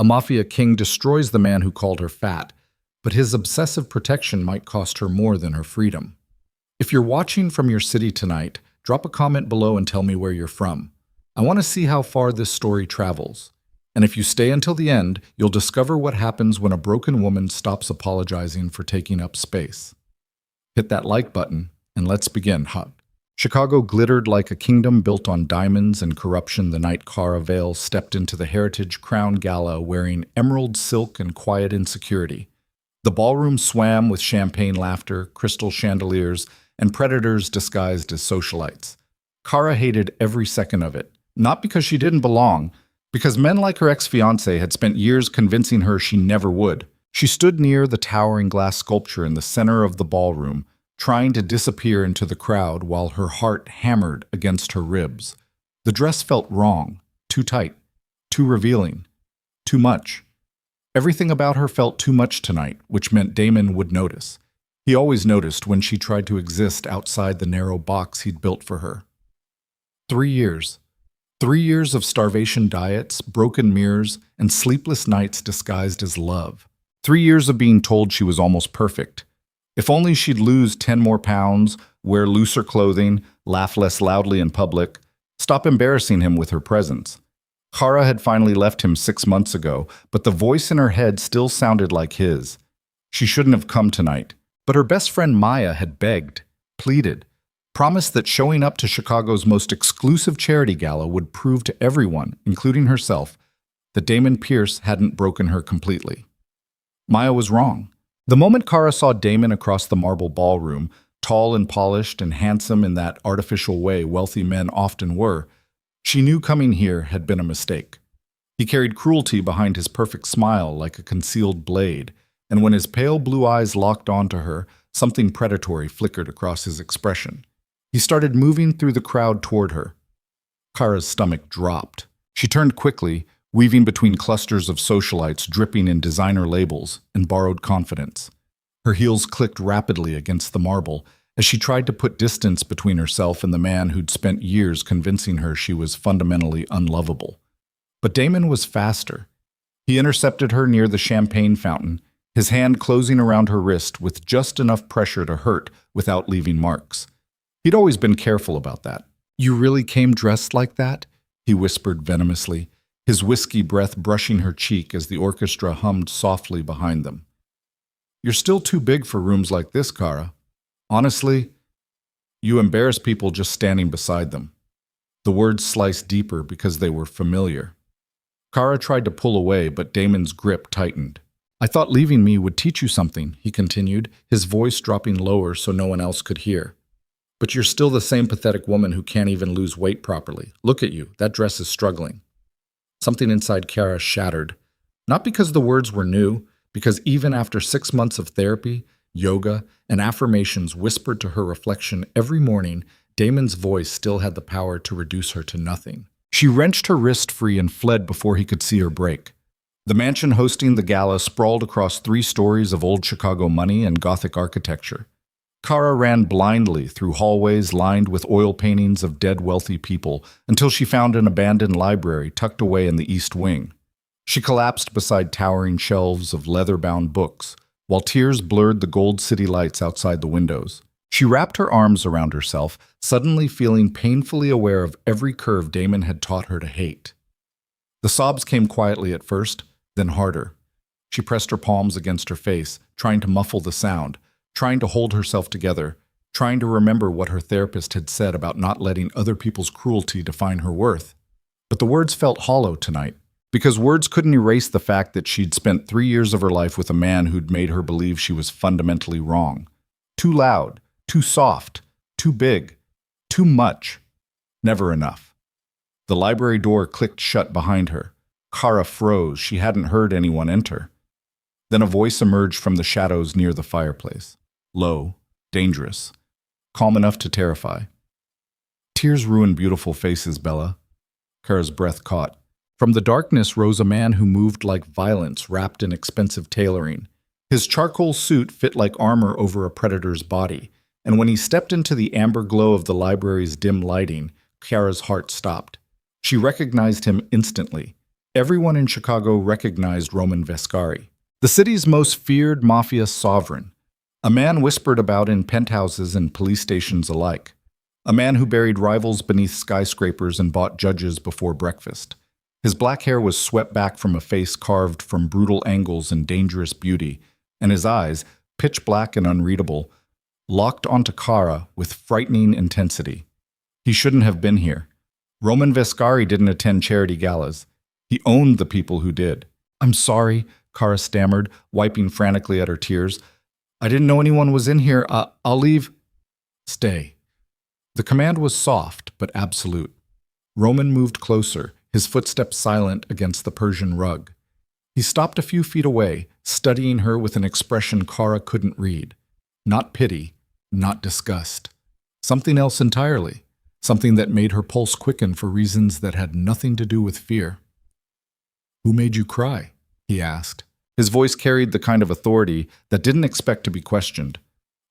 A mafia king destroys the man who called her fat, but his obsessive protection might cost her more than her freedom. If you're watching from your city tonight, drop a comment below and tell me where you're from. I want to see how far this story travels. And if you stay until the end, you'll discover what happens when a broken woman stops apologizing for taking up space. Hit that like button, and let's begin. Chicago glittered like a kingdom built on diamonds and corruption the night Khara Vale stepped into the Heritage Crown Gala wearing emerald silk and quiet insecurity. The ballroom swam with champagne laughter, crystal chandeliers, and predators disguised as socialites. Khara hated every second of it, not because she didn't belong, because men like her ex-fiancé had spent years convincing her she never would. She stood near the towering glass sculpture in the center of the ballroom, trying to disappear into the crowd while her heart hammered against her ribs. The dress felt wrong, too tight, too revealing, too much. Everything about her felt too much tonight, which meant Damon would notice. He always noticed when she tried to exist outside the narrow box he'd built for her. 3 years. 3 years of starvation diets, broken mirrors, and sleepless nights disguised as love. 3 years of being told she was almost perfect. If only she'd lose 10 more pounds, wear looser clothing, laugh less loudly in public, stop embarrassing him with her presence. Khara had finally left him 6 months ago, but the voice in her head still sounded like his. She shouldn't have come tonight, but her best friend Maya had begged, pleaded, promised that showing up to Chicago's most exclusive charity gala would prove to everyone, including herself, that Damon Pierce hadn't broken her completely. Maya was wrong. The moment Khara saw Damon across the marble ballroom, tall and polished and handsome in that artificial way wealthy men often were, she knew coming here had been a mistake. He carried cruelty behind his perfect smile like a concealed blade, and when his pale blue eyes locked onto her, something predatory flickered across his expression. He started moving through the crowd toward her. Khara's stomach dropped. She turned quickly, weaving between clusters of socialites dripping in designer labels and borrowed confidence. Her heels clicked rapidly against the marble as she tried to put distance between herself and the man who'd spent years convincing her she was fundamentally unlovable. But Damon was faster. He intercepted her near the champagne fountain, his hand closing around her wrist with just enough pressure to hurt without leaving marks. He'd always been careful about that. "You really came dressed like that?" he whispered venomously, his whiskey breath brushing her cheek as the orchestra hummed softly behind them. "You're still too big for rooms like this, Khara. Honestly, you embarrass people just standing beside them." The words sliced deeper because they were familiar. Khara tried to pull away, but Damon's grip tightened. "I thought leaving me would teach you something," he continued, his voice dropping lower so no one else could hear. "But you're still the same pathetic woman who can't even lose weight properly. Look at you, that dress is struggling." Something inside Khara shattered. Not because the words were new, because even after 6 months of therapy, yoga, and affirmations whispered to her reflection every morning, Damon's voice still had the power to reduce her to nothing. She wrenched her wrist free and fled before he could see her break. The mansion hosting the gala sprawled across 3 stories of old Chicago money and Gothic architecture. Khara ran blindly through hallways lined with oil paintings of dead wealthy people until she found an abandoned library tucked away in the east wing. She collapsed beside towering shelves of leather-bound books, while tears blurred the gold city lights outside the windows. She wrapped her arms around herself, suddenly feeling painfully aware of every curve Damon had taught her to hate. The sobs came quietly at first, then harder. She pressed her palms against her face, trying to muffle the sound, trying to hold herself together, trying to remember what her therapist had said about not letting other people's cruelty define her worth. But the words felt hollow tonight, because words couldn't erase the fact that she'd spent 3 years of her life with a man who'd made her believe she was fundamentally wrong. Too loud, too soft, too big, too much. Never enough. The library door clicked shut behind her. Khara froze. She hadn't heard anyone enter. Then a voice emerged from the shadows near the fireplace. Low, dangerous, calm enough to terrify. "Tears ruin beautiful faces, Bella." Khara's breath caught. From the darkness rose a man who moved like violence wrapped in expensive tailoring. His charcoal suit fit like armor over a predator's body, and when he stepped into the amber glow of the library's dim lighting, Khara's heart stopped. She recognized him instantly. Everyone in Chicago recognized Roman Vescari, the city's most feared mafia sovereign, a man whispered about in penthouses and police stations alike, a man who buried rivals beneath skyscrapers and bought judges before breakfast. His black hair was swept back from a face carved from brutal angles and dangerous beauty, and his eyes, pitch black and unreadable, locked onto Khara with frightening intensity. He shouldn't have been here. Roman Vescari didn't attend charity galas. He owned the people who did. "I'm sorry," Khara stammered, wiping frantically at her tears. "I didn't know anyone was in here. I'll leave." "Stay." The command was soft but absolute. Roman moved closer, his footsteps silent against the Persian rug. He stopped a few feet away, studying her with an expression Khara couldn't read. Not pity, not disgust. Something else entirely. Something that made her pulse quicken for reasons that had nothing to do with fear. "Who made you cry?" he asked. His voice carried the kind of authority that didn't expect to be questioned.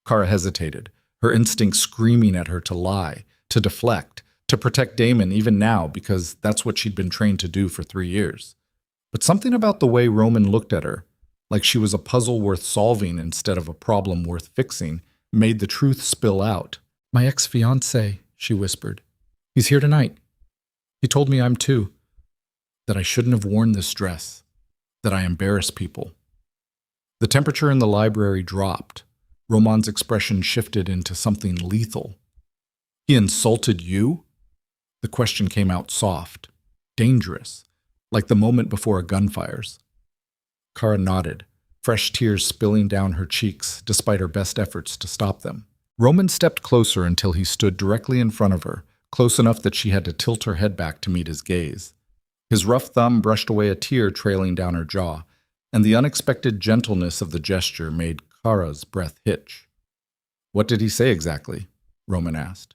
Khara hesitated, her instincts screaming at her to lie, to deflect, to protect Damon even now because that's what she'd been trained to do for 3 years. But something about the way Roman looked at her, like she was a puzzle worth solving instead of a problem worth fixing, made the truth spill out. "My ex-fiancé," she whispered. "He's here tonight. He told me I'm too. That I shouldn't have worn this dress. That I embarrass people." The temperature in the library dropped. Roman's expression shifted into something lethal. "He insulted you?" The question came out soft, dangerous, like the moment before a gun fires. Khara nodded, fresh tears spilling down her cheeks despite her best efforts to stop them. Roman stepped closer until he stood directly in front of her, close enough that she had to tilt her head back to meet his gaze. His rough thumb brushed away a tear trailing down her jaw, and the unexpected gentleness of the gesture made Khara's breath hitch. "What did he say exactly?" Roman asked.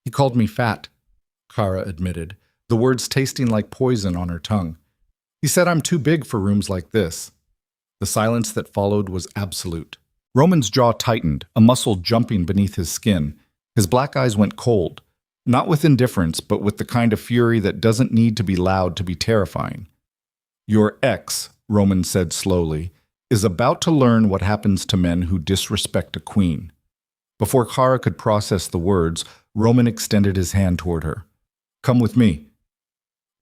"He called me fat," Khara admitted, the words tasting like poison on her tongue. "He said I'm too big for rooms like this." The silence that followed was absolute. Roman's jaw tightened, a muscle jumping beneath his skin. His black eyes went cold, not with indifference, but with the kind of fury that doesn't need to be loud to be terrifying. "Your ex," Roman said slowly, "is about to learn what happens to men who disrespect a queen." Before Khara could process the words, Roman extended his hand toward her. "Come with me."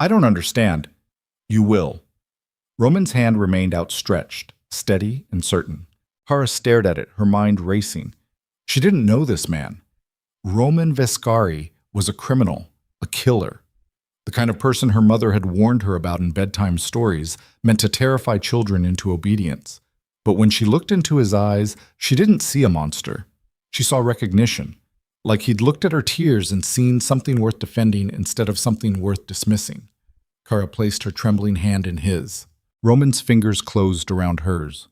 "I don't understand." "You will." Roman's hand remained outstretched, steady and certain. Khara stared at it, her mind racing. She didn't know this man. Roman Vescari was a criminal, a killer. The kind of person her mother had warned her about in bedtime stories, meant to terrify children into obedience. But when she looked into his eyes, she didn't see a monster. She saw recognition, like he'd looked at her tears and seen something worth defending instead of something worth dismissing. Khara placed her trembling hand in his. Roman's fingers closed around hers.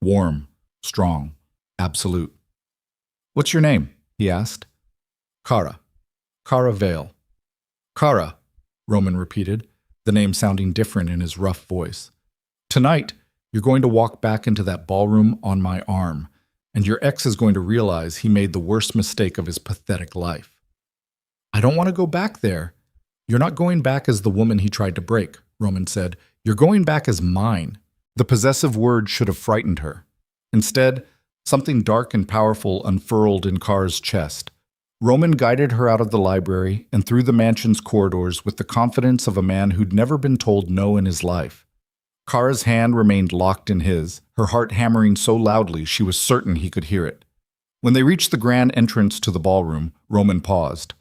Warm, strong, absolute. "What's your name?" he asked. "Khara. Khara Vale." "Khara," Roman repeated, the name sounding different in his rough voice. "Tonight, you're going to walk back into that ballroom on my arm, and your ex is going to realize he made the worst mistake of his pathetic life." "I don't want to go back there." "You're not going back as the woman he tried to break," Roman said. "You're going back as mine." The possessive word should have frightened her. Instead, something dark and powerful unfurled in Khara's chest. Roman guided her out of the library and through the mansion's corridors with the confidence of a man who'd never been told no in his life. Khara's hand remained locked in his, her heart hammering so loudly she was certain he could hear it. When they reached the grand entrance to the ballroom, Roman paused.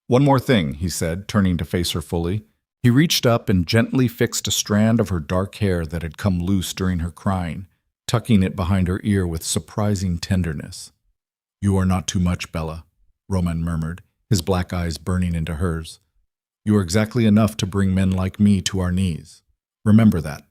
"One more thing," he said, turning to face her fully. He reached up and gently fixed a strand of her dark hair that had come loose during her crying, tucking it behind her ear with surprising tenderness. "You are not too much, Bella," Roman murmured, his black eyes burning into hers. "You are exactly enough to bring men like me to our knees. Remember that."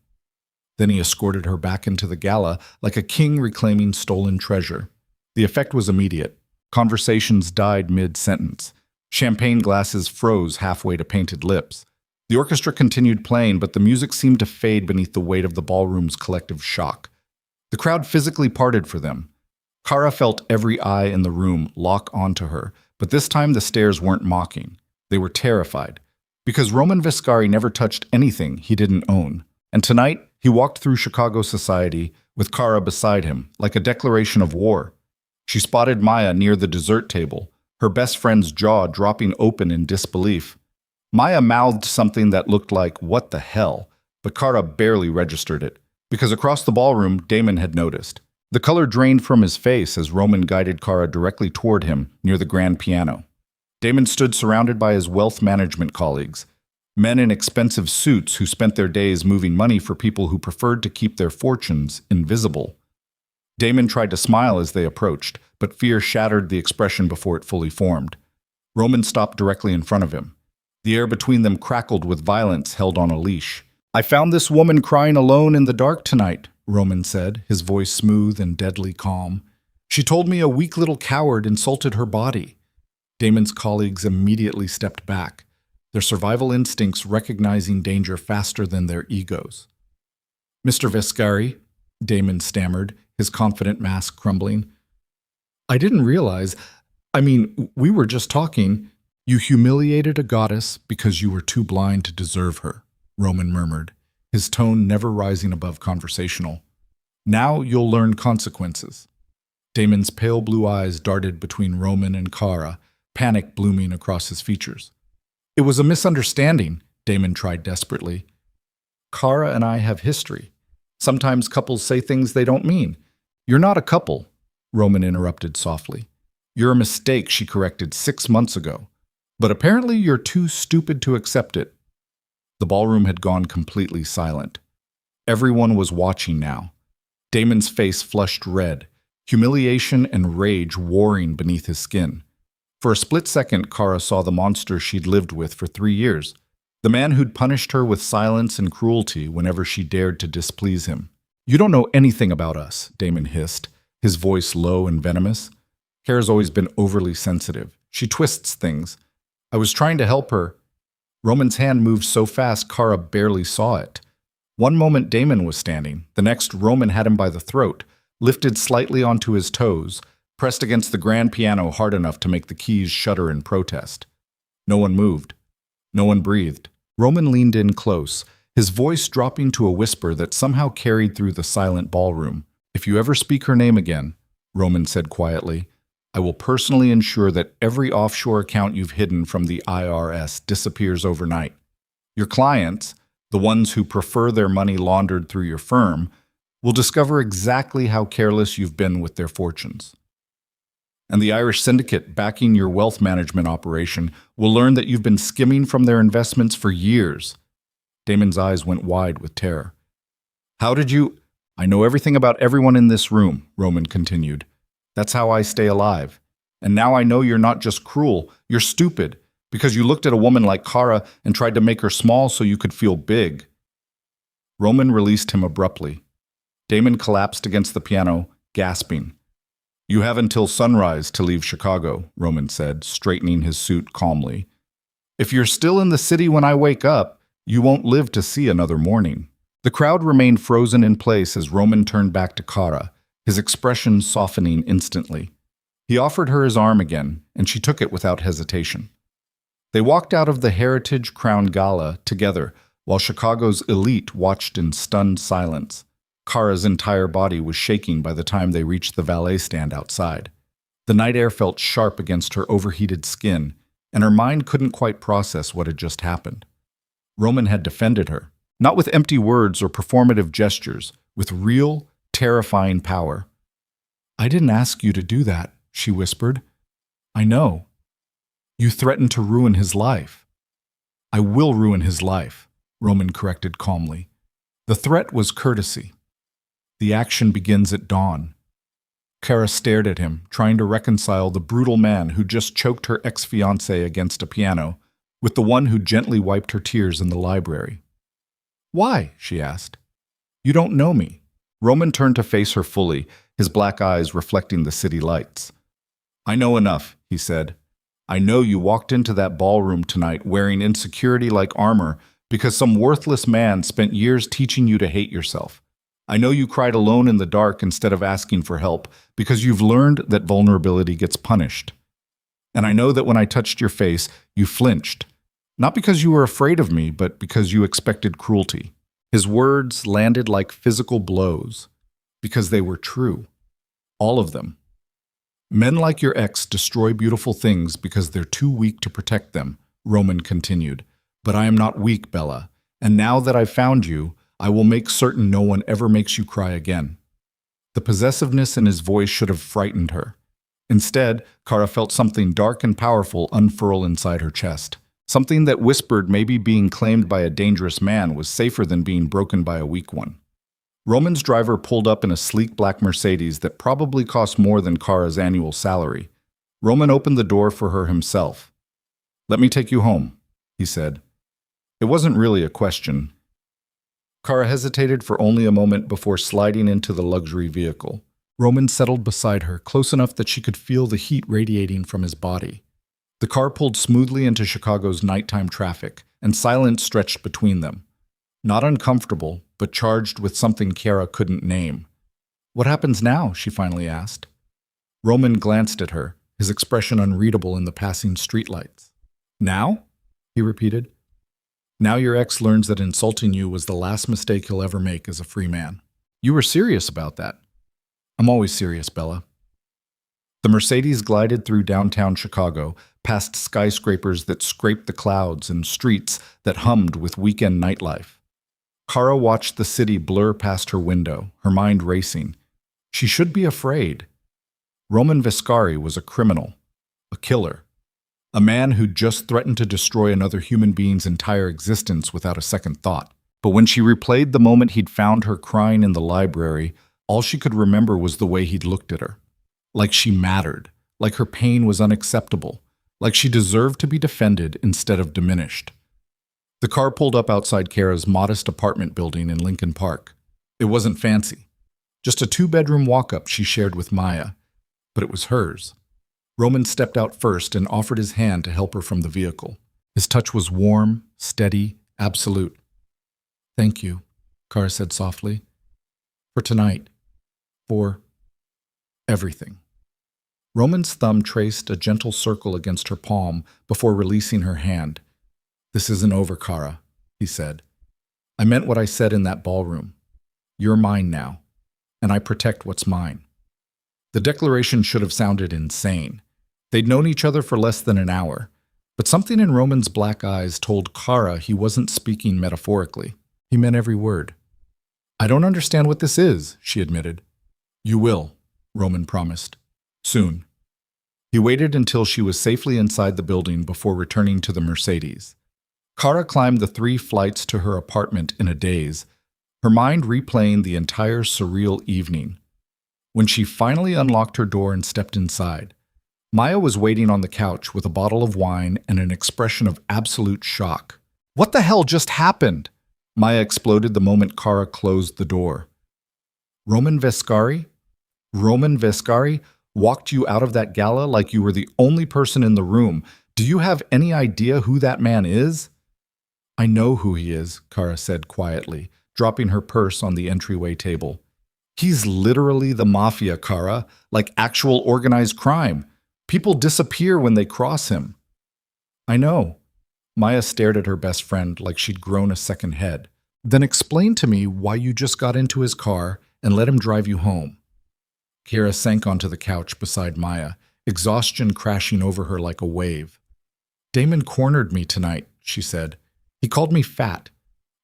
Then he escorted her back into the gala like a king reclaiming stolen treasure. The effect was immediate. Conversations died mid-sentence. Champagne glasses froze halfway to painted lips. The orchestra continued playing, but the music seemed to fade beneath the weight of the ballroom's collective shock. The crowd physically parted for them. Khara felt every eye in the room lock onto her, but this time the stares weren't mocking. They were terrified. Because Roman Viscari never touched anything he didn't own. And tonight, he walked through Chicago society with Khara beside him, like a declaration of war. She spotted Maya near the dessert table, her best friend's jaw dropping open in disbelief. Maya mouthed something that looked like, "What the hell?" but Khara barely registered it, because across the ballroom, Damon had noticed. The color drained from his face as Roman guided Khara directly toward him near the grand piano. Damon stood surrounded by his wealth management colleagues, men in expensive suits who spent their days moving money for people who preferred to keep their fortunes invisible. Damon tried to smile as they approached, but fear shattered the expression before it fully formed. Roman stopped directly in front of him. The air between them crackled with violence held on a leash. "I found this woman crying alone in the dark tonight," Roman said, his voice smooth and deadly calm. "She told me a weak little coward insulted her body." Damon's colleagues immediately stepped back, their survival instincts recognizing danger faster than their egos. "Mr. Viscari," Damon stammered, his confident mask crumbling. "I didn't realize. We were just talking." "You humiliated a goddess because you were too blind to deserve her," Roman murmured, his tone never rising above conversational. "Now you'll learn consequences." Damon's pale blue eyes darted between Roman and Khara, panic blooming across his features. "It was a misunderstanding," Damon tried desperately. "Khara and I have history. Sometimes couples say things they don't mean." "You're not a couple," Roman interrupted softly. "You're a mistake she corrected 6 months ago. But apparently you're too stupid to accept it." The ballroom had gone completely silent. Everyone was watching now. Damon's face flushed red, humiliation and rage warring beneath his skin. For a split second, Khara saw the monster she'd lived with for 3 years, the man who'd punished her with silence and cruelty whenever she dared to displease him. "You don't know anything about us," Damon hissed, his voice low and venomous. "Khara's always been overly sensitive. She twists things. I was trying to help her." Roman's hand moved so fast Khara barely saw it. One moment Damon was standing, the next Roman had him by the throat, lifted slightly onto his toes, pressed against the grand piano hard enough to make the keys shudder in protest. No one moved. No one breathed. Roman leaned in close, his voice dropping to a whisper that somehow carried through the silent ballroom. "If you ever speak her name again," Roman said quietly, "I will personally ensure that every offshore account you've hidden from the IRS disappears overnight. Your clients, the ones who prefer their money laundered through your firm, will discover exactly how careless you've been with their fortunes. And the Irish syndicate backing your wealth management operation will learn that you've been skimming from their investments for years." Damon's eyes went wide with terror. "How did you—" "I know everything about everyone in this room," Roman continued. "That's how I stay alive. And now I know you're not just cruel, you're stupid, because you looked at a woman like Khara and tried to make her small so you could feel big." Roman released him abruptly. Damon collapsed against the piano, gasping. "You have until sunrise to leave Chicago," Roman said, straightening his suit calmly. "If you're still in the city when I wake up, you won't live to see another morning." The crowd remained frozen in place as Roman turned back to Khara, his expression softening instantly. He offered her his arm again, and she took it without hesitation. They walked out of the Heritage Crown Gala together, while Chicago's elite watched in stunned silence. Khara's entire body was shaking by the time they reached the valet stand outside. The night air felt sharp against her overheated skin, and her mind couldn't quite process what had just happened. Roman had defended her, not with empty words or performative gestures, with real, terrifying power. "I didn't ask you to do that," she whispered. "I know. You threatened to ruin his life." "I will ruin his life," Roman corrected calmly. "The threat was courtesy. The action begins at dawn." Khara stared at him, trying to reconcile the brutal man who just choked her ex-fiancé against a piano with the one who gently wiped her tears in the library. "Why?" she asked. "You don't know me." Roman turned to face her fully, his black eyes reflecting the city lights. "I know enough," he said. "I know you walked into that ballroom tonight wearing insecurity like armor because some worthless man spent years teaching you to hate yourself. I know you cried alone in the dark instead of asking for help because you've learned that vulnerability gets punished. And I know that when I touched your face, you flinched, Not because you were afraid of me, but because you expected cruelty. His words landed like physical blows, because they were true. All of them. Men like your ex destroy beautiful things because they're too weak to protect them, Roman continued. But I am not weak, Bella, and now that I've found you, I will make certain no one ever makes you cry again. The possessiveness in his voice should have frightened her. Instead, Khara felt something dark and powerful unfurl inside her chest. Something that whispered maybe being claimed by a dangerous man was safer than being broken by a weak one. Roman's driver pulled up in a sleek black Mercedes that probably cost more than Khara's annual salary. Roman opened the door for her himself. "Let me take you home," he said. It wasn't really a question. Khara hesitated for only a moment before sliding into the luxury vehicle. Roman settled beside her, close enough that she could feel the heat radiating from his body. The car pulled smoothly into Chicago's nighttime traffic, and silence stretched between them. Not uncomfortable, but charged with something Khara couldn't name. "What happens now?" she finally asked. Roman glanced at her, his expression unreadable in the passing streetlights. "Now?" he repeated. "Now your ex learns that insulting you was the last mistake he'll ever make as a free man. You were serious about that." "I'm always serious, Bella." The Mercedes glided through downtown Chicago, past skyscrapers that scraped the clouds and streets that hummed with weekend nightlife. Khara watched the city blur past her window, her mind racing. She should be afraid. Roman Viscari was a criminal, a killer, a man who just threatened to destroy another human being's entire existence without a second thought. But when she replayed the moment he'd found her crying in the library, all she could remember was the way he'd looked at her. Like she mattered, like her pain was unacceptable, like she deserved to be defended instead of diminished. The car pulled up outside Khara's modest apartment building in Lincoln Park. It wasn't fancy. Just a two-bedroom walk-up she shared with Maya. But it was hers. Roman stepped out first and offered his hand to help her from the vehicle. His touch was warm, steady, absolute. "Thank you," Khara said softly. "For tonight. For everything." Roman's thumb traced a gentle circle against her palm before releasing her hand. "This isn't over, Khara," he said. "I meant what I said in that ballroom. You're mine now, and I protect what's mine." The declaration should have sounded insane. They'd known each other for less than an hour, but something in Roman's black eyes told Khara he wasn't speaking metaphorically. He meant every word. "I don't understand what this is," she admitted. "You will," Roman promised. "Soon." He waited until she was safely inside the building before returning to the Mercedes. Khara climbed the 3 flights to her apartment in a daze, her mind replaying the entire surreal evening. When she finally unlocked her door and stepped inside, Maya was waiting on the couch with a bottle of wine and an expression of absolute shock. "What the hell just happened?" Maya exploded the moment Khara closed the door. "Roman Viscari? Roman Viscari walked you out of that gala like you were the only person in the room. Do you have any idea who that man is?" "I know who he is," Khara said quietly, dropping her purse on the entryway table. "He's literally the mafia, Khara, like actual organized crime. People disappear when they cross him." "I know." Maya stared at her best friend like she'd grown a second head. "Then explain to me why you just got into his car and let him drive you home." Khara sank onto the couch beside Maya, exhaustion crashing over her like a wave. "Damon cornered me tonight," she said. "He called me fat,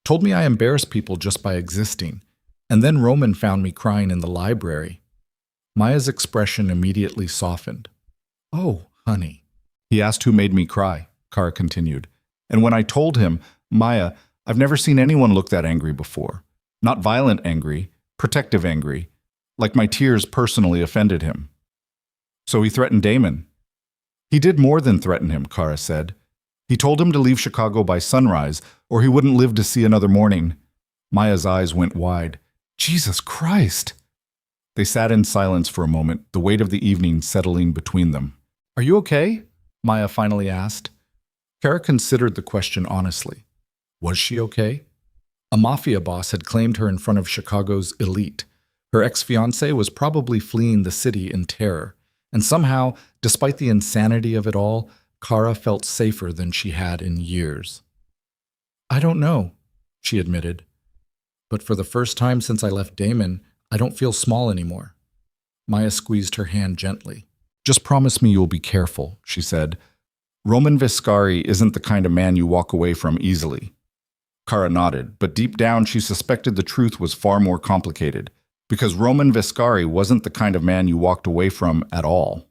told me I embarrass people just by existing, and then Roman found me crying in the library." Maya's expression immediately softened. "Oh, honey." "He asked who made me cry," Khara continued. "And when I told him, Maya, I've never seen anyone look that angry before. Not violent angry, protective angry, like my tears personally offended him." "So he threatened Damon." "He did more than threaten him," Khara said. "He told him to leave Chicago by sunrise, or he wouldn't live to see another morning." Maya's eyes went wide. "Jesus Christ!" They sat in silence for a moment, the weight of the evening settling between them. "Are you okay?" Maya finally asked. Khara considered the question honestly. Was she okay? A mafia boss had claimed her in front of Chicago's elite. Her ex-fiancé was probably fleeing the city in terror. And somehow, despite the insanity of it all, Khara felt safer than she had in years. I don't know, she admitted. But for the first time since I left Damon, I don't feel small anymore. Maya squeezed her hand gently. Just promise me you'll be careful, she said. Roman Viscari isn't the kind of man you walk away from easily. Khara nodded, but deep down she suspected the truth was far more complicated, because Roman Viscari wasn't the kind of man you walked away from at all.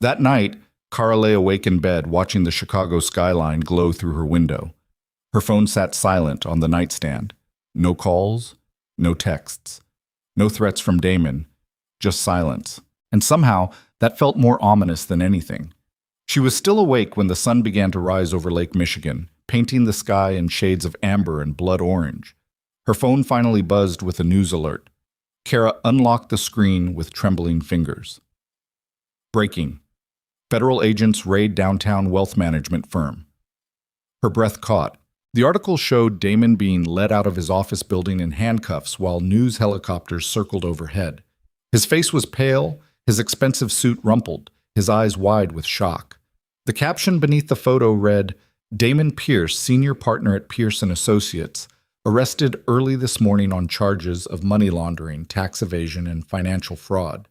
That night, Khara lay awake in bed watching the Chicago skyline glow through her window. Her phone sat silent on the nightstand. No calls, no texts, no threats from Damon, just silence. And somehow, that felt more ominous than anything. She was still awake when the sun began to rise over Lake Michigan, painting the sky in shades of amber and blood orange. Her phone finally buzzed with a news alert. Khara unlocked the screen with trembling fingers. Breaking. Federal agents raid downtown wealth management firm. Her breath caught. The article showed Damon being led out of his office building in handcuffs while news helicopters circled overhead. His face was pale, his expensive suit rumpled, his eyes wide with shock. The caption beneath the photo read, Damon Pierce, senior partner at Pierce & Associates, arrested early this morning on charges of money laundering, tax evasion, and financial fraud.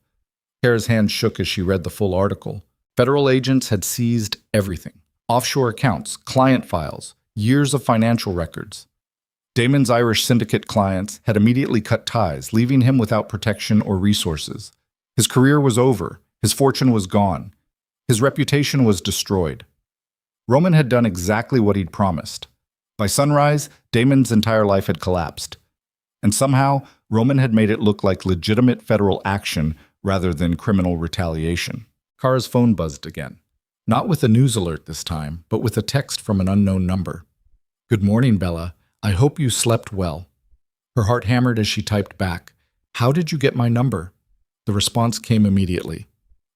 Khara's hand shook as she read the full article. Federal agents had seized everything. Offshore accounts, client files, years of financial records. Damon's Irish syndicate clients had immediately cut ties, leaving him without protection or resources. His career was over. His fortune was gone. His reputation was destroyed. Roman had done exactly what he'd promised. By sunrise, Damon's entire life had collapsed. And somehow, Roman had made it look like legitimate federal action rather than criminal retaliation. Khara's phone buzzed again. Not with a news alert this time, but with a text from an unknown number. Good morning, Bella. I hope you slept well. Her heart hammered as she typed back. How did you get my number? The response came immediately.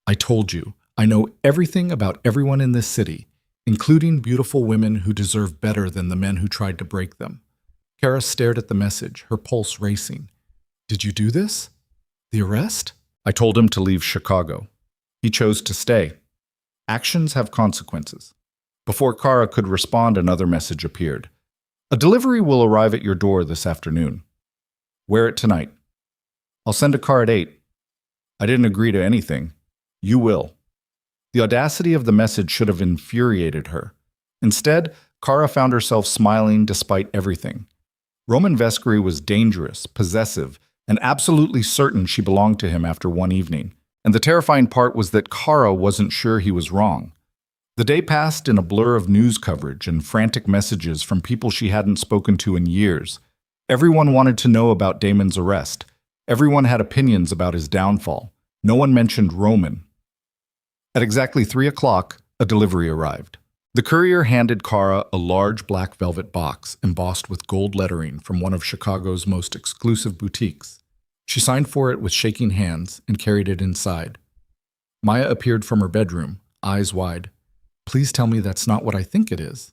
I told you, I know everything about everyone in this city, including beautiful women who deserve better than the men who tried to break them. Khara stared at the message, her pulse racing. Did you do this? The arrest? I told him to leave Chicago. He chose to stay. Actions have consequences. Before Khara could respond, another message appeared. A delivery will arrive at your door this afternoon. Wear it tonight. I'll send a car at 8. I didn't agree to anything. You will. The audacity of the message should have infuriated her. Instead, Khara found herself smiling despite everything. Roman Vescari was dangerous, possessive, and absolutely certain she belonged to him after one evening. And the terrifying part was that Khara wasn't sure he was wrong. The day passed in a blur of news coverage and frantic messages from people she hadn't spoken to in years. Everyone wanted to know about Damon's arrest. Everyone had opinions about his downfall. No one mentioned Roman. At exactly 3 o'clock, a delivery arrived. The courier handed Khara a large black velvet box embossed with gold lettering from one of Chicago's most exclusive boutiques. She signed for it with shaking hands and carried it inside. Maya appeared from her bedroom, eyes wide. Please tell me that's not what I think it is.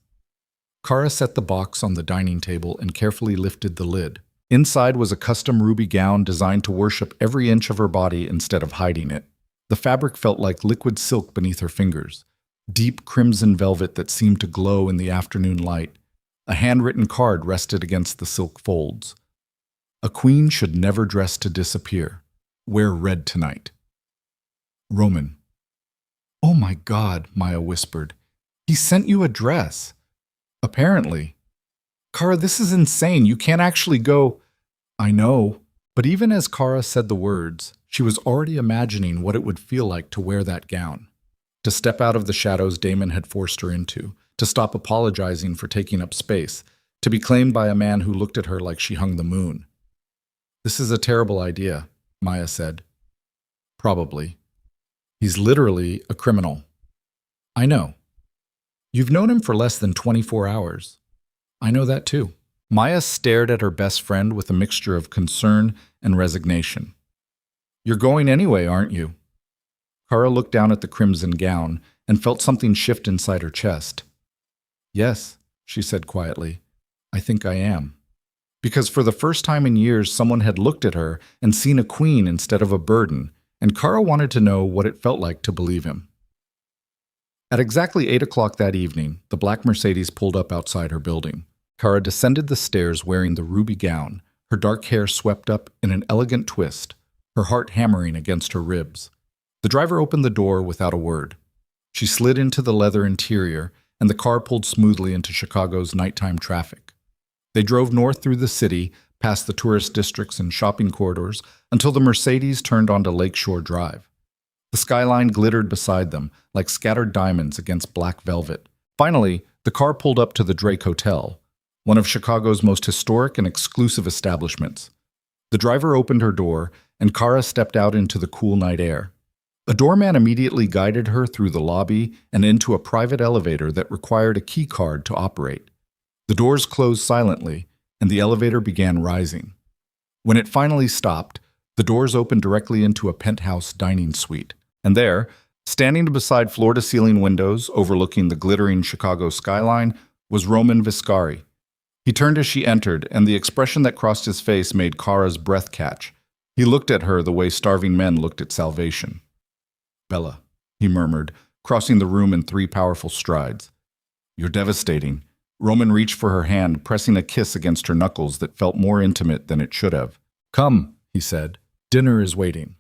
Khara set the box on the dining table and carefully lifted the lid. Inside was a custom ruby gown designed to worship every inch of her body instead of hiding it. The fabric felt like liquid silk beneath her fingers, deep crimson velvet that seemed to glow in the afternoon light. A handwritten card rested against the silk folds. A queen should never dress to disappear. Wear red tonight. Roman. Oh my God, Maya whispered. He sent you a dress. Apparently. Khara, this is insane. You can't actually go. I know. But even as Khara said the words, she was already imagining what it would feel like to wear that gown. To step out of the shadows Damon had forced her into. To stop apologizing for taking up space. To be claimed by a man who looked at her like she hung the moon. This is a terrible idea, Maya said. Probably. He's literally a criminal. I know. You've known him for less than 24 hours. I know that too. Maya stared at her best friend with a mixture of concern and resignation. You're going anyway, aren't you? Khara looked down at the crimson gown and felt something shift inside her chest. Yes, she said quietly. I think I am. Because for the first time in years, someone had looked at her and seen a queen instead of a burden, and Khara wanted to know what it felt like to believe him. At exactly 8 o'clock that evening, the black Mercedes pulled up outside her building. Khara descended the stairs wearing the ruby gown, her dark hair swept up in an elegant twist, her heart hammering against her ribs. The driver opened the door without a word. She slid into the leather interior, and the car pulled smoothly into Chicago's nighttime traffic. They drove north through the city, past the tourist districts and shopping corridors, until the Mercedes turned onto Lakeshore Drive. The skyline glittered beside them, like scattered diamonds against black velvet. Finally, the car pulled up to the Drake Hotel, one of Chicago's most historic and exclusive establishments. The driver opened her door, and Khara stepped out into the cool night air. A doorman immediately guided her through the lobby and into a private elevator that required a key card to operate. The doors closed silently, and the elevator began rising. When it finally stopped, the doors opened directly into a penthouse dining suite. And there, standing beside floor-to-ceiling windows overlooking the glittering Chicago skyline, was Roman Viscari. He turned as she entered, and the expression that crossed his face made Khara's breath catch. He looked at her the way starving men looked at salvation. "Bella," he murmured, crossing the room in 3 powerful strides. "You're devastating." Roman reached for her hand, pressing a kiss against her knuckles that felt more intimate than it should have. "Come," he said. "Dinner is waiting."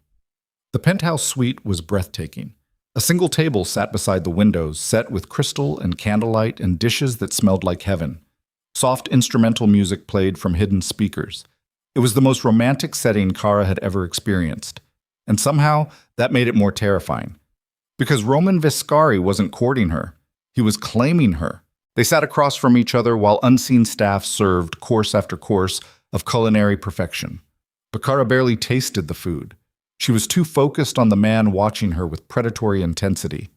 The penthouse suite was breathtaking. A single table sat beside the windows, set with crystal and candlelight and dishes that smelled like heaven. Soft instrumental music played from hidden speakers. It was the most romantic setting Khara had ever experienced. And somehow, that made it more terrifying. Because Roman Viscari wasn't courting her. He was claiming her. They sat across from each other while unseen staff served course after course of culinary perfection. But Khara barely tasted the food. She was too focused on the man watching her with predatory intensity.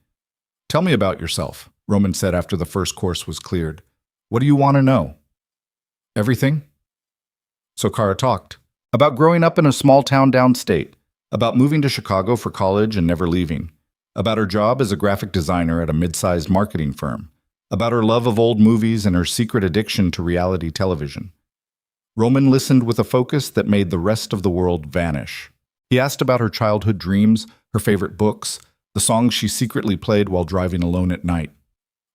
"Tell me about yourself," Roman said after the first course was cleared. "What do you want to know?" "Everything." So Khara talked. About growing up in a small town downstate. About moving to Chicago for college and never leaving. About her job as a graphic designer at a mid-sized marketing firm. About her love of old movies and her secret addiction to reality television. Roman listened with a focus that made the rest of the world vanish. He asked about her childhood dreams, her favorite books, the songs she secretly played while driving alone at night.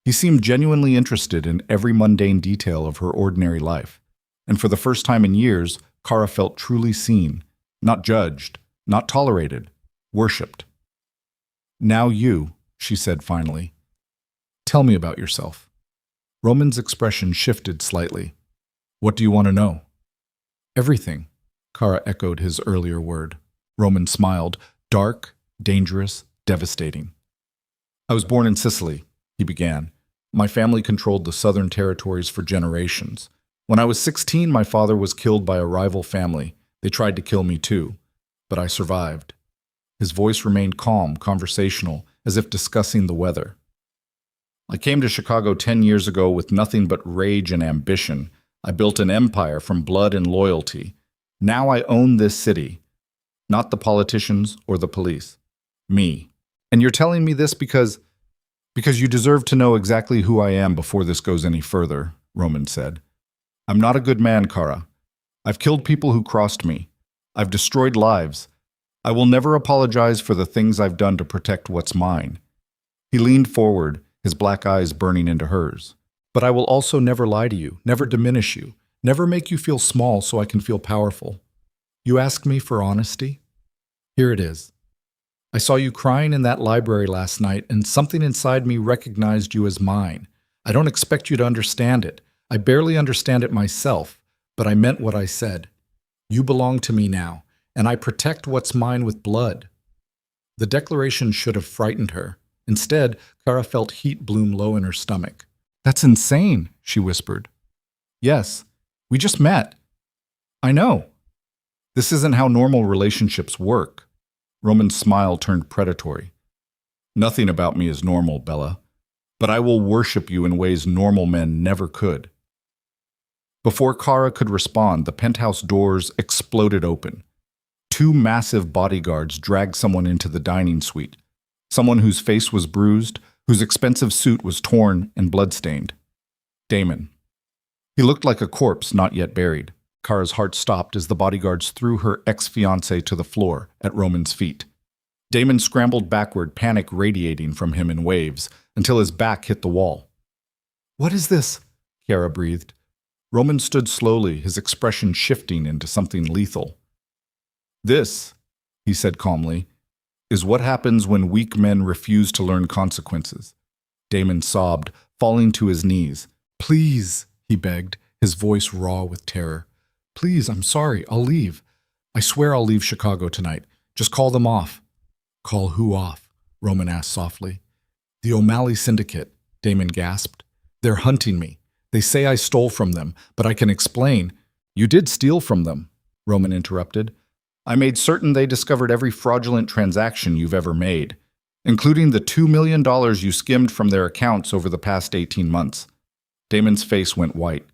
He seemed genuinely interested in every mundane detail of her ordinary life. And for the first time in years, Khara felt truly seen, not judged, not tolerated, worshipped. "Now you," she said finally. "Tell me about yourself." Roman's expression shifted slightly. "What do you want to know?" "Everything," Khara echoed his earlier word. Roman smiled. "Dark, dangerous, devastating." "I was born in Sicily," he began. "My family controlled the southern territories for generations. When I was 16, my father was killed by a rival family. They tried to kill me too, but I survived." His voice remained calm, conversational, as if discussing the weather. "I came to Chicago 10 years ago with nothing but rage and ambition. I built an empire from blood and loyalty. Now I own this city. Not the politicians or the police. Me. And you're telling me this because you deserve to know exactly who I am before this goes any further," Roman said. "I'm not a good man, Khara. I've killed people who crossed me. I've destroyed lives. I will never apologize for the things I've done to protect what's mine." He leaned forward, his black eyes burning into hers. "But I will also never lie to you, never diminish you, never make you feel small so I can feel powerful. You ask me for honesty? Here it is. I saw you crying in that library last night, and something inside me recognized you as mine. I don't expect you to understand it. I barely understand it myself, but I meant what I said. You belong to me now, and I protect what's mine with blood." The declaration should have frightened her. Instead, Khara felt heat bloom low in her stomach. "That's insane," she whispered. "Yes, we just met." "I know. This isn't how normal relationships work." Roman's smile turned predatory. "Nothing about me is normal, Bella, but I will worship you in ways normal men never could." Before Khara could respond, the penthouse doors exploded open. 2 massive bodyguards dragged someone into the dining suite, someone whose face was bruised, whose expensive suit was torn and bloodstained. Damon. He looked like a corpse not yet buried. Khara's heart stopped as the bodyguards threw her ex-fiancé to the floor at Roman's feet. Damon scrambled backward, panic radiating from him in waves, until his back hit the wall. "What is this?" Khara breathed. Roman stood slowly, his expression shifting into something lethal. "This," he said calmly, "is what happens when weak men refuse to learn consequences." Damon sobbed, falling to his knees. "Please," he begged, his voice raw with terror. "Please, I'm sorry, I'll leave. I swear I'll leave Chicago tonight. Just call them off." "Call who off?" Roman asked softly. "The O'Malley Syndicate," Damon gasped. "They're hunting me. They say I stole from them, but I can explain." "You did steal from them," Roman interrupted. "I made certain they discovered every fraudulent transaction you've ever made, including the $2 million you skimmed from their accounts over the past 18 months. Damon's face went white.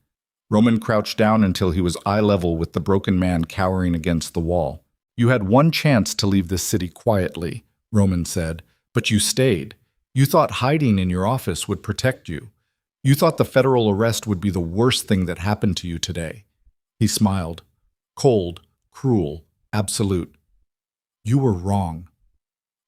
Roman crouched down until he was eye level with the broken man cowering against the wall. "You had one chance to leave this city quietly," Roman said, "but you stayed. You thought hiding in your office would protect you. You thought the federal arrest would be the worst thing that happened to you today." He smiled. Cold, cruel, absolute. "You were wrong."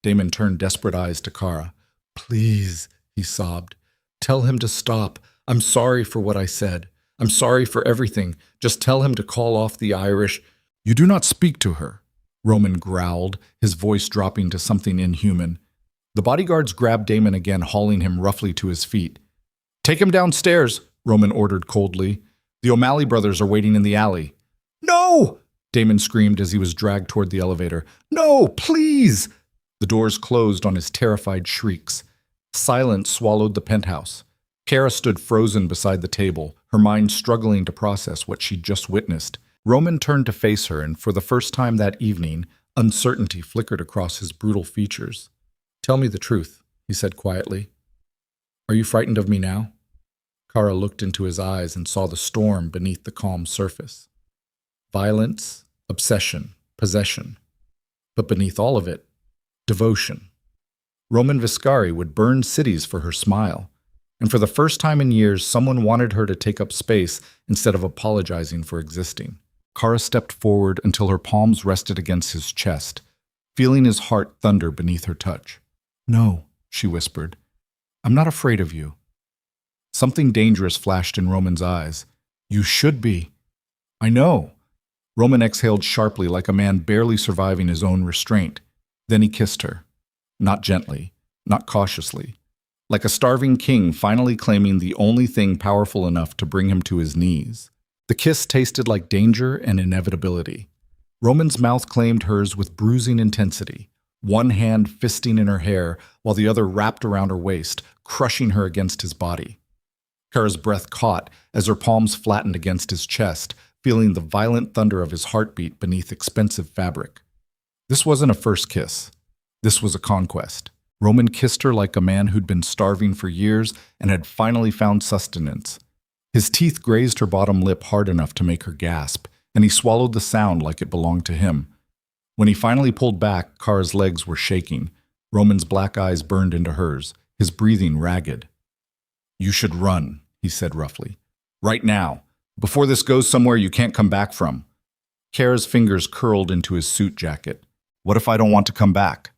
Damon turned desperate eyes to Khara. "Please," he sobbed. "Tell him to stop. I'm sorry for what I said. I'm sorry for everything. Just tell him to call off the Irish." "You do not speak to her," Roman growled, his voice dropping to something inhuman. The bodyguards grabbed Damon again, hauling him roughly to his feet. "Take him downstairs," Roman ordered coldly. "The O'Malley brothers are waiting in the alley." "No!" Damon screamed as he was dragged toward the elevator. "No, please!" The doors closed on his terrified shrieks. Silence swallowed the penthouse. Khara stood frozen beside the table, her mind struggling to process what she'd just witnessed. Roman turned to face her, and for the first time that evening, uncertainty flickered across his brutal features. "Tell me the truth," he said quietly. "Are you frightened of me now?" Khara looked into his eyes and saw the storm beneath the calm surface. Violence, obsession, possession. But beneath all of it, devotion. Roman Viscari would burn cities for her smile. And for the first time in years, someone wanted her to take up space instead of apologizing for existing. Khara stepped forward until her palms rested against his chest, feeling his heart thunder beneath her touch. "No," she whispered. "I'm not afraid of you." Something dangerous flashed in Roman's eyes. "You should be." "I know." Roman exhaled sharply like a man barely surviving his own restraint. Then he kissed her. Not gently, not cautiously. Like a starving king finally claiming the only thing powerful enough to bring him to his knees. The kiss tasted like danger and inevitability. Roman's mouth claimed hers with bruising intensity, one hand fisting in her hair while the other wrapped around her waist, crushing her against his body. Khara's breath caught as her palms flattened against his chest, feeling the violent thunder of his heartbeat beneath expensive fabric. This wasn't a first kiss. This was a conquest. Roman kissed her like a man who'd been starving for years and had finally found sustenance. His teeth grazed her bottom lip hard enough to make her gasp, and he swallowed the sound like it belonged to him. When he finally pulled back, Khara's legs were shaking. Roman's black eyes burned into hers, his breathing ragged. "You should run," he said roughly. "Right now, before this goes somewhere you can't come back from." Khara's fingers curled into his suit jacket. "What if I don't want to come back?"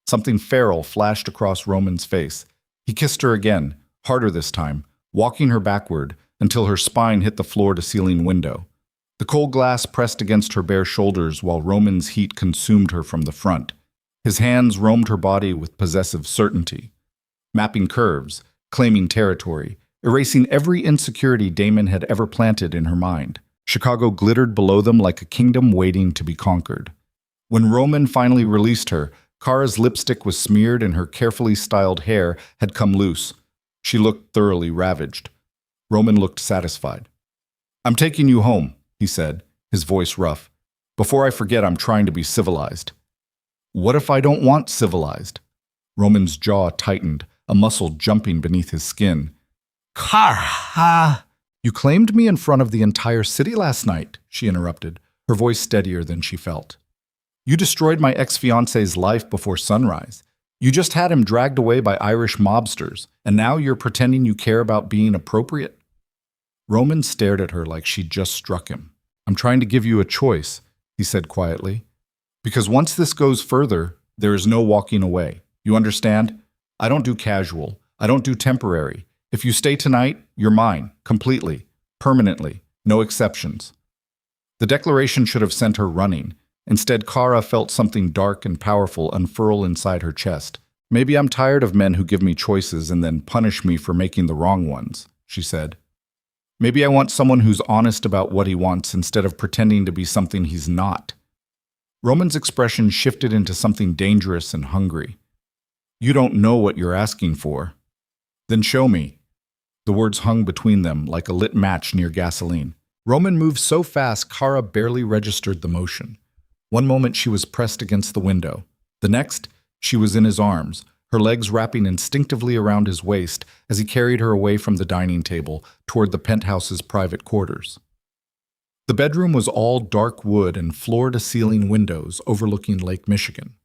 Something feral flashed across Roman's face. He kissed her again, harder this time, walking her backward until her spine hit the floor-to-ceiling window. The cold glass pressed against her bare shoulders while Roman's heat consumed her from the front. His hands roamed her body with possessive certainty, mapping curves, claiming territory, erasing every insecurity Damon had ever planted in her mind. Chicago glittered below them like a kingdom waiting to be conquered. When Roman finally released her, Khara's lipstick was smeared and her carefully styled hair had come loose. She looked thoroughly ravaged. Roman looked satisfied. "I'm taking you home," he said, his voice rough. "Before I forget, I'm trying to be civilized." "What if I don't want civilized?" Roman's jaw tightened, a muscle jumping beneath his skin. "Khara!" "You claimed me in front of the entire city last night," she interrupted, her voice steadier than she felt. "You destroyed my ex-fiancé's life before sunrise. You just had him dragged away by Irish mobsters, and now you're pretending you care about being appropriate?" Roman stared at her like she'd just struck him. "I'm trying to give you a choice," he said quietly. "Because once this goes further, There is no walking away. You understand? I don't do casual. I don't do temporary. If you stay tonight, you're mine, completely, permanently, no exceptions. The declaration should have sent her running. Instead, Khara felt something dark and powerful unfurl inside her chest. Maybe I'm tired of men who give me choices and then punish me for making the wrong ones, she said. Maybe I want someone who's honest about what he wants instead of pretending to be something he's not. Roman's expression shifted into something dangerous and hungry. You don't know what you're asking for. Then show me. The words hung between them like a lit match near gasoline. Roman moved so fast, Khara barely registered the motion. One moment she was pressed against the window. The next, she was in his arms, her legs wrapping instinctively around his waist as he carried her away from the dining table toward the penthouse's private quarters. The bedroom was all dark wood and floor-to-ceiling windows overlooking Lake Michigan.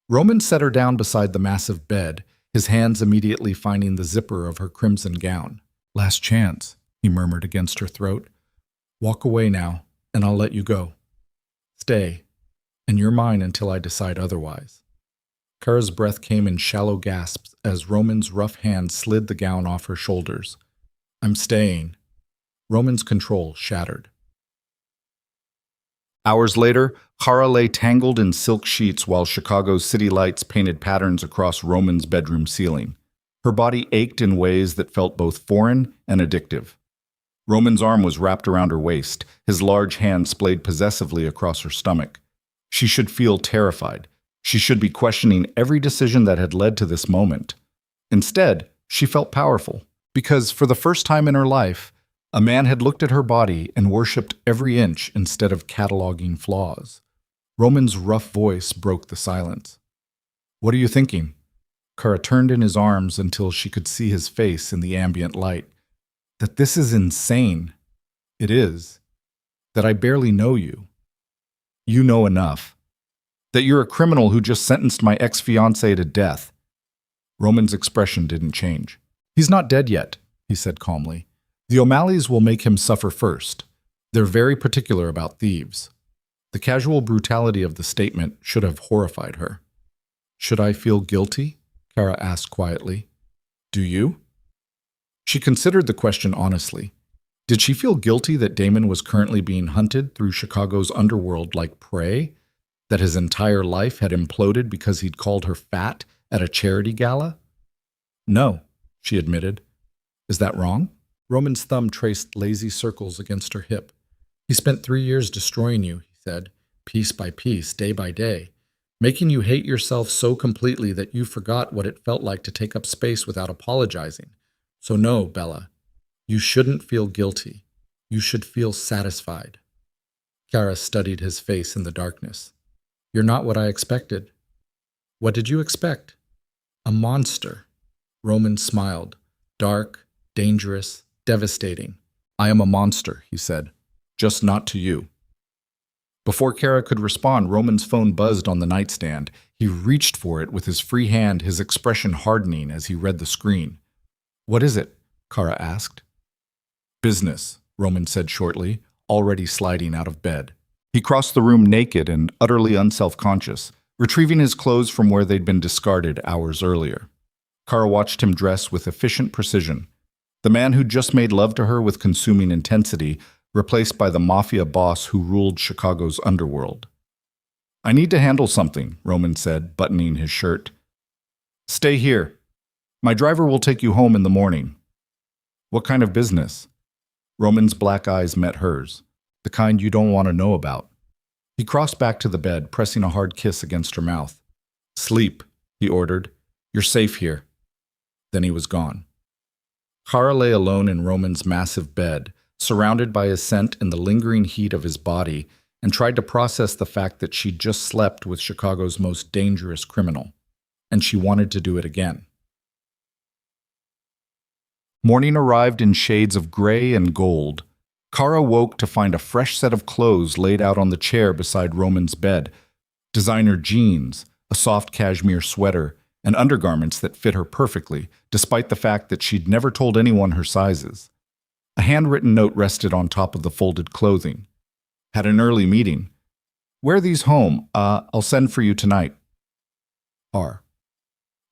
Roman set her down beside the massive bed, his hands immediately finding the zipper of her crimson gown. Last chance, he murmured against her throat. Walk away now, and I'll let you go. Stay, and you're mine until I decide otherwise. Khara's breath came in shallow gasps as Roman's rough hand slid the gown off her shoulders. I'm staying. Roman's control shattered. Hours later, Khara lay tangled in silk sheets while Chicago's city lights painted patterns across Roman's bedroom ceiling. Her body ached in ways that felt both foreign and addictive. Roman's arm was wrapped around her waist, his large hand splayed possessively across her stomach. She should feel terrified. She should be questioning every decision that had led to this moment. Instead, she felt powerful, because for the first time in her life, a man had looked at her body and worshipped every inch instead of cataloging flaws. Roman's rough voice broke the silence. What are you thinking? Khara turned in his arms until she could see his face in the ambient light. That this is insane. It is. That I barely know you. You know enough. That you're a criminal who just sentenced my ex-fiancée to death. Roman's expression didn't change. He's not dead yet, he said calmly. The O'Malleys will make him suffer first. They're very particular about thieves. The casual brutality of the statement should have horrified her. Should I feel guilty? Khara asked quietly. Do you? She considered the question honestly. Did she feel guilty that Damon was currently being hunted through Chicago's underworld like prey? That his entire life had imploded because he'd called her fat at a charity gala? No, she admitted. Is that wrong? Roman's thumb traced lazy circles against her hip. He spent 3 years destroying you, he said, piece by piece, day by day, making you hate yourself so completely that you forgot what it felt like to take up space without apologizing. So no, Bella, you shouldn't feel guilty. You should feel satisfied. Khara studied his face in the darkness. You're not what I expected. What did you expect? A monster. Roman smiled. Dark, dangerous, devastating. I am a monster, he said. Just not to you. Before Khara could respond, Roman's phone buzzed on the nightstand. He reached for it with his free hand, his expression hardening as he read the screen. What is it? Khara asked. Business, Roman said shortly, already sliding out of bed. He crossed the room naked and utterly unself-conscious, retrieving his clothes from where they'd been discarded hours earlier. Khara watched him dress with efficient precision. The man who'd just made love to her with consuming intensity, replaced by the Mafia Boss who ruled Chicago's underworld. I need to handle something, Roman said, buttoning his shirt. Stay here. My driver will take you home in the morning. What kind of business? Roman's black eyes met hers, the kind you don't want to know about. He crossed back to the bed, pressing a hard kiss against her mouth. Sleep, he ordered. You're safe here. Then he was gone. Khara lay alone in Roman's massive bed, surrounded by his scent and the lingering heat of his body, and tried to process the fact that she'd just slept with Chicago's most dangerous criminal, and she wanted to do it again. Morning arrived in shades of gray and gold. Khara woke to find a fresh set of clothes laid out on the chair beside Roman's bed. Designer jeans, a soft cashmere sweater, and undergarments that fit her perfectly, despite the fact that she'd never told anyone her sizes. A handwritten note rested on top of the folded clothing. Had an early meeting. Wear these home. I'll send for you tonight. are.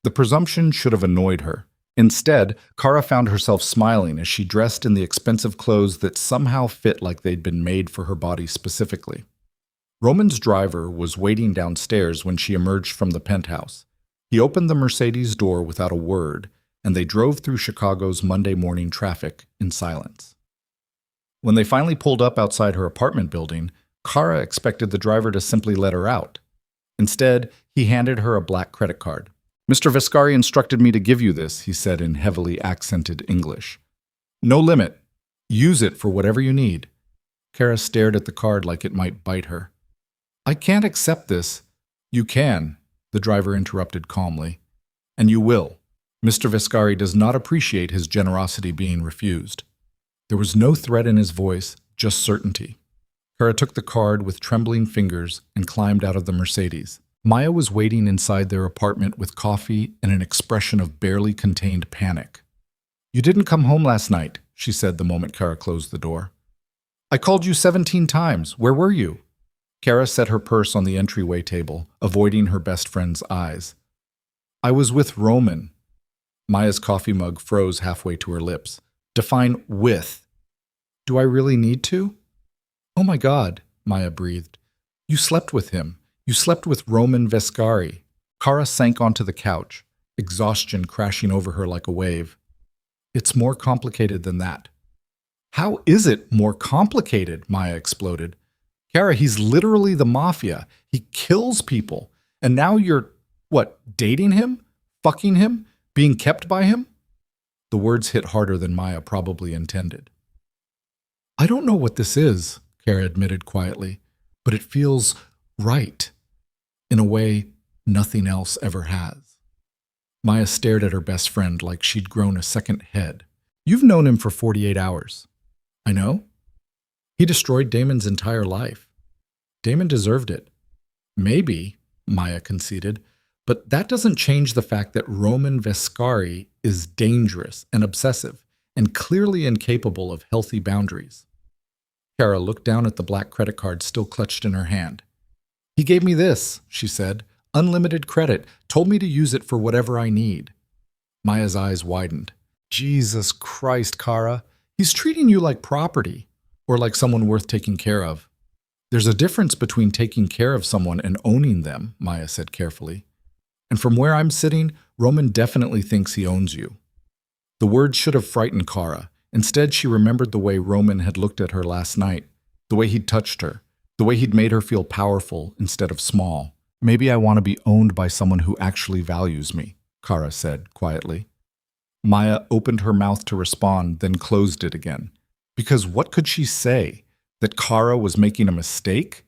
The presumption should have annoyed her. Instead, Khara found herself smiling as she dressed in the expensive clothes that somehow fit like they'd been made for her body specifically. Roman's driver was waiting downstairs when she emerged from the penthouse. He opened the Mercedes door without a word, and they drove through Chicago's Monday morning traffic in silence. When they finally pulled up outside her apartment building, Khara expected the driver to simply let her out. Instead, he handed her a black credit card. "Mr. Vescari instructed me to give you this," he said in heavily accented English. "No limit. Use it for whatever you need." Khara stared at the card like it might bite her. "I can't accept this." "You can," the driver interrupted calmly. "And you will. Mr. Vescari does not appreciate his generosity being refused." There was no threat in his voice, just certainty. Khara took the card with trembling fingers and climbed out of the Mercedes. Maya was waiting inside their apartment with coffee and an expression of barely contained panic. "You didn't come home last night," she said the moment Khara closed the door. "I called you 17 times. Where were you?" Khara set her purse on the entryway table, avoiding her best friend's eyes. "I was with Roman." Maya's coffee mug froze halfway to her lips. "Define with." "Do I really need to?" "Oh my God," Maya breathed. "You slept with him. You slept with Roman Vescari." Khara sank onto the couch, exhaustion crashing over her like a wave. "It's more complicated than that." "How is it more complicated?" Maya exploded. "Khara, he's literally the mafia. He kills people. And now you're, what, dating him? Fucking him? Being kept by him?" The words hit harder than Maya probably intended. "I don't know what this is," Khara admitted quietly, "but it feels right. In a way nothing else ever has." Maya stared at her best friend like she'd grown a second head. "You've known him for 48 hours. "I know. He destroyed Damon's entire life. Damon deserved it." "Maybe," Maya conceded, "but that doesn't change the fact that Roman Vescari is dangerous and obsessive and clearly incapable of healthy boundaries." Khara looked down at the black credit card still clutched in her hand. "He gave me this," she said. "Unlimited credit. Told me to use it for whatever I need." Maya's eyes widened. "Jesus Christ, Khara. He's treating you like property, or like someone worth taking care of." "There's a difference between taking care of someone and owning them," Maya said carefully. "And from where I'm sitting, Roman definitely thinks he owns you." The words should have frightened Khara. Instead, she remembered the way Roman had looked at her last night, the way he'd touched her, the way he'd made her feel powerful instead of small. "Maybe I want to be owned by someone who actually values me," Khara said quietly. Maya opened her mouth to respond, then closed it again. Because what could she say? That Khara was making a mistake?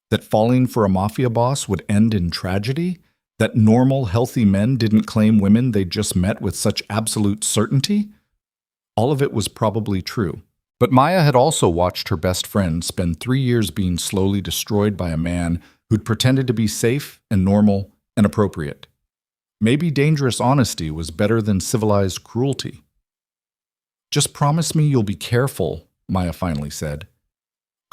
That falling for a mafia boss would end in tragedy? That normal, healthy men didn't claim women they'd just met with such absolute certainty? All of it was probably true. But Maya had also watched her best friend spend 3 years being slowly destroyed by a man who'd pretended to be safe and normal and appropriate. Maybe dangerous honesty was better than civilized cruelty. "Just promise me you'll be careful," Maya finally said.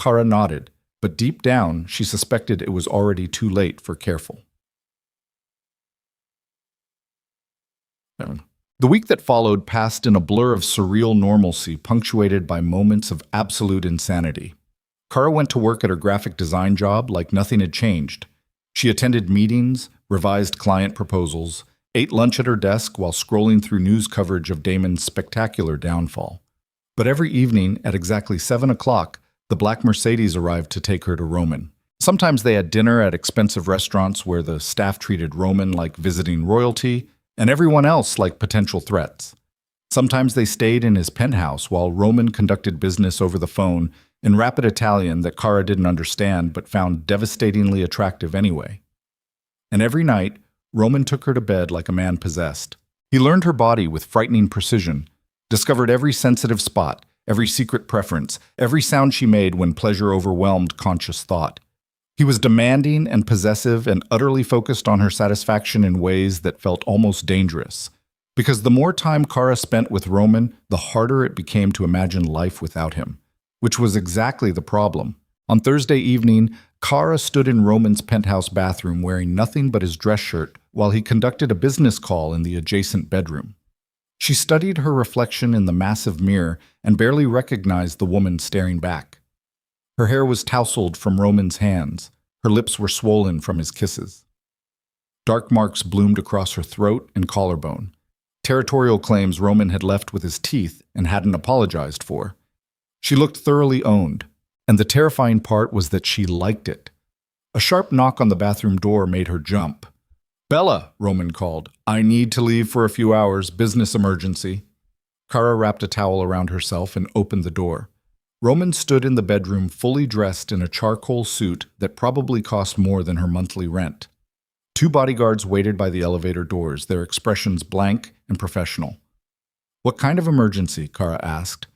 Khara nodded, but deep down she suspected it was already too late for careful. The week that followed passed in a blur of surreal normalcy punctuated by moments of absolute insanity. Khara went to work at her graphic design job like nothing had changed. She attended meetings, revised client proposals, ate lunch at her desk while scrolling through news coverage of Damon's spectacular downfall. But every evening at exactly 7 o'clock, the black Mercedes arrived to take her to Roman. Sometimes they had dinner at expensive restaurants where the staff treated Roman like visiting royalty, and everyone else like potential threats. Sometimes they stayed in his penthouse while Roman conducted business over the phone in rapid Italian that Khara didn't understand but found devastatingly attractive anyway. And every night, Roman took her to bed like a man possessed. He learned her body with frightening precision, discovered every sensitive spot, every secret preference, every sound she made when pleasure overwhelmed conscious thought. He was demanding and possessive and utterly focused on her satisfaction in ways that felt almost dangerous. Because the more time Khara spent with Roman, the harder it became to imagine life without him, which was exactly the problem. On Thursday evening, Khara stood in Roman's penthouse bathroom wearing nothing but his dress shirt while he conducted a business call in the adjacent bedroom. She studied her reflection in the massive mirror and barely recognized the woman staring back. Her hair was tousled from Roman's hands. Her lips were swollen from his kisses. Dark marks bloomed across her throat and collarbone. Territorial claims Roman had left with his teeth and hadn't apologized for. She looked thoroughly owned, and the terrifying part was that she liked it. A sharp knock on the bathroom door made her jump. "Bella," Roman called. "I need to leave for a few hours, business emergency." Khara wrapped a towel around herself and opened the door. Roman stood in the bedroom fully dressed in a charcoal suit that probably cost more than her monthly rent. Two bodyguards waited by the elevator doors, their expressions blank and professional. "What kind of emergency?" Khara asked.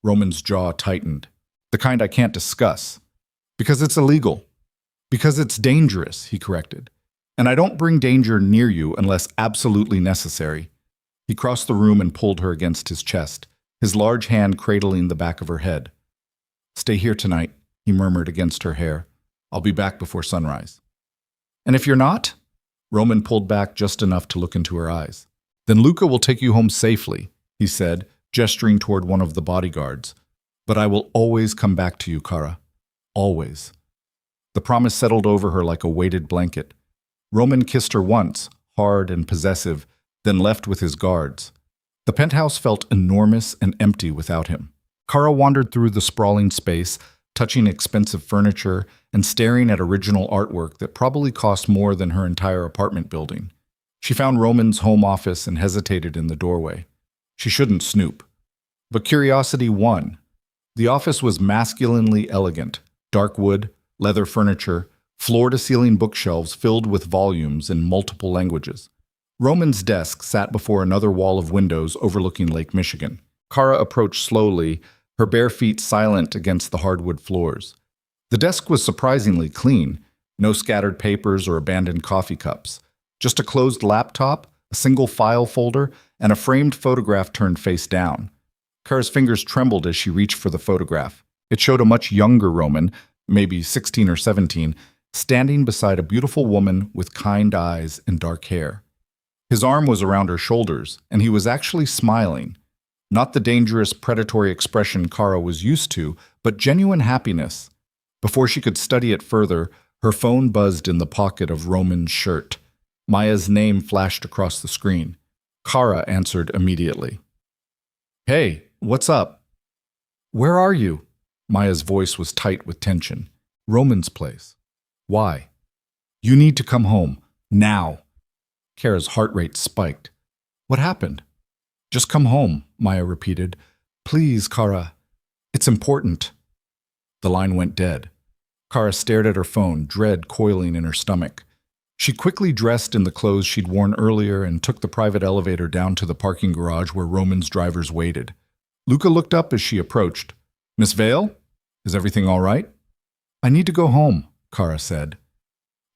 Roman's jaw tightened. "The kind I can't discuss." "Because it's illegal." "Because it's dangerous," he corrected. "And I don't bring danger near you unless absolutely necessary." He crossed the room and pulled her against his chest, his large hand cradling the back of her head. "Stay here tonight," he murmured against her hair. "I'll be back before sunrise." "And if you're not?" Roman pulled back just enough to look into her eyes. "Then Luca will take you home safely," he said, gesturing toward one of the bodyguards. "But I will always come back to you, Khara. Always." The promise settled over her like a weighted blanket. Roman kissed her once, hard and possessive, then left with his guards. The penthouse felt enormous and empty without him. Khara wandered through the sprawling space, touching expensive furniture and staring at original artwork that probably cost more than her entire apartment building. She found Roman's home office and hesitated in the doorway. She shouldn't snoop. But curiosity won. The office was masculinely elegant: dark wood, leather furniture, floor-to-ceiling bookshelves filled with volumes in multiple languages. Roman's desk sat before another wall of windows overlooking Lake Michigan. Khara approached slowly, her bare feet silent against the hardwood floors. The desk was surprisingly clean, no scattered papers or abandoned coffee cups. Just a closed laptop, a single file folder, and a framed photograph turned face down. Khara's fingers trembled as she reached for the photograph. It showed a much younger Roman, maybe 16 or 17, standing beside a beautiful woman with kind eyes and dark hair. His arm was around her shoulders, and he was actually smiling. Not the dangerous, predatory expression Khara was used to, but genuine happiness. Before she could study it further, her phone buzzed in the pocket of Roman's shirt. Maya's name flashed across the screen. Khara answered immediately. "Hey, what's up?" "Where are you?" Maya's voice was tight with tension. "Roman's place." "Why?" "You need to come home. Now." Khara's heart rate spiked. "What happened?" "Just come home," Maya repeated. "Please, Khara. It's important." The line went dead. Khara stared at her phone, dread coiling in her stomach. She quickly dressed in the clothes she'd worn earlier and took the private elevator down to the parking garage where Roman's drivers waited. Luca looked up as she approached. "Miss Vale? Is everything all right?" "I need to go home," Khara said.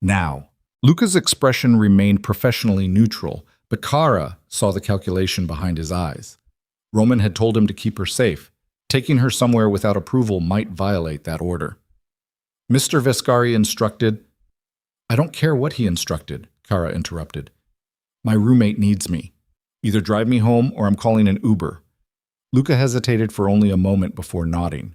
"Now." Luca's expression remained professionally neutral, but Khara saw the calculation behind his eyes. Roman had told him to keep her safe. Taking her somewhere without approval might violate that order. Mr. Vescari instructed— "I don't care what he instructed," Khara interrupted. "My roommate needs me. Either drive me home or I'm calling an Uber." Luca hesitated for only a moment before nodding.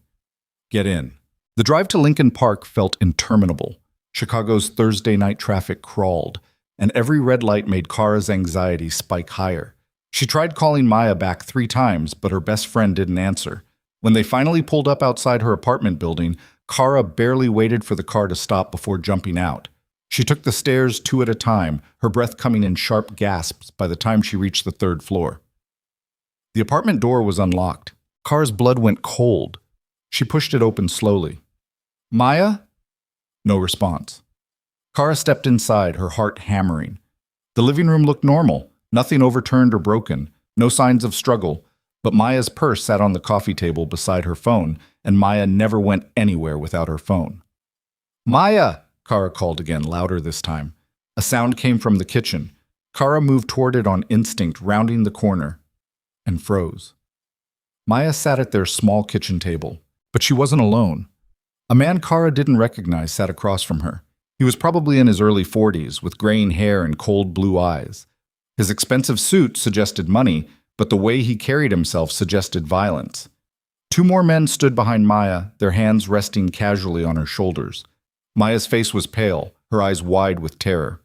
"Get in." The drive to Lincoln Park felt interminable. Chicago's Thursday night traffic crawled, and every red light made Khara's anxiety spike higher. She tried calling Maya back 3 times, but her best friend didn't answer. When they finally pulled up outside her apartment building, Khara barely waited for the car to stop before jumping out. She took the stairs 2 at a time, her breath coming in sharp gasps by the time she reached the 3rd floor. The apartment door was unlocked. Khara's blood went cold. She pushed it open slowly. "Maya?" No response. Khara stepped inside, her heart hammering. The living room looked normal, nothing overturned or broken, no signs of struggle, but Maya's purse sat on the coffee table beside her phone, and Maya never went anywhere without her phone. "Maya!" Khara called again, louder this time. A sound came from the kitchen. Khara moved toward it on instinct, rounding the corner, and froze. Maya sat at their small kitchen table, but she wasn't alone. A man Khara didn't recognize sat across from her. He was probably in his early 40s, with graying hair and cold blue eyes. His expensive suit suggested money, but the way he carried himself suggested violence. Two more men stood behind Maya, their hands resting casually on her shoulders. Maya's face was pale, her eyes wide with terror.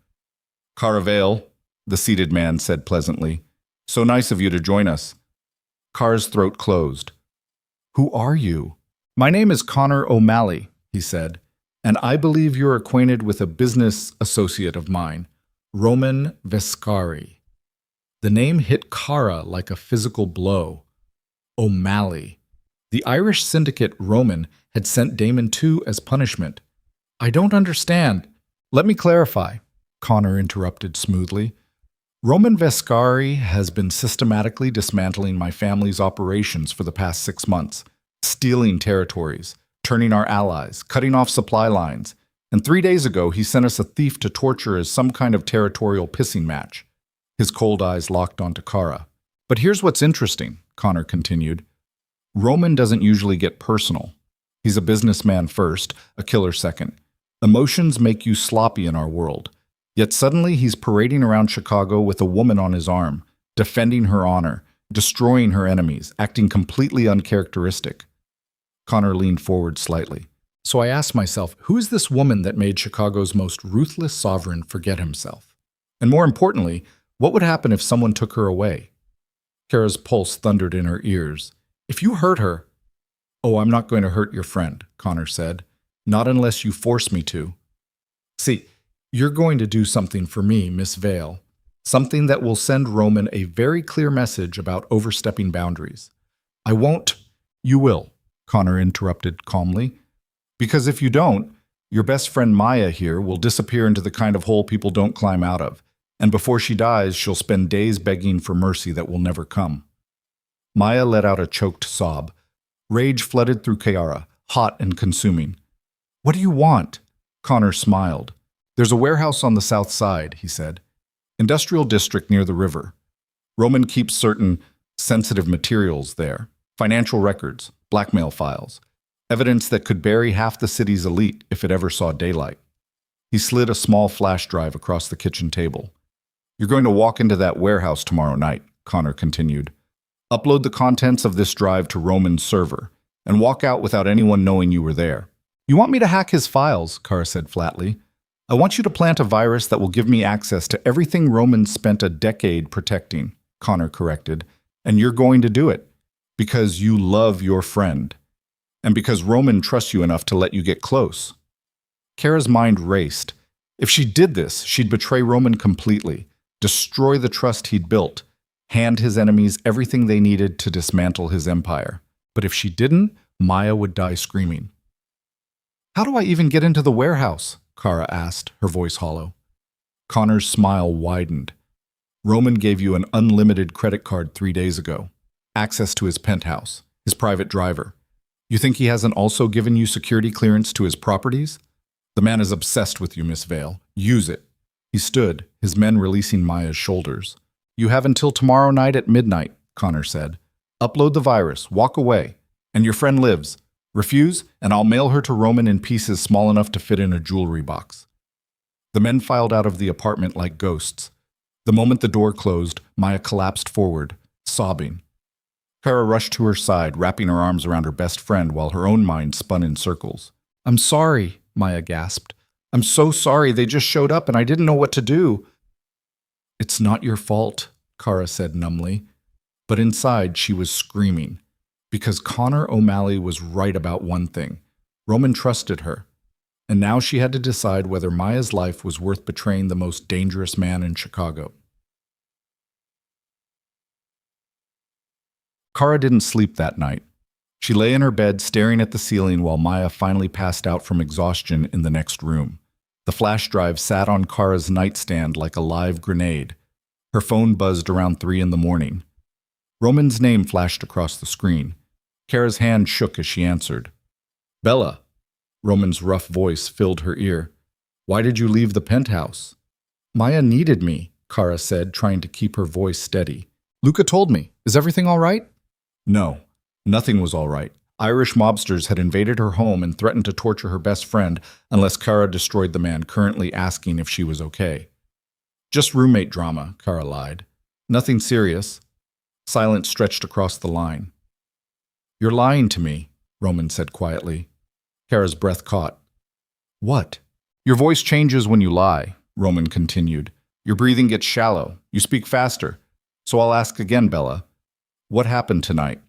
"Khara," the seated man said pleasantly. "So nice of you to join us." Khara's throat closed. "Who are you?" "My name is Connor O'Malley," he said, "and I believe you're acquainted with a business associate of mine, Roman Vescari." The name hit Khara like a physical blow. O'Malley. The Irish syndicate Roman had sent Damon to as punishment. "I don't understand." "Let me clarify," Connor interrupted smoothly. "Roman Vescari has been systematically dismantling my family's operations for the past 6 months, stealing territories, turning our allies, cutting off supply lines, and 3 days ago he sent us a thief to torture as some kind of territorial pissing match." His cold eyes locked onto Khara. "But here's what's interesting," Connor continued. "Roman doesn't usually get personal. He's a businessman first, a killer second. Emotions make you sloppy in our world. Yet suddenly he's parading around Chicago with a woman on his arm, defending her honor, destroying her enemies, acting completely uncharacteristic." Connor leaned forward slightly. "So I asked myself, who is this woman that made Chicago's most ruthless sovereign forget himself? And more importantly, what would happen if someone took her away?" Khara's pulse thundered in her ears. "If you hurt her—" "Oh, I'm not going to hurt your friend," Connor said. "Not unless you force me to. See, you're going to do something for me, Miss Vale. Something that will send Roman a very clear message about overstepping boundaries." "I won't—" "You will," Connor interrupted calmly. "Because if you don't, your best friend Maya here will disappear into the kind of hole people don't climb out of. And before she dies, she'll spend days begging for mercy that will never come." Maya let out a choked sob. Rage flooded through Khara, hot and consuming. "What do you want?" Connor smiled. "There's a warehouse on the south side," he said. "Industrial district near the river. Roman keeps certain sensitive materials there. Financial records, blackmail files. Evidence that could bury half the city's elite if it ever saw daylight." He slid a small flash drive across the kitchen table. "You're going to walk into that warehouse tomorrow night," Connor continued. "Upload the contents of this drive to Roman's server, and walk out without anyone knowing you were there." "You want me to hack his files," Khara said flatly. "I want you to plant a virus that will give me access to everything Roman spent a decade protecting," Connor corrected. "And you're going to do it, because you love your friend, and because Roman trusts you enough to let you get close." Khara's mind raced. If she did this, she'd betray Roman completely, destroy the trust he'd built, hand his enemies everything they needed to dismantle his empire. But if she didn't, Maya would die screaming. "How do I even get into the warehouse?" Khara asked, her voice hollow. Connor's smile widened. "Roman gave you an unlimited credit card 3 days ago. Access to his penthouse, his private driver. You think he hasn't also given you security clearance to his properties? The man is obsessed with you, Miss Vale. Use it." He stood, his men releasing Maya's shoulders. "You have until tomorrow night at midnight," Connor said. "Upload the virus, walk away, and your friend lives. Refuse, and I'll mail her to Roman in pieces small enough to fit in a jewelry box." The men filed out of the apartment like ghosts. The moment the door closed, Maya collapsed forward, sobbing. Khara rushed to her side, wrapping her arms around her best friend while her own mind spun in circles. "I'm sorry," Maya gasped. "I'm so sorry. They just showed up and I didn't know what to do." "It's not your fault," Khara said numbly. But inside she was screaming. Because Connor O'Malley was right about one thing. Roman trusted her. And now she had to decide whether Maya's life was worth betraying the most dangerous man in Chicago. Khara didn't sleep that night. She lay in her bed staring at the ceiling while Maya finally passed out from exhaustion in the next room. The flash drive sat on Khara's nightstand like a live grenade. Her phone buzzed around 3 in the morning. Roman's name flashed across the screen. Khara's hand shook as she answered. "Bella." Roman's rough voice filled her ear. "Why did you leave the penthouse?" "Maya needed me," Khara said, trying to keep her voice steady. "Luca told me. Is everything all right?" "No, nothing was all right. Irish mobsters had invaded her home and threatened to torture her best friend unless Khara destroyed the man currently asking if she was okay. Just roommate drama, Khara lied. Nothing serious. Silence stretched across the line. You're lying to me, Roman said quietly. Khara's breath caught. What? Your voice changes when you lie, Roman continued. Your breathing gets shallow. You speak faster. So I'll ask again, Bella. What happened tonight?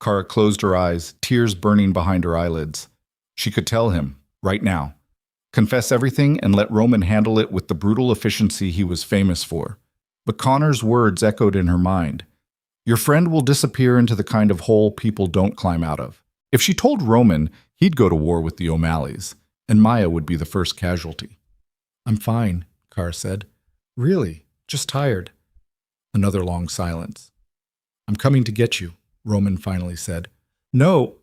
Khara closed her eyes, tears burning behind her eyelids. She could tell him, right now. Confess everything and let Roman handle it with the brutal efficiency he was famous for. But Connor's words echoed in her mind. Your friend will disappear into the kind of hole people don't climb out of. If she told Roman, he'd go to war with the O'Malleys, and Maya would be the first casualty. I'm fine, Khara said. Really? Just tired. Another long silence. I'm coming to get you, Roman finally said. No,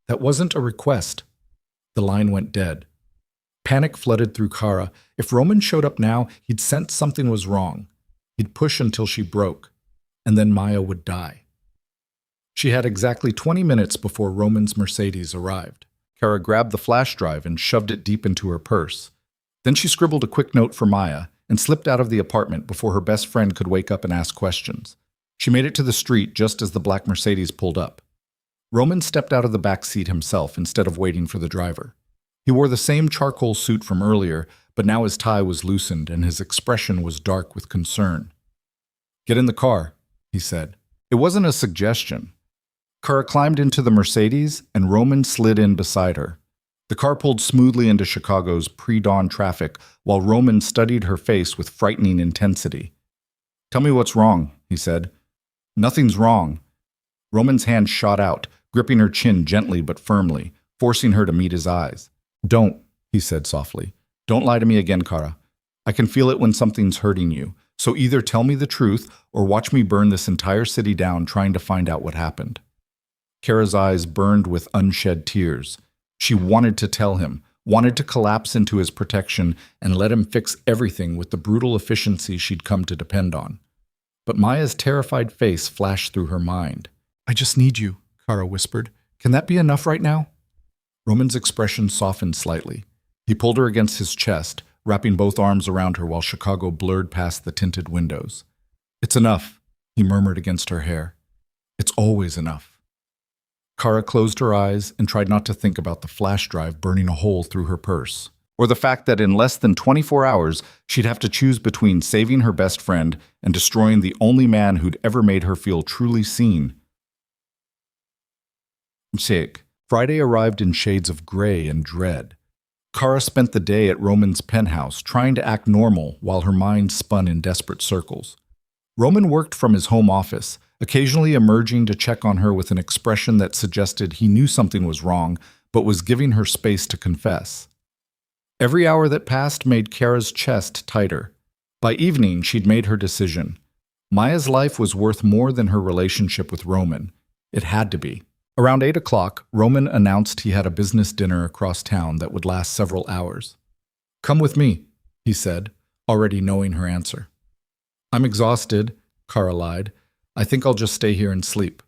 that wasn't a request. The line went dead. Panic flooded through Khara. If Roman showed up now, he'd sense something was wrong. He'd push until she broke, and then Maya would die. She had exactly 20 minutes before Roman's Mercedes arrived. Khara grabbed the flash drive and shoved it deep into her purse. Then she scribbled a quick note for Maya and slipped out of the apartment before her best friend could wake up and ask questions. She made it to the street just as the black Mercedes pulled up. Roman stepped out of the back seat himself instead of waiting for the driver. He wore the same charcoal suit from earlier, but now his tie was loosened and his expression was dark with concern. Get in the car, he said. It wasn't a suggestion. Khara climbed into the Mercedes and Roman slid in beside her. The car pulled smoothly into Chicago's pre-dawn traffic while Roman studied her face with frightening intensity. Tell me what's wrong, he said. Nothing's wrong. Roman's hand shot out, gripping her chin gently but firmly, forcing her to meet his eyes. Don't, he said softly. Don't lie to me again, Khara. I can feel it when something's hurting you, so either tell me the truth or watch me burn this entire city down trying to find out what happened. Khara's eyes burned with unshed tears. She wanted to tell him, wanted to collapse into his protection and let him fix everything with the brutal efficiency she'd come to depend on. But Maya's terrified face flashed through her mind. I just need you, Khara whispered. Can that be enough right now? Roman's expression softened slightly. He pulled her against his chest, wrapping both arms around her while Chicago blurred past the tinted windows. It's enough, he murmured against her hair. It's always enough. Khara closed her eyes and tried not to think about the flash drive burning a hole through her purse, or the fact that in less than 24 hours she'd have to choose between saving her best friend and destroying the only man who'd ever made her feel truly seen. Friday arrived in shades of gray and dread. Khara spent the day at Roman's penthouse trying to act normal while her mind spun in desperate circles. Roman worked from his home office, occasionally emerging to check on her with an expression that suggested he knew something was wrong, but was giving her space to confess. Every hour that passed made Khara's chest tighter. By evening, she'd made her decision. Maya's life was worth more than her relationship with Roman. It had to be. Around 8 o'clock, Roman announced he had a business dinner across town that would last several hours. Come with me, he said, already knowing her answer. I'm exhausted, Khara lied. I think I'll just stay here and sleep.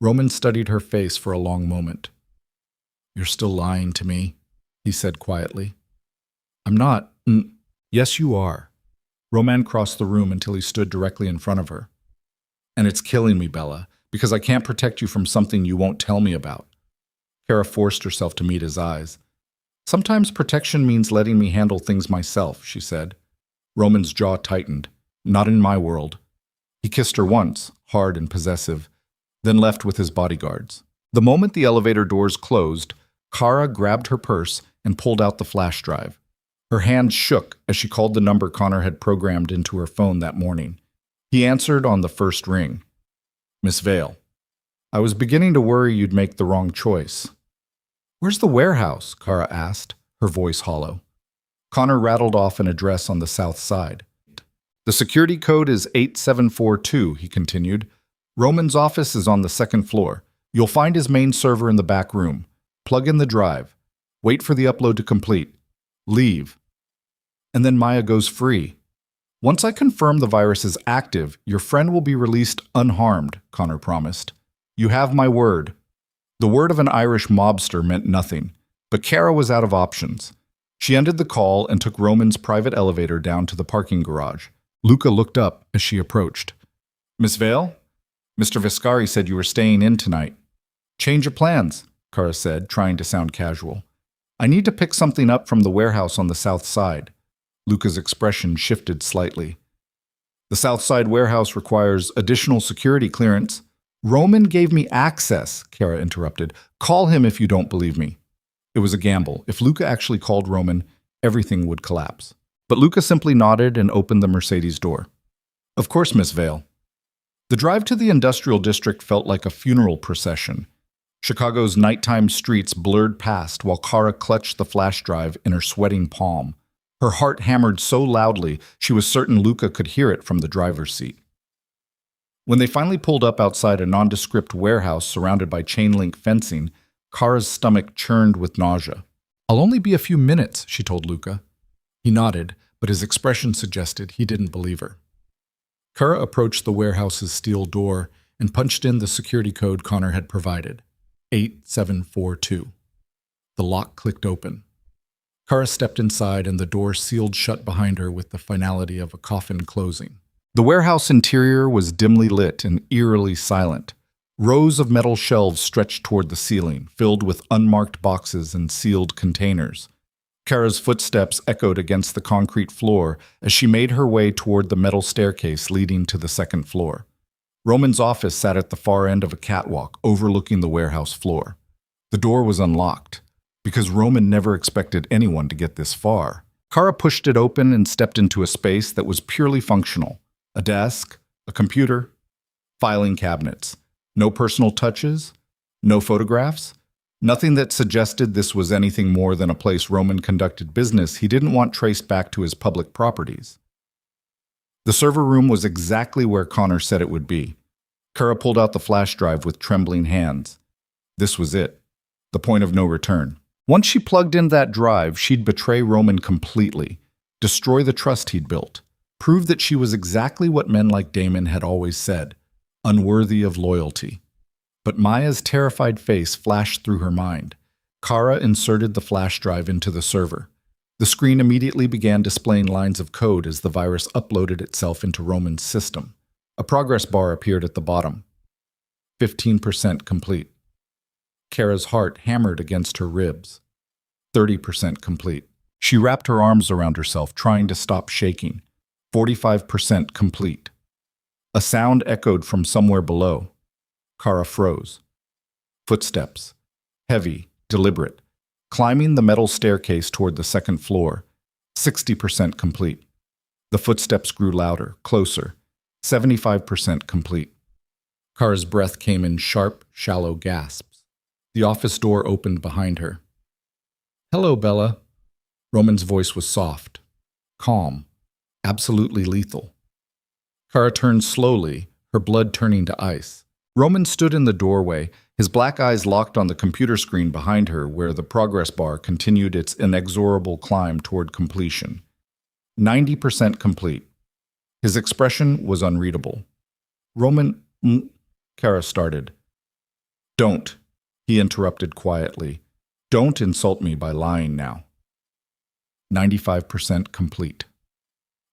Roman studied her face for a long moment. You're still lying to me, he said quietly. I'm not. Yes, you are. Roman crossed the room until he stood directly in front of her. And it's killing me, Bella, because I can't protect you from something you won't tell me about. Khara forced herself to meet his eyes. Sometimes protection means letting me handle things myself, she said. Roman's jaw tightened. Not in my world. He kissed her once, hard and possessive, then left with his bodyguards. The moment the elevator doors closed, Khara grabbed her purse and pulled out the flash drive. Her hand shook as she called the number Connor had programmed into her phone that morning. He answered on the first ring. Miss Vale. I was beginning to worry you'd make the wrong choice. Where's the warehouse? Khara asked, her voice hollow. Connor rattled off an address on the south side. The security code is 8742, he continued. Roman's office is on the second floor. You'll find his main server in the back room. Plug in the drive. Wait for the upload to complete. Leave. And then Maya goes free. Once I confirm the virus is active, your friend will be released unharmed, Connor promised. You have my word. The word of an Irish mobster meant nothing, but Khara was out of options. She ended the call and took Roman's private elevator down to the parking garage. Luca looked up as she approached. "Miss Vale? Mr. Viscari said you were staying in tonight." "Change of plans," Khara said, trying to sound casual. "I need to pick something up from the warehouse on the south side." Luca's expression shifted slightly. "The south side warehouse requires additional security clearance." "Roman gave me access," Khara interrupted. "Call him if you don't believe me." It was a gamble. If Luca actually called Roman, everything would collapse. But Luca simply nodded and opened the Mercedes door. "Of course, Miss Vale." The drive to the industrial district felt like a funeral procession. Chicago's nighttime streets blurred past while Khara clutched the flash drive in her sweating palm. Her heart hammered so loudly she was certain Luca could hear it from the driver's seat. When they finally pulled up outside a nondescript warehouse surrounded by chain-link fencing, Khara's stomach churned with nausea. "I'll only be a few minutes," she told Luca. He nodded, but his expression suggested he didn't believe her. Khara approached the warehouse's steel door and punched in the security code Connor had provided, 8742. The lock clicked open. Khara stepped inside and the door sealed shut behind her with the finality of a coffin closing. The warehouse interior was dimly lit and eerily silent. Rows of metal shelves stretched toward the ceiling, filled with unmarked boxes and sealed containers. Khara's footsteps echoed against the concrete floor as she made her way toward the metal staircase leading to the second floor. Roman's office sat at the far end of a catwalk overlooking the warehouse floor. The door was unlocked, because Roman never expected anyone to get this far. Khara pushed it open and stepped into a space that was purely functional. A desk, a computer, filing cabinets. No personal touches, no photographs, nothing that suggested this was anything more than a place Roman conducted business he didn't want traced back to his public properties. The server room was exactly where Connor said it would be. Khara pulled out the flash drive with trembling hands. This was it, the point of no return. Once she plugged in that drive, she'd betray Roman completely, destroy the trust he'd built, prove that she was exactly what men like Damon had always said, unworthy of loyalty. But Maya's terrified face flashed through her mind. Khara inserted the flash drive into the server. The screen immediately began displaying lines of code as the virus uploaded itself into Roman's system. A progress bar appeared at the bottom. 15% complete. Khara's heart hammered against her ribs. 30% complete. She wrapped her arms around herself, trying to stop shaking. 45% complete. A sound echoed from somewhere below. Khara froze. Footsteps. Heavy, deliberate. Climbing the metal staircase toward the second floor. 60% complete. The footsteps grew louder, closer. 75% complete. Khara's breath came in sharp, shallow gasps. The office door opened behind her. "Hello, Bella." Roman's voice was soft, calm, absolutely lethal. Khara turned slowly, her blood turning to ice. Roman stood in the doorway, his black eyes locked on the computer screen behind her where the progress bar continued its inexorable climb toward completion. 90% complete. His expression was unreadable. "Roman, Khara started. "Don't," he interrupted quietly. "Don't insult me by lying now." 95% complete.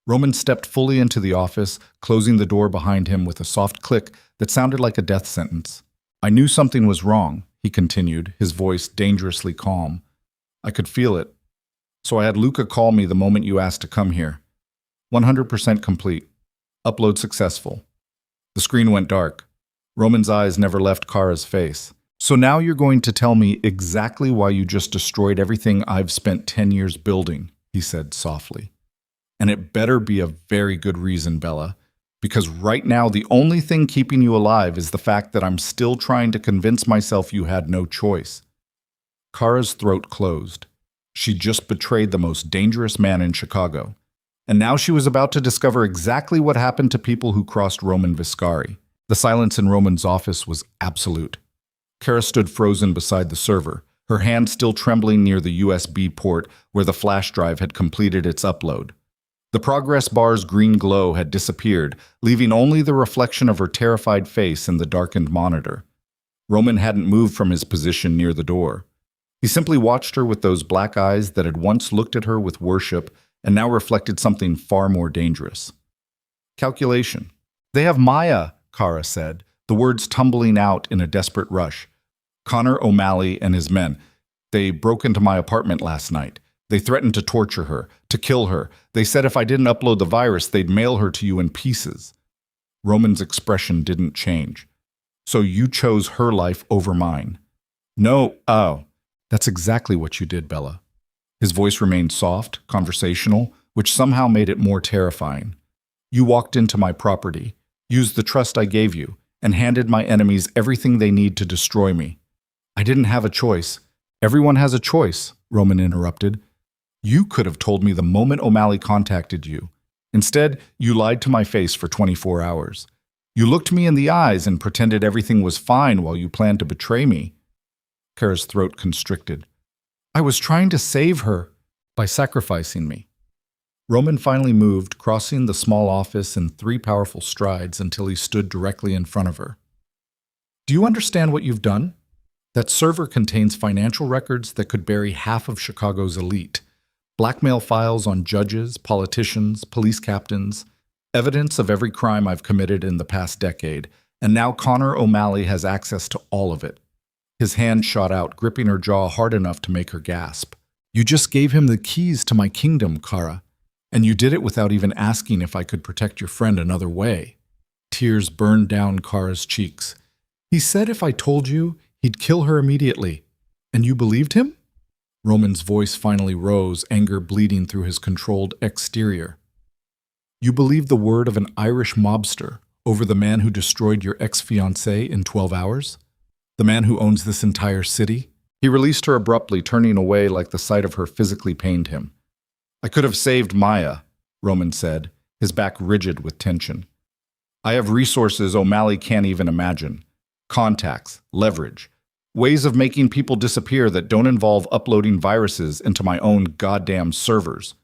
Roman stepped fully into the office, closing the door behind him with a soft click that sounded like a death sentence. "I knew something was wrong," he continued, his voice dangerously calm. "I could feel it. So I had Luca call me the moment you asked to come here. 100% complete. Upload successful." The screen went dark. Roman's eyes never left Khara's face. "So now you're going to tell me exactly why you just destroyed everything I've spent 10 years building," he said softly. "And it better be a very good reason, Bella, because right now the only thing keeping you alive is the fact that I'm still trying to convince myself you had no choice." Khara's throat closed. She just betrayed the most dangerous man in Chicago. And now she was about to discover exactly what happened to people who crossed Roman Viscari. The silence in Roman's office was absolute. Khara stood frozen beside the server, her hand still trembling near the USB port where the flash drive had completed its upload. The progress bar's green glow had disappeared, leaving only the reflection of her terrified face in the darkened monitor. Roman hadn't moved from his position near the door. He simply watched her with those black eyes that had once looked at her with worship and now reflected something far more dangerous. Calculation. They have Maya, Khara said, the words tumbling out in a desperate rush. Connor O'Malley and his men. They broke into my apartment last night. They threatened to torture her, to kill her. They said if I didn't upload the virus, they'd mail her to you in pieces. Roman's expression didn't change. So you chose her life over mine. No, oh, that's exactly what you did, Bella. His voice remained soft, conversational, which somehow made it more terrifying. You walked into my property, used the trust I gave you, and handed my enemies everything they need to destroy me. I didn't have a choice. Everyone has a choice, Roman interrupted. You could have told me the moment O'Malley contacted you. Instead, you lied to my face for 24 hours. You looked me in the eyes and pretended everything was fine while you planned to betray me. Khara's throat constricted. I was trying to save her by sacrificing me. Roman finally moved, crossing the small office in 3 powerful strides until he stood directly in front of her. Do you understand what you've done? That server contains financial records that could bury half of Chicago's elite. Blackmail files on judges, politicians, police captains, evidence of every crime I've committed in the past decade, and now Connor O'Malley has access to all of it. His hand shot out, gripping her jaw hard enough to make her gasp. You just gave him the keys to my kingdom, Khara, and you did it without even asking if I could protect your friend another way. Tears burned down Khara's cheeks. He said if I told you, he'd kill her immediately. And you believed him? Roman's voice finally rose, anger bleeding through his controlled exterior. You believed the word of an Irish mobster over the man who destroyed your ex-fiancée in 12 hours? The man who owns this entire city? He released her abruptly, turning away like the sight of her physically pained him. I could have saved Maya, Roman said, his back rigid with tension. I have resources O'Malley can't even imagine. Contacts, leverage, ways of making people disappear that don't involve uploading viruses into my own goddamn servers.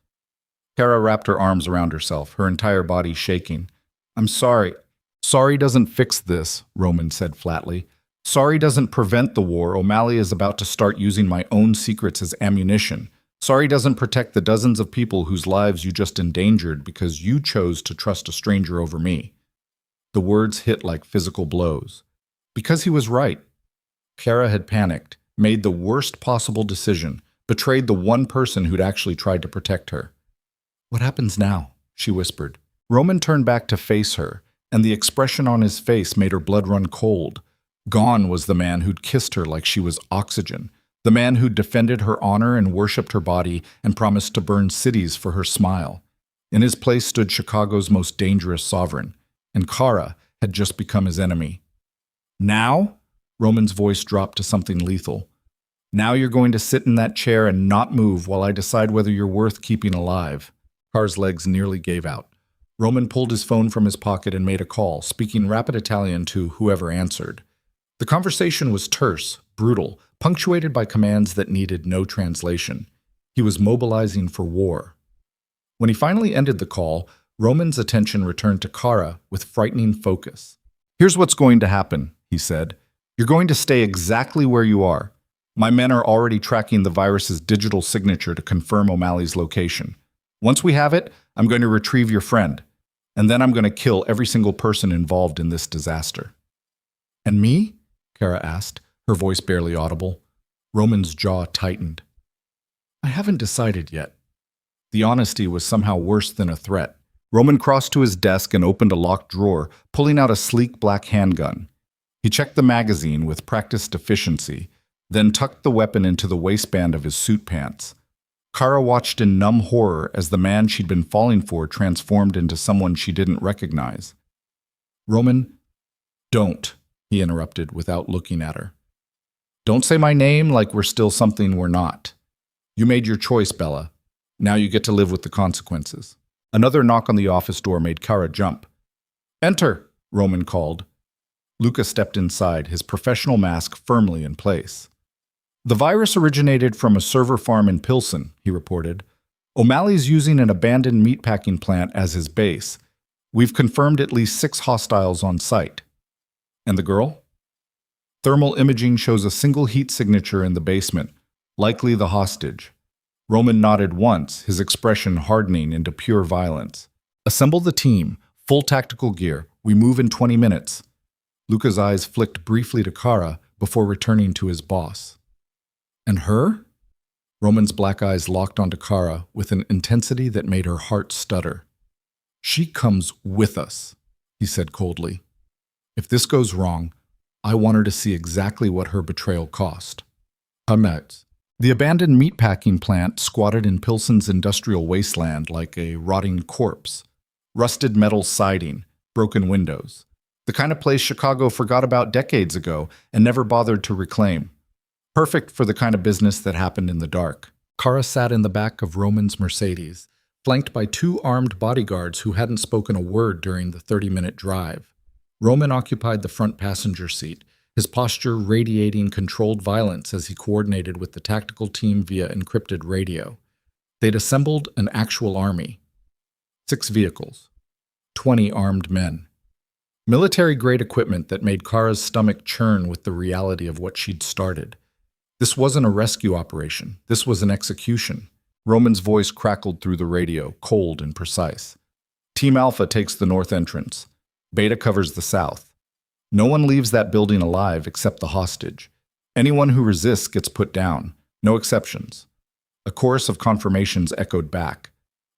Khara wrapped her arms around herself, her entire body shaking. I'm sorry. Sorry doesn't fix this, Roman said flatly. Sorry doesn't prevent the war. O'Malley is about to start using my own secrets as ammunition. Sorry doesn't protect the dozens of people whose lives you just endangered because you chose to trust a stranger over me. The words hit like physical blows. Because he was right. Khara had panicked, made the worst possible decision, betrayed the one person who'd actually tried to protect her. What happens now? She whispered. Roman turned back to face her, and the expression on his face made her blood run cold. Gone was the man who'd kissed her like she was oxygen, the man who'd defended her honor and worshipped her body and promised to burn cities for her smile. In his place stood Chicago's most dangerous sovereign, and Khara had just become his enemy. Now? Roman's voice dropped to something lethal. Now you're going to sit in that chair and not move while I decide whether you're worth keeping alive. Khara's legs nearly gave out. Roman pulled his phone from his pocket and made a call, speaking rapid Italian to whoever answered. The conversation was terse, brutal, punctuated by commands that needed no translation. He was mobilizing for war. When he finally ended the call, Roman's attention returned to Khara with frightening focus. Here's what's going to happen, he said. You're going to stay exactly where you are. My men are already tracking the virus's digital signature to confirm O'Malley's location. Once we have it, I'm going to retrieve your friend, and then I'm going to kill every single person involved in this disaster. And me? Khara asked, her voice barely audible. Roman's jaw tightened. I haven't decided yet. The honesty was somehow worse than a threat. Roman crossed to his desk and opened a locked drawer, pulling out a sleek black handgun. He checked the magazine with practiced efficiency, then tucked the weapon into the waistband of his suit pants. Khara watched in numb horror as the man she'd been falling for transformed into someone she didn't recognize. Roman, don't, he interrupted without looking at her. Don't say my name like we're still something we're not. You made your choice, Bella. Now you get to live with the consequences. Another knock on the office door made Khara jump. Enter, Roman called. Luca stepped inside, his professional mask firmly in place. The virus originated from a server farm in Pilsen, he reported. O'Malley's using an abandoned meatpacking plant as his base. We've confirmed at least 6 hostiles on site. And the girl? Thermal imaging shows a single heat signature in the basement, likely the hostage. Roman nodded once, his expression hardening into pure violence. Assemble the team, full tactical gear. We move in 20 minutes. Luca's eyes flicked briefly to Khara before returning to his boss. And her? Roman's black eyes locked onto Khara with an intensity that made her heart stutter. She comes with us, he said coldly. If this goes wrong, I want her to see exactly what her betrayal cost. Hamet. The abandoned meatpacking plant squatted in Pilsen's industrial wasteland like a rotting corpse. Rusted metal siding, broken windows. The kind of place Chicago forgot about decades ago and never bothered to reclaim. Perfect for the kind of business that happened in the dark. Khara sat in the back of Roman's Mercedes, flanked by two armed bodyguards who hadn't spoken a word during the 30-minute drive. Roman occupied the front passenger seat, his posture radiating controlled violence as he coordinated with the tactical team via encrypted radio. They'd assembled an actual army. 6 vehicles. 20 armed men. Military-grade equipment that made Khara's stomach churn with the reality of what she'd started. This wasn't a rescue operation. This was an execution. Roman's voice crackled through the radio, cold and precise. Team Alpha takes the north entrance. Beta covers the south. No one leaves that building alive except the hostage. Anyone who resists gets put down. No exceptions. A chorus of confirmations echoed back.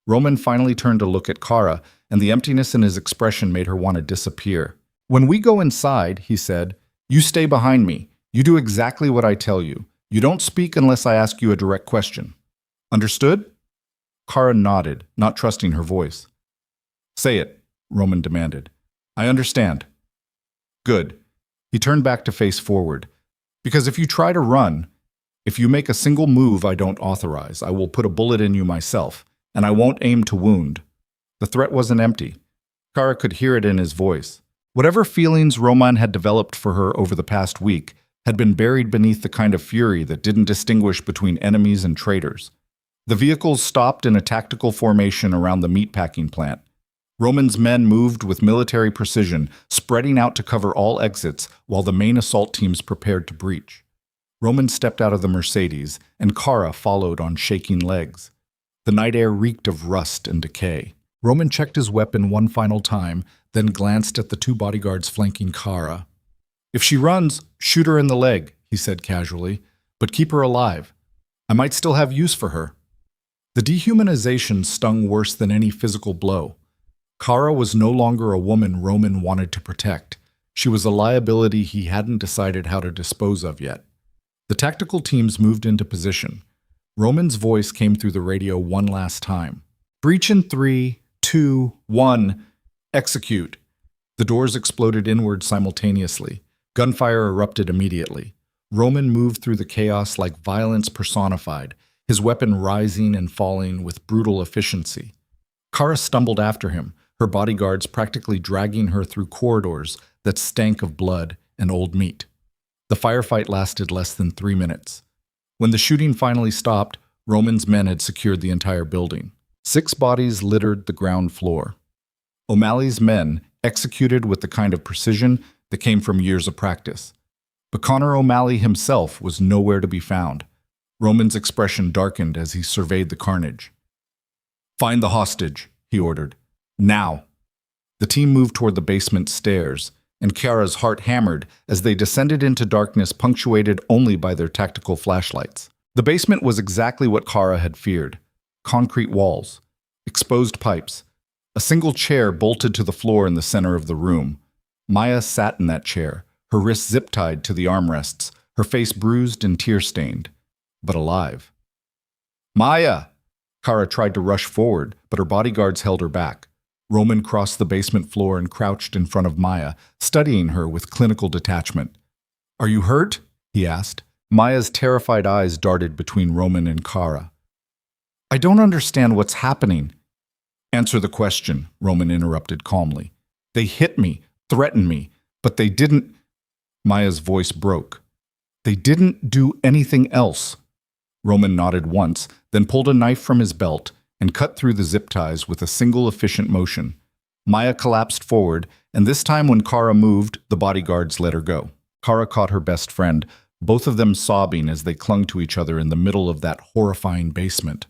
Roman finally turned to look at Khara, and the emptiness in his expression made her want to disappear. When we go inside, he said, you stay behind me. You do exactly what I tell you. You don't speak unless I ask you a direct question. Understood? Khara nodded, not trusting her voice. Say it, Roman demanded. I understand. Good. He turned back to face forward. Because if you try to run, if you make a single move I don't authorize, I will put a bullet in you myself, and I won't aim to wound. The threat wasn't empty. Khara could hear it in his voice. Whatever feelings Roman had developed for her over the past week had been buried beneath the kind of fury that didn't distinguish between enemies and traitors. The vehicles stopped in a tactical formation around the meatpacking plant. Roman's men moved with military precision, spreading out to cover all exits while the main assault teams prepared to breach. Roman stepped out of the Mercedes, and Khara followed on shaking legs. The night air reeked of rust and decay. Roman checked his weapon one final time, then glanced at the 2 bodyguards flanking Khara. If she runs, shoot her in the leg, he said casually, but keep her alive. I might still have use for her. The dehumanization stung worse than any physical blow. Khara was no longer a woman Roman wanted to protect. She was a liability he hadn't decided how to dispose of yet. The tactical teams moved into position. Roman's voice came through the radio one last time. Breach in 3, 2, 1. Execute. The doors exploded inward simultaneously. Gunfire erupted immediately. Roman moved through the chaos like violence personified, his weapon rising and falling with brutal efficiency. Khara stumbled after him, her bodyguards practically dragging her through corridors that stank of blood and old meat. The firefight lasted less than 3 minutes. When the shooting finally stopped, Roman's men had secured the entire building. 6 bodies littered the ground floor. O'Malley's men executed with the kind of precision that came from years of practice. But Connor O'Malley himself was nowhere to be found. Roman's expression darkened as he surveyed the carnage. Find the hostage, he ordered. Now. The team moved toward the basement stairs, and Khara's heart hammered as they descended into darkness punctuated only by their tactical flashlights. The basement was exactly what Khara had feared. Concrete walls, exposed pipes, a single chair bolted to the floor in the center of the room. Maya sat in that chair, her wrists zip-tied to the armrests, her face bruised and tear-stained, but alive. Maya! Khara tried to rush forward, but her bodyguards held her back. Roman crossed the basement floor and crouched in front of Maya, studying her with clinical detachment. Are you hurt? He asked. Maya's terrified eyes darted between Roman and Khara. I don't understand what's happening. Answer the question, Roman interrupted calmly. They hit me, threatened me, but they didn't. Maya's voice broke. They didn't do anything else. Roman nodded once, then pulled a knife from his belt and cut through the zip ties with a single efficient motion. Maya collapsed forward, and this time when Khara moved, the bodyguards let her go. Khara caught her best friend, both of them sobbing as they clung to each other in the middle of that horrifying basement.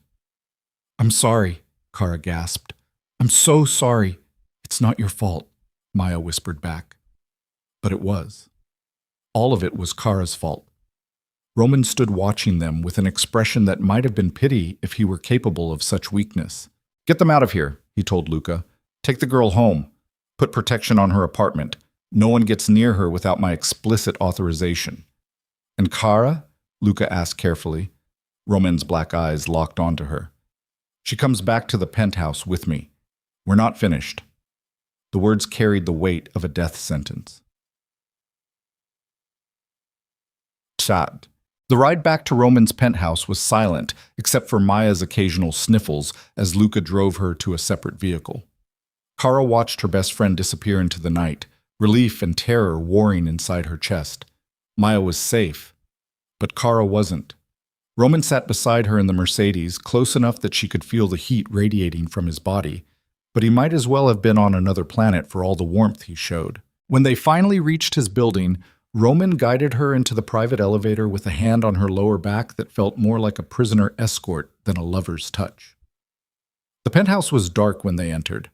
"I'm sorry," Khara gasped. "I'm so sorry. It's not your fault," Maya whispered back. But it was. All of it was Khara's fault. Roman stood watching them with an expression that might have been pity if he were capable of such weakness. "Get them out of here," he told Luca. "Take the girl home. Put protection on her apartment. No one gets near her without my explicit authorization." "And Khara?" Luca asked carefully. Roman's black eyes locked onto her. "She comes back to the penthouse with me. We're not finished." The words carried the weight of a death sentence. Sad. The ride back to Roman's penthouse was silent, except for Maya's occasional sniffles as Luca drove her to a separate vehicle. Khara watched her best friend disappear into the night, relief and terror warring inside her chest. Maya was safe, but Khara wasn't. Roman sat beside her in the Mercedes, close enough that she could feel the heat radiating from his body, but he might as well have been on another planet for all the warmth he showed. When they finally reached his building, Roman guided her into the private elevator with a hand on her lower back that felt more like a prisoner escort than a lover's touch. The penthouse was dark when they entered.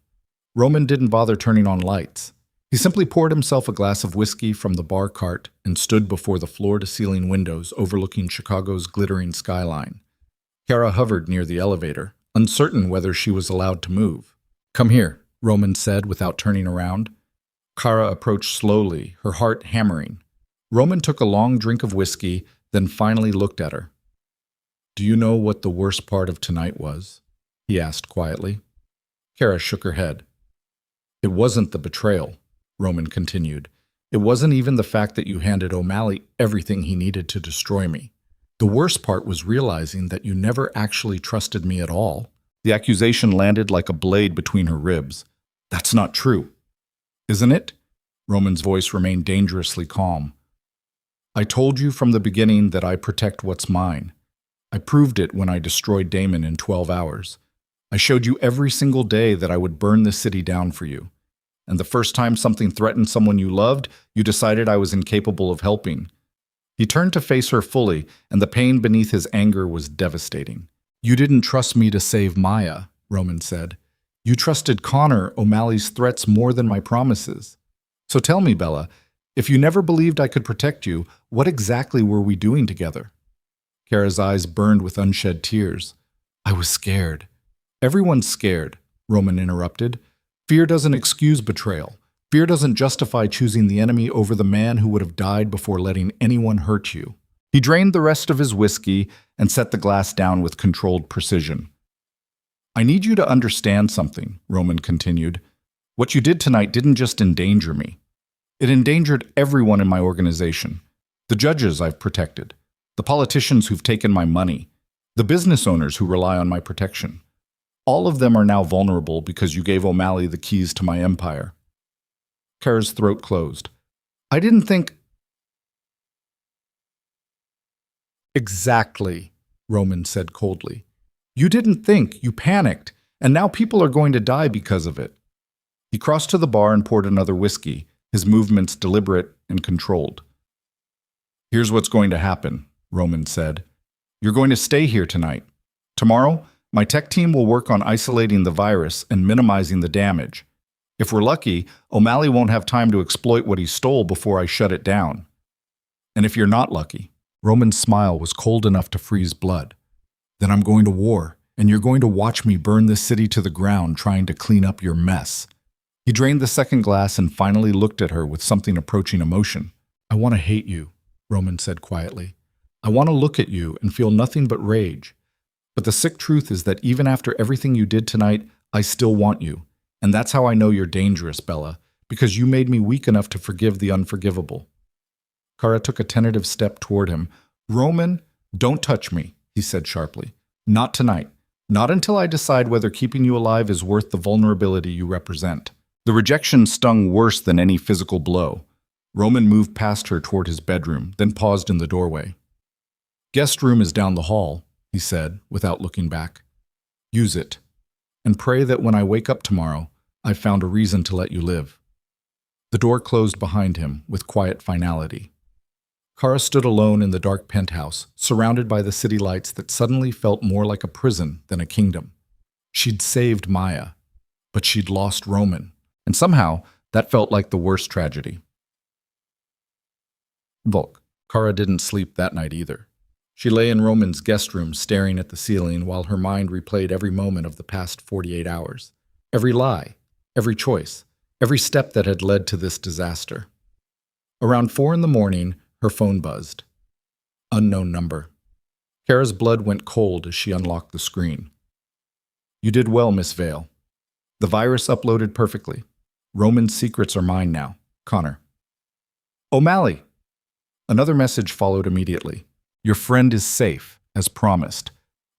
Roman didn't bother turning on lights. He simply poured himself a glass of whiskey from the bar cart and stood before the floor-to-ceiling windows overlooking Chicago's glittering skyline. Khara hovered near the elevator, uncertain whether she was allowed to move. "Come here," Roman said without turning around. Khara approached slowly, her heart hammering. Roman took a long drink of whiskey, then finally looked at her. "Do you know what the worst part of tonight was?" he asked quietly. Khara shook her head. "It wasn't the betrayal," Roman continued. "It wasn't even the fact that you handed O'Malley everything he needed to destroy me. The worst part was realizing that you never actually trusted me at all." The accusation landed like a blade between her ribs. "That's not true." "Isn't it?" Roman's voice remained dangerously calm. "I told you from the beginning that I protect what's mine. I proved it when I destroyed Damon in 12 hours. I showed you every single day that I would burn this city down for you. And the first time something threatened someone you loved, you decided I was incapable of helping." He turned to face her fully, and the pain beneath his anger was devastating. "You didn't trust me to save Maya," Roman said. "You trusted Connor O'Malley's threats more than my promises. So tell me, Bella, if you never believed I could protect you, what exactly were we doing together?" Khara's eyes burned with unshed tears. "I was scared." "Everyone's scared," Roman interrupted. "Fear doesn't excuse betrayal. Fear doesn't justify choosing the enemy over the man who would have died before letting anyone hurt you." He drained the rest of his whiskey and set the glass down with controlled precision. "I need you to understand something," Roman continued. "What you did tonight didn't just endanger me. It endangered everyone in my organization. The judges I've protected, the politicians who've taken my money, the business owners who rely on my protection. All of them are now vulnerable because you gave O'Malley the keys to my empire." Khara's throat closed. "I didn't think—" "Exactly," Roman said coldly. "You didn't think, you panicked, and now people are going to die because of it." He crossed to the bar and poured another whiskey, his movements deliberate and controlled. "Here's what's going to happen," Roman said. "You're going to stay here tonight. Tomorrow, my tech team will work on isolating the virus and minimizing the damage. If we're lucky, O'Malley won't have time to exploit what he stole before I shut it down. And if you're not lucky," Roman's smile was cold enough to freeze blood, "then I'm going to war, and you're going to watch me burn this city to the ground trying to clean up your mess." He drained the second glass and finally looked at her with something approaching emotion. "I want to hate you," Roman said quietly. "I want to look at you and feel nothing but rage. But the sick truth is that even after everything you did tonight, I still want you. And that's how I know you're dangerous, Bella, because you made me weak enough to forgive the unforgivable." Khara took a tentative step toward him. "Roman, don't touch me," he said sharply. "Not tonight. Not until I decide whether keeping you alive is worth the vulnerability you represent." The rejection stung worse than any physical blow. Roman moved past her toward his bedroom, then paused in the doorway. "Guest room is down the hall," he said, without looking back. "Use it, and pray that when I wake up tomorrow, I've found a reason to let you live." The door closed behind him with quiet finality. Khara stood alone in the dark penthouse, surrounded by the city lights that suddenly felt more like a prison than a kingdom. She'd saved Maya, but she'd lost Roman, and somehow that felt like the worst tragedy. Volk. Khara didn't sleep that night either. She lay in Roman's guest room staring at the ceiling while her mind replayed every moment of the past 48 hours. Every lie, every choice, every step that had led to this disaster. Around 4 in the morning, her phone buzzed. Unknown number. Khara's blood went cold as she unlocked the screen. You did well, Miss Vale. The virus uploaded perfectly. Roman's secrets are mine now. Connor. O'Malley! Another message followed immediately. Your friend is safe, as promised,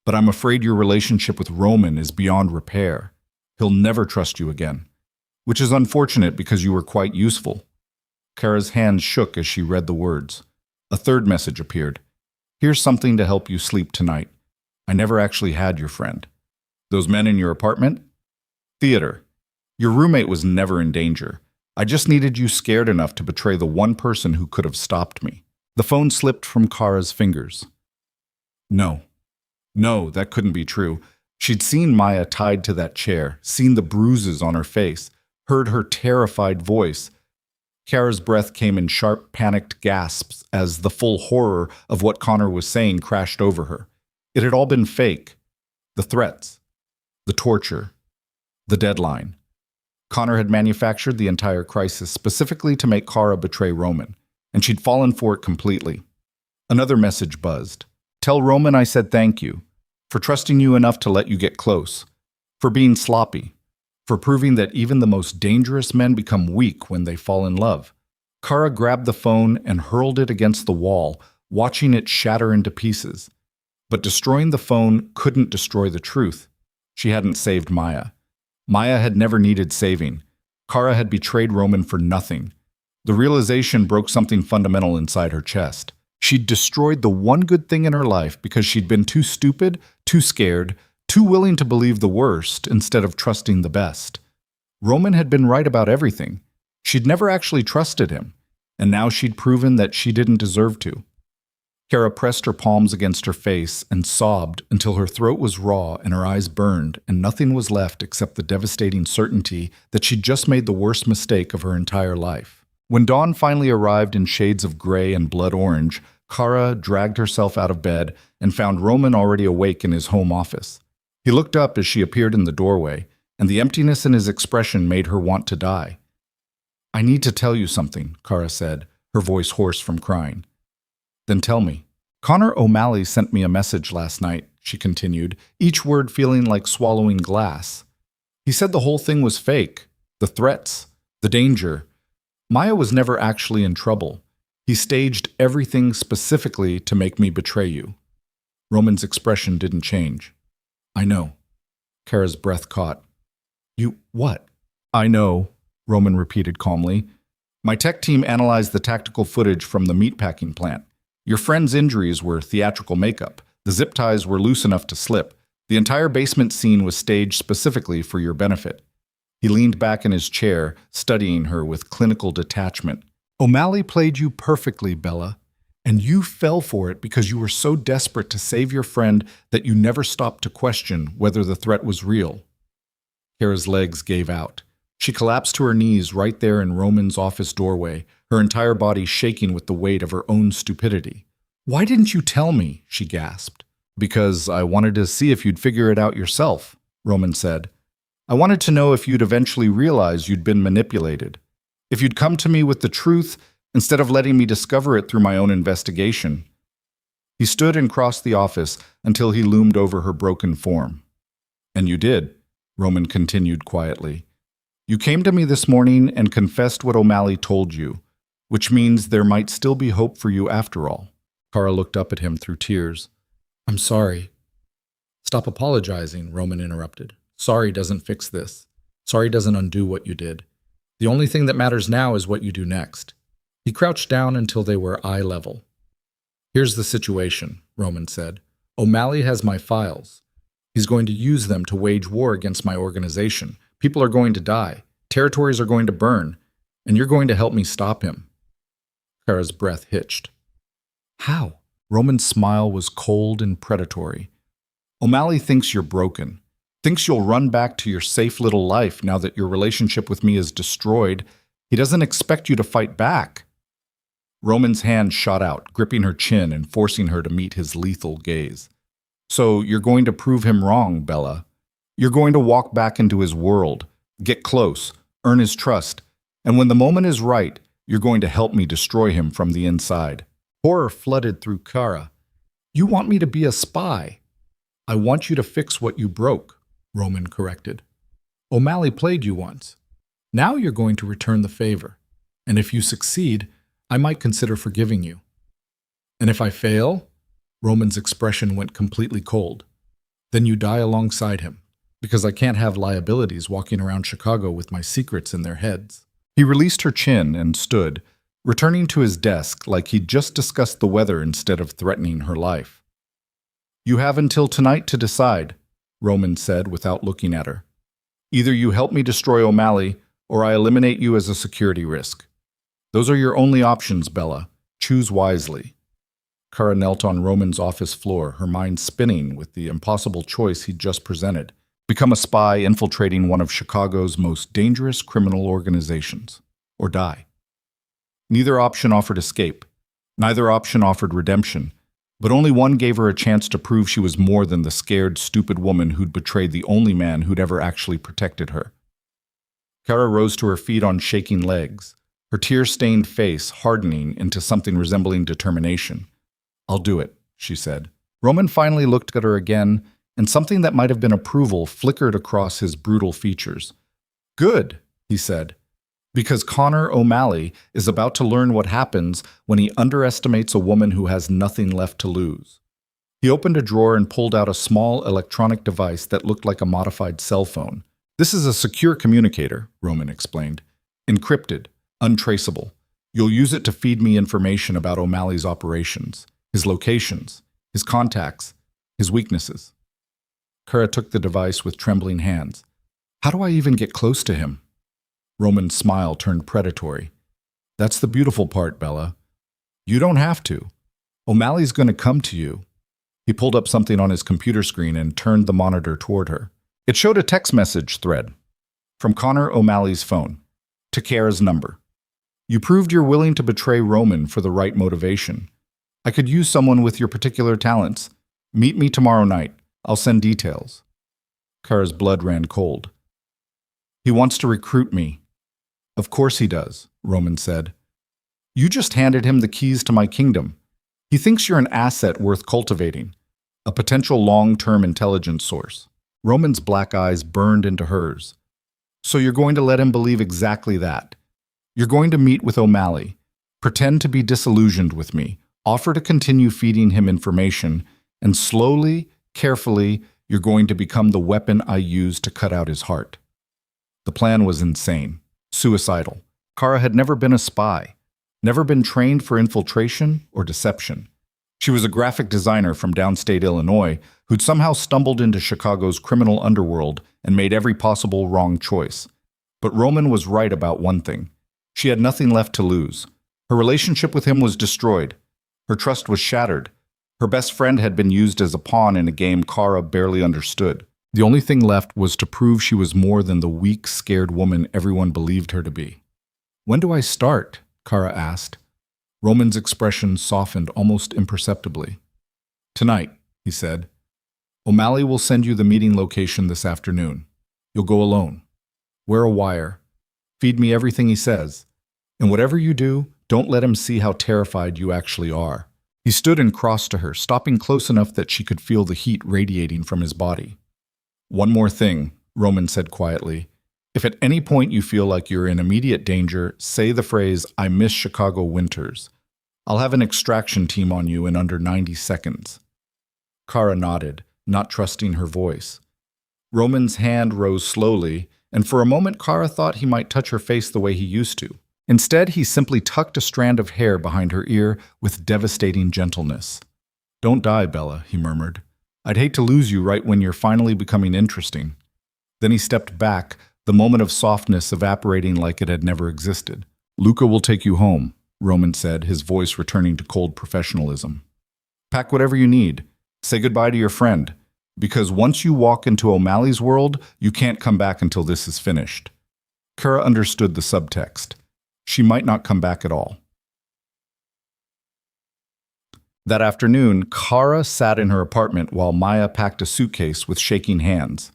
but I'm afraid your relationship with Roman is beyond repair. He'll never trust you again, which is unfortunate because you were quite useful. Khara's hands shook as she read the words. A third message appeared. Here's something to help you sleep tonight. I never actually had your friend. Those men in your apartment? Theater. Your roommate was never in danger. I just needed you scared enough to betray the one person who could have stopped me. The phone slipped from Khara's fingers. No, that couldn't be true. She'd seen Maya tied to that chair, seen the bruises on her face, heard her terrified voice. Khara's breath came in sharp, panicked gasps as the full horror of what Connor was saying crashed over her. It had all been fake. The threats, the torture, the deadline. Connor had manufactured the entire crisis specifically to make Khara betray Roman, and she'd fallen for it completely. Another message buzzed. Tell Roman I said thank you, for trusting you enough to let you get close, for being sloppy, for proving that even the most dangerous men become weak when they fall in love. Khara grabbed the phone and hurled it against the wall, watching it shatter into pieces. But destroying the phone couldn't destroy the truth. She hadn't saved Maya. Maya had never needed saving. Khara had betrayed Roman for nothing. The realization broke something fundamental inside her chest. She'd destroyed the one good thing in her life because she'd been too stupid, too scared, too willing to believe the worst instead of trusting the best. Roman had been right about everything. She'd never actually trusted him, and now she'd proven that she didn't deserve to. Khara pressed her palms against her face and sobbed until her throat was raw and her eyes burned and nothing was left except the devastating certainty that she'd just made the worst mistake of her entire life. When dawn finally arrived in shades of gray and blood orange, Khara dragged herself out of bed and found Roman already awake in his home office. He looked up as she appeared in the doorway, and the emptiness in his expression made her want to die. I need to tell you something, Khara said, her voice hoarse from crying. Then tell me. Connor O'Malley sent me a message last night, she continued, each word feeling like swallowing glass. He said the whole thing was fake. The threats, the danger. Maya was never actually in trouble. He staged everything specifically to make me betray you. Roman's expression didn't change. I know. Khara's breath caught. You what? I know, Roman repeated calmly. My tech team analyzed the tactical footage from the meatpacking plant. Your friend's injuries were theatrical makeup. The zip ties were loose enough to slip. The entire basement scene was staged specifically for your benefit. He leaned back in his chair, studying her with clinical detachment. O'Malley played you perfectly, Bella, and you fell for it because you were so desperate to save your friend that you never stopped to question whether the threat was real. Khara's legs gave out. She collapsed to her knees right there in Roman's office doorway, her entire body shaking with the weight of her own stupidity. Why didn't you tell me? She gasped. Because I wanted to see if you'd figure it out yourself, Roman said. I wanted to know if you'd eventually realize you'd been manipulated. If you'd come to me with the truth instead of letting me discover it through my own investigation. He stood and crossed the office until he loomed over her broken form. And you did, Roman continued quietly. You came to me this morning and confessed what O'Malley told you, which means there might still be hope for you after all. Khara looked up at him through tears. I'm sorry. Stop apologizing, Roman interrupted. Sorry doesn't fix this. Sorry doesn't undo what you did. The only thing that matters now is what you do next. He crouched down until they were eye level. Here's the situation, Roman said. O'Malley has my files. He's going to use them to wage war against my organization. People are going to die. Territories are going to burn. And you're going to help me stop him. Khara's breath hitched. How? Roman's smile was cold and predatory. O'Malley thinks you're broken. Thinks you'll run back to your safe little life now that your relationship with me is destroyed. He doesn't expect you to fight back. Roman's hand shot out, gripping her chin and forcing her to meet his lethal gaze. So you're going to prove him wrong, Bella. You're going to walk back into his world, get close, earn his trust, and when the moment is right, you're going to help me destroy him from the inside. Horror flooded through Khara. You want me to be a spy? I want you to fix what you broke, Roman corrected. O'Malley played you once. Now you're going to return the favor. And if you succeed, I might consider forgiving you. And if I fail? Roman's expression went completely cold. Then you die alongside him, because I can't have liabilities walking around Chicago with my secrets in their heads. He released her chin and stood, returning to his desk like he'd just discussed the weather instead of threatening her life. You have until tonight to decide, Roman said without looking at her. Either you help me destroy O'Malley, or I eliminate you as a security risk. Those are your only options, Bella. Choose wisely. Khara knelt on Roman's office floor, her mind spinning with the impossible choice he'd just presented. Become a spy infiltrating one of Chicago's most dangerous criminal organizations, or die. Neither option offered escape. Neither option offered redemption, but only one gave her a chance to prove she was more than the scared, stupid woman who'd betrayed the only man who'd ever actually protected her. Khara rose to her feet on shaking legs, her tear-stained face hardening into something resembling determination. I'll do it, she said. Roman finally looked at her again, and something that might have been approval flickered across his brutal features. Good, he said, because Connor O'Malley is about to learn what happens when he underestimates a woman who has nothing left to lose. He opened a drawer and pulled out a small electronic device that looked like a modified cell phone. This is a secure communicator, Roman explained. Encrypted, untraceable. You'll use it to feed me information about O'Malley's operations, his locations, his contacts, his weaknesses. Khara took the device with trembling hands. How do I even get close to him? Roman's smile turned predatory. That's the beautiful part, Bella. You don't have to. O'Malley's going to come to you. He pulled up something on his computer screen and turned the monitor toward her. It showed a text message thread from Connor O'Malley's phone to Khara's number. You proved you're willing to betray Roman for the right motivation. I could use someone with your particular talents. Meet me tomorrow night. I'll send details. Khara's blood ran cold. He wants to recruit me. Of course he does, Roman said. You just handed him the keys to my kingdom. He thinks you're an asset worth cultivating, a potential long-term intelligence source. Roman's black eyes burned into hers. So you're going to let him believe exactly that. You're going to meet with O'Malley, pretend to be disillusioned with me, offer to continue feeding him information, and slowly, carefully, you're going to become the weapon I use to cut out his heart. The plan was insane, suicidal. Khara had never been a spy, never been trained for infiltration or deception. She was a graphic designer from downstate Illinois who'd somehow stumbled into Chicago's criminal underworld and made every possible wrong choice. But Roman was right about one thing. She had nothing left to lose. Her relationship with him was destroyed. Her trust was shattered. Her best friend had been used as a pawn in a game Khara barely understood. The only thing left was to prove she was more than the weak, scared woman everyone believed her to be. When do I start? Khara asked. Roman's expression softened almost imperceptibly. Tonight, he said. O'Malley will send you the meeting location this afternoon. You'll go alone. Wear a wire. Feed me everything he says. And whatever you do, don't let him see how terrified you actually are. He stood and crossed to her, stopping close enough that she could feel the heat radiating from his body. One more thing, Roman said quietly. If at any point you feel like you're in immediate danger, say the phrase, I miss Chicago winters. I'll have an extraction team on you in under 90 seconds. Khara nodded, not trusting her voice. Roman's hand rose slowly, and for a moment Khara thought he might touch her face the way he used to. Instead, he simply tucked a strand of hair behind her ear with devastating gentleness. Don't die, Bella, he murmured. I'd hate to lose you right when you're finally becoming interesting. Then he stepped back, the moment of softness evaporating like it had never existed. Luca will take you home, Roman said, his voice returning to cold professionalism. Pack whatever you need. Say goodbye to your friend. Because once you walk into O'Malley's world, you can't come back until this is finished. Khara understood the subtext. She might not come back at all. That afternoon, Khara sat in her apartment while Maya packed a suitcase with shaking hands.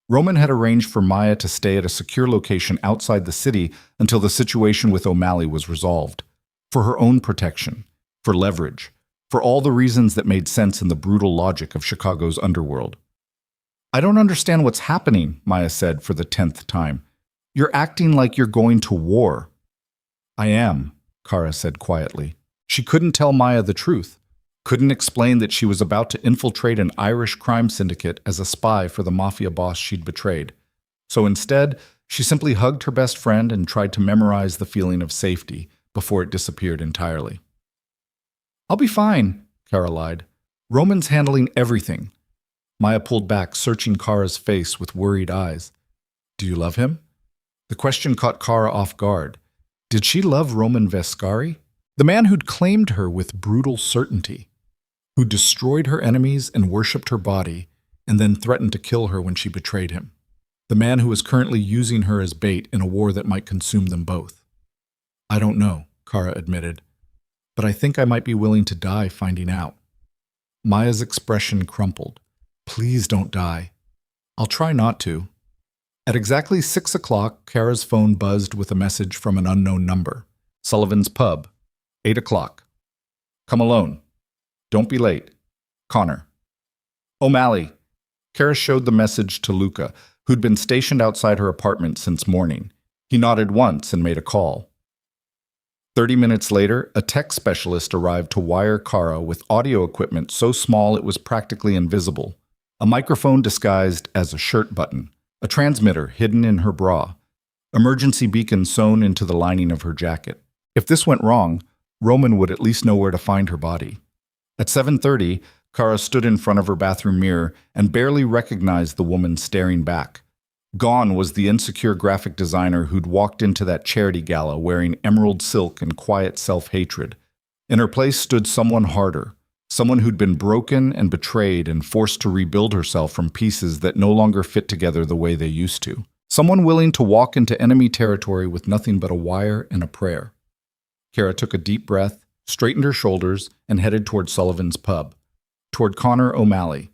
Roman had arranged for Maya to stay at a secure location outside the city until the situation with O'Malley was resolved. For her own protection, for leverage, for all the reasons that made sense in the brutal logic of Chicago's underworld. I don't understand what's happening, Maya said for the 10th time. You're acting like you're going to war. I am, Khara said quietly. She couldn't tell Maya the truth. Couldn't explain that she was about to infiltrate an Irish crime syndicate as a spy for the Mafia Boss she'd betrayed. So instead, she simply hugged her best friend and tried to memorize the feeling of safety before it disappeared entirely. I'll be fine, Khara lied. Roman's handling everything. Maya pulled back, searching Khara's face with worried eyes. Do you love him? The question caught Khara off guard. Did she love Roman Vescari? The man who'd claimed her with brutal certainty, who destroyed her enemies and worshipped her body, and then threatened to kill her when she betrayed him. The man who was currently using her as bait in a war that might consume them both. I don't know, Khara admitted, but I think I might be willing to die finding out. Maya's expression crumpled. Please don't die. I'll try not to. At exactly 6 o'clock, Khara's phone buzzed with a message from an unknown number. Sullivan's Pub, 8 o'clock. Come alone. Don't be late. Connor. O'Malley. Khara showed the message to Luca, who'd been stationed outside her apartment since morning. He nodded once and made a call. 30 minutes later, a tech specialist arrived to wire Khara with audio equipment so small it was practically invisible. A microphone disguised as a shirt button, a transmitter hidden in her bra, emergency beacon sewn into the lining of her jacket. If this went wrong, Roman would at least know where to find her body. At 7:30, Khara stood in front of her bathroom mirror and barely recognized the woman staring back. Gone was the insecure graphic designer who'd walked into that charity gala wearing emerald silk and quiet self-hatred. In her place stood someone harder, someone who'd been broken and betrayed and forced to rebuild herself from pieces that no longer fit together the way they used to. Someone willing to walk into enemy territory with nothing but a wire and a prayer. Khara took a deep breath, straightened her shoulders, and headed toward Sullivan's Pub, toward Connor O'Malley,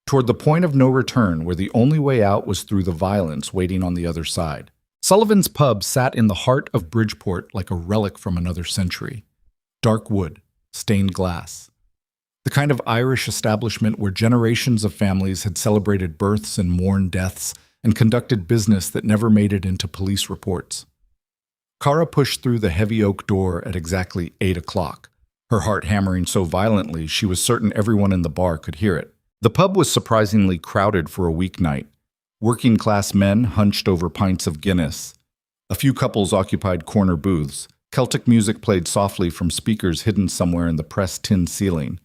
toward the point of no return where the only way out was through the violence waiting on the other side. Sullivan's Pub sat in the heart of Bridgeport like a relic from another century. Dark wood, stained glass. The kind of Irish establishment where generations of families had celebrated births and mourned deaths and conducted business that never made it into police reports. Khara pushed through the heavy oak door at exactly 8 o'clock, her heart hammering so violently she was certain everyone in the bar could hear it. The pub was surprisingly crowded for a weeknight. Working-class men hunched over pints of Guinness. A few couples occupied corner booths. Celtic music played softly from speakers hidden somewhere in the pressed tin ceiling.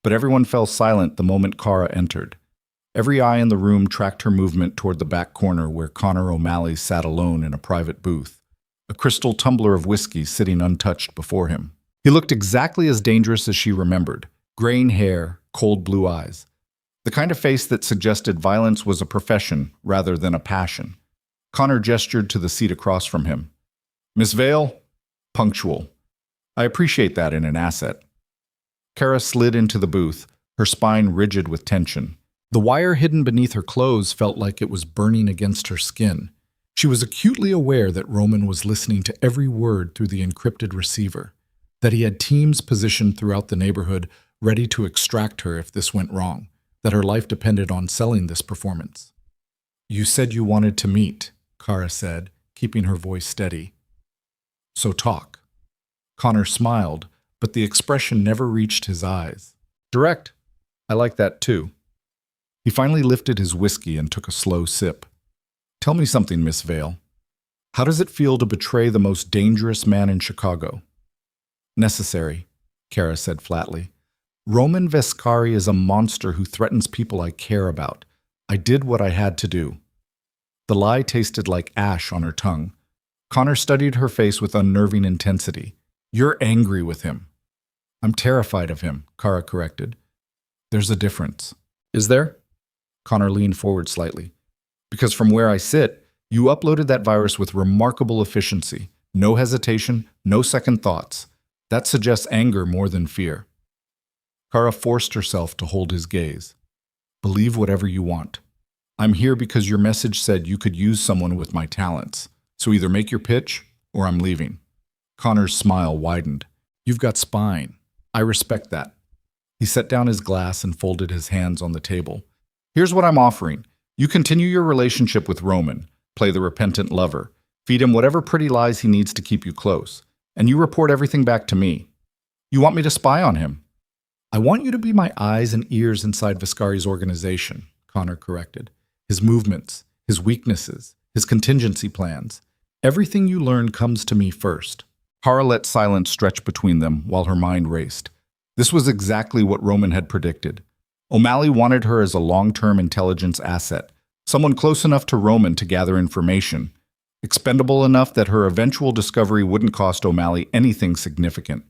But everyone fell silent the moment Khara entered. Every eye in the room tracked her movement toward the back corner where Connor O'Malley sat alone in a private booth, a crystal tumbler of whiskey sitting untouched before him. He looked exactly as dangerous as she remembered, graying hair, cold blue eyes. The kind of face that suggested violence was a profession rather than a passion. Connor gestured to the seat across from him. Miss Vale? Punctual. I appreciate that in an asset. Khara slid into the booth, her spine rigid with tension. The wire hidden beneath her clothes felt like it was burning against her skin. She was acutely aware that Roman was listening to every word through the encrypted receiver, that he had teams positioned throughout the neighborhood ready to extract her if this went wrong, that her life depended on selling this performance. You said you wanted to meet, Khara said, keeping her voice steady. So talk. Connor smiled, but the expression never reached his eyes. Direct. I like that too. He finally lifted his whiskey and took a slow sip. Tell me something, Miss Vale. How does it feel to betray the most dangerous man in Chicago? Necessary, Khara said flatly. Roman Vescari is a monster who threatens people I care about. I did what I had to do. The lie tasted like ash on her tongue. Connor studied her face with unnerving intensity. You're angry with him. I'm terrified of him, Khara corrected. There's a difference. Is there? Connor leaned forward slightly. Because from where I sit, you uploaded that virus with remarkable efficiency. No hesitation, no second thoughts. That suggests anger more than fear. Khara forced herself to hold his gaze. Believe whatever you want. I'm here because your message said you could use someone with my talents. So either make your pitch, or I'm leaving. Connor's smile widened. You've got spine. I respect that. He set down his glass and folded his hands on the table. Here's what I'm offering. You continue your relationship with Roman, play the repentant lover, feed him whatever pretty lies he needs to keep you close, and you report everything back to me. You want me to spy on him? I want you to be my eyes and ears inside Viscari's organization, Connor corrected. His movements, his weaknesses, his contingency plans. Everything you learn comes to me first. Khara let silence stretch between them while her mind raced. This was exactly what Roman had predicted. O'Malley wanted her as a long-term intelligence asset, someone close enough to Roman to gather information, expendable enough that her eventual discovery wouldn't cost O'Malley anything significant.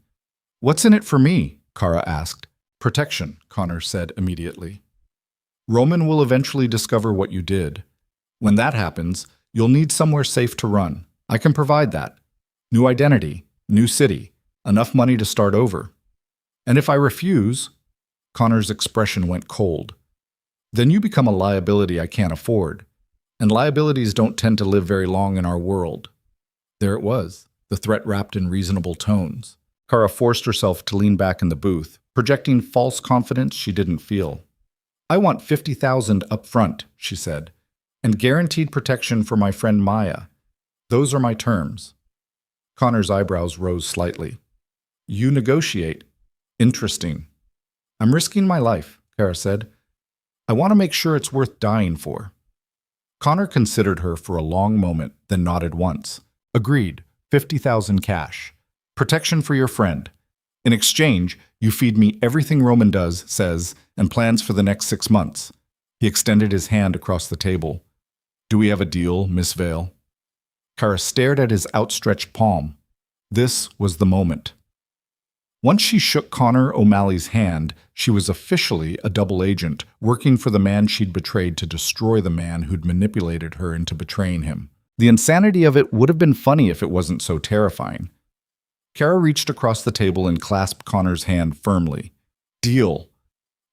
What's in it for me? Khara asked. Protection, Connor said immediately. Roman will eventually discover what you did. When that happens, you'll need somewhere safe to run. I can provide that. New identity, new city, enough money to start over. And if I refuse, Connor's expression went cold. Then you become a liability I can't afford. And liabilities don't tend to live very long in our world. There it was, the threat wrapped in reasonable tones. Khara forced herself to lean back in the booth, projecting false confidence she didn't feel. I want $50,000 up front, she said, and guaranteed protection for my friend Maya. Those are my terms. Connor's eyebrows rose slightly. You negotiate. Interesting. I'm risking my life, Khara said. I want to make sure it's worth dying for. Connor considered her for a long moment, then nodded once. Agreed. 50,000 cash. Protection for your friend. In exchange, you feed me everything Roman does, says, and plans for the next 6 months. He extended his hand across the table. Do we have a deal, Miss Vale? Khara stared at his outstretched palm. This was the moment. Once she shook Connor O'Malley's hand, she was officially a double agent, working for the man she'd betrayed to destroy the man who'd manipulated her into betraying him. The insanity of it would have been funny if it wasn't so terrifying. Khara reached across the table and clasped Connor's hand firmly. Deal.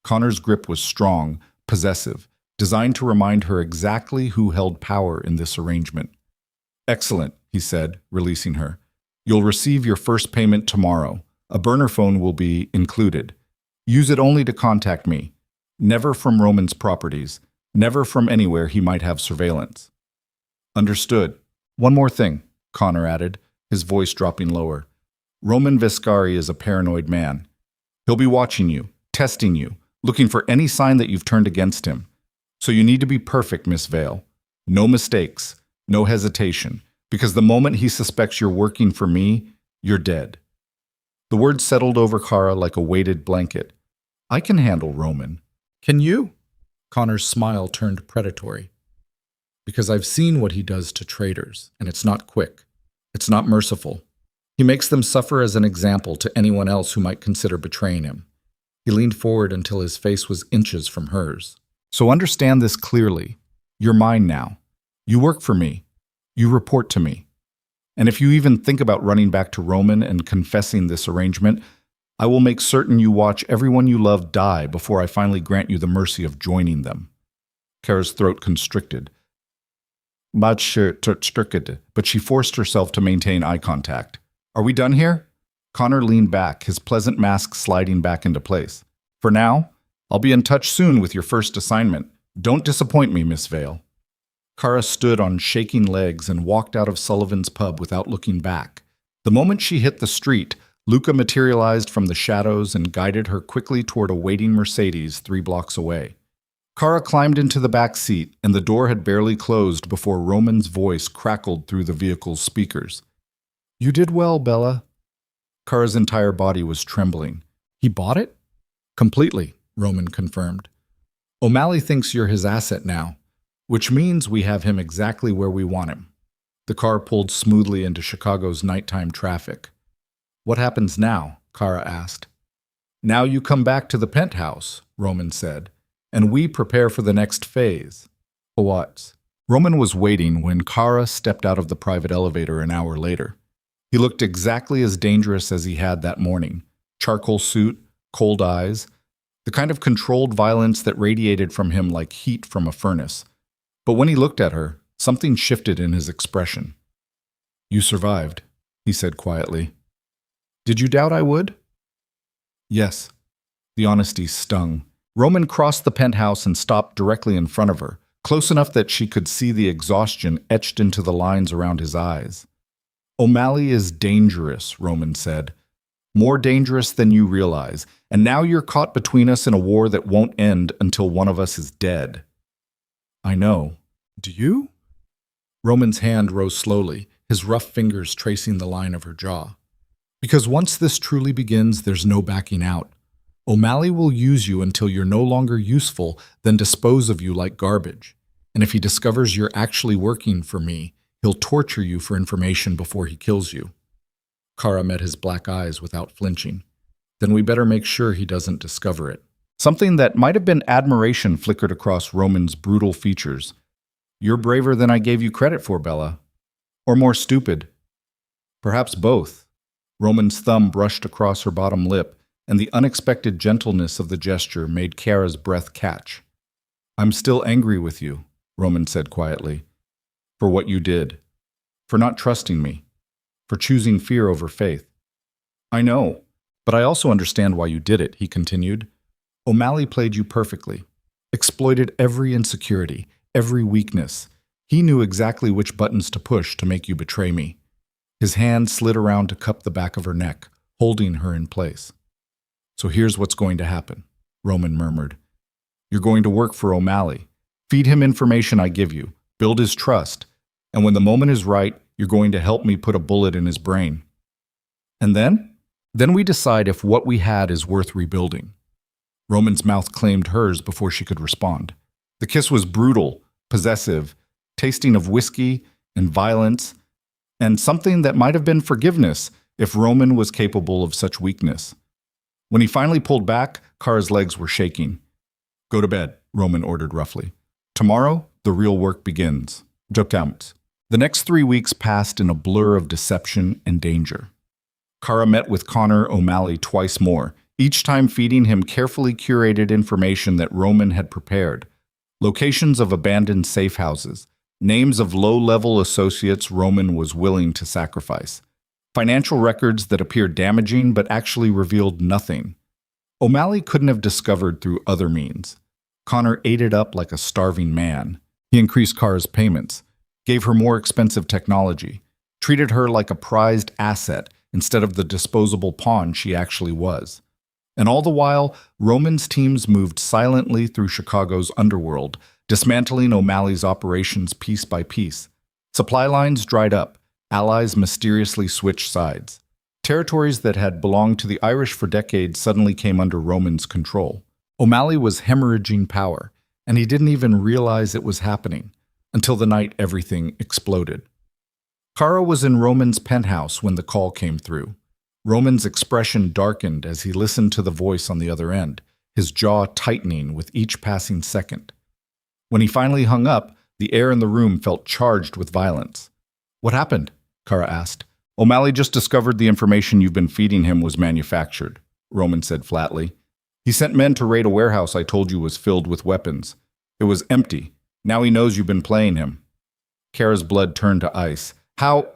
Connor's grip was strong, possessive, designed to remind her exactly who held power in this arrangement. Excellent, he said, releasing her. You'll receive your first payment tomorrow. A burner phone will be included. Use it only to contact me. Never from Roman's properties. Never from anywhere he might have surveillance. Understood. One more thing, Connor added, his voice dropping lower. Roman Viscari is a paranoid man. He'll be watching you, testing you, looking for any sign that you've turned against him. So you need to be perfect, Miss Vale. No mistakes, no hesitation, because the moment he suspects you're working for me, you're dead. The words settled over Khara like a weighted blanket. I can handle Roman. Can you? Connor's smile turned predatory. Because I've seen what he does to traitors, and it's not quick. It's not merciful. He makes them suffer as an example to anyone else who might consider betraying him. He leaned forward until his face was inches from hers. So understand this clearly. You're mine now. You work for me. You report to me. And if you even think about running back to Roman and confessing this arrangement, I will make certain you watch everyone you love die before I finally grant you the mercy of joining them. Khara's throat constricted. But she forced herself to maintain eye contact. Are we done here? Connor leaned back, his pleasant mask sliding back into place. For now, I'll be in touch soon with your first assignment. Don't disappoint me, Miss Vale. Khara stood on shaking legs and walked out of Sullivan's pub without looking back. The moment she hit the street, Luca materialized from the shadows and guided her quickly toward a waiting Mercedes 3 blocks away. Khara climbed into the back seat, and the door had barely closed before Roman's voice crackled through the vehicle's speakers. You did well, Bella. Khara's entire body was trembling. He bought it? Completely, Roman confirmed. O'Malley thinks you're his asset now, which means we have him exactly where we want him. The car pulled smoothly into Chicago's nighttime traffic. What happens now? Khara asked. Now you come back to the penthouse, Roman said, and we prepare for the next phase. What? Roman was waiting when Khara stepped out of the private elevator an hour later. He looked exactly as dangerous as he had that morning. Charcoal suit, cold eyes, the kind of controlled violence that radiated from him like heat from a furnace. But when he looked at her, something shifted in his expression. You survived, he said quietly. Did you doubt I would? Yes. The honesty stung. Roman crossed the penthouse and stopped directly in front of her, close enough that she could see the exhaustion etched into the lines around his eyes. O'Malley is dangerous, Roman said. More dangerous than you realize, and now you're caught between us in a war that won't end until one of us is dead. I know. Do you? Roman's hand rose slowly, his rough fingers tracing the line of her jaw. Because once this truly begins, there's no backing out. O'Malley will use you until you're no longer useful, then dispose of you like garbage. And if he discovers you're actually working for me, he'll torture you for information before he kills you. Khara met his black eyes without flinching. Then we better make sure he doesn't discover it. Something that might have been admiration flickered across Roman's brutal features. You're braver than I gave you credit for, Bella. Or more stupid. Perhaps both. Roman's thumb brushed across her bottom lip, and the unexpected gentleness of the gesture made Khara's breath catch. I'm still angry with you, Roman said quietly. For what you did. For not trusting me. For choosing fear over faith. I know, but I also understand why you did it, he continued. O'Malley played you perfectly. Exploited every insecurity, every weakness. He knew exactly which buttons to push to make you betray me. His hand slid around to cup the back of her neck, holding her in place. So here's what's going to happen, Roman murmured. You're going to work for O'Malley. Feed him information I give you. Build his trust. And when the moment is right, you're going to help me put a bullet in his brain. And then? Then we decide if what we had is worth rebuilding. Roman's mouth claimed hers before she could respond. The kiss was brutal, possessive, tasting of whiskey and violence, and something that might have been forgiveness if Roman was capable of such weakness. When he finally pulled back, Khara's legs were shaking. Go to bed, Roman ordered roughly. Tomorrow, the real work begins. Jokams. The next 3 weeks passed in a blur of deception and danger. Khara met with Connor O'Malley twice more, each time feeding him carefully curated information that Roman had prepared. Locations of abandoned safe houses, names of low-level associates Roman was willing to sacrifice, financial records that appeared damaging but actually revealed nothing. O'Malley couldn't have discovered through other means. Connor ate it up like a starving man. He increased Khara's payments, gave her more expensive technology, treated her like a prized asset instead of the disposable pawn she actually was. And all the while, Roman's teams moved silently through Chicago's underworld, dismantling O'Malley's operations piece by piece. Supply lines dried up, allies mysteriously switched sides. Territories that had belonged to the Irish for decades suddenly came under Roman's control. O'Malley was hemorrhaging power, and he didn't even realize it was happening, until the night everything exploded. Khara was in Roman's penthouse when the call came through. Roman's expression darkened as he listened to the voice on the other end, his jaw tightening with each passing second. When he finally hung up, the air in the room felt charged with violence. What happened? Khara asked. O'Malley just discovered the information you've been feeding him was manufactured, Roman said flatly. He sent men to raid a warehouse I told you was filled with weapons. It was empty. Now he knows you've been playing him. Khara's blood turned to ice. How?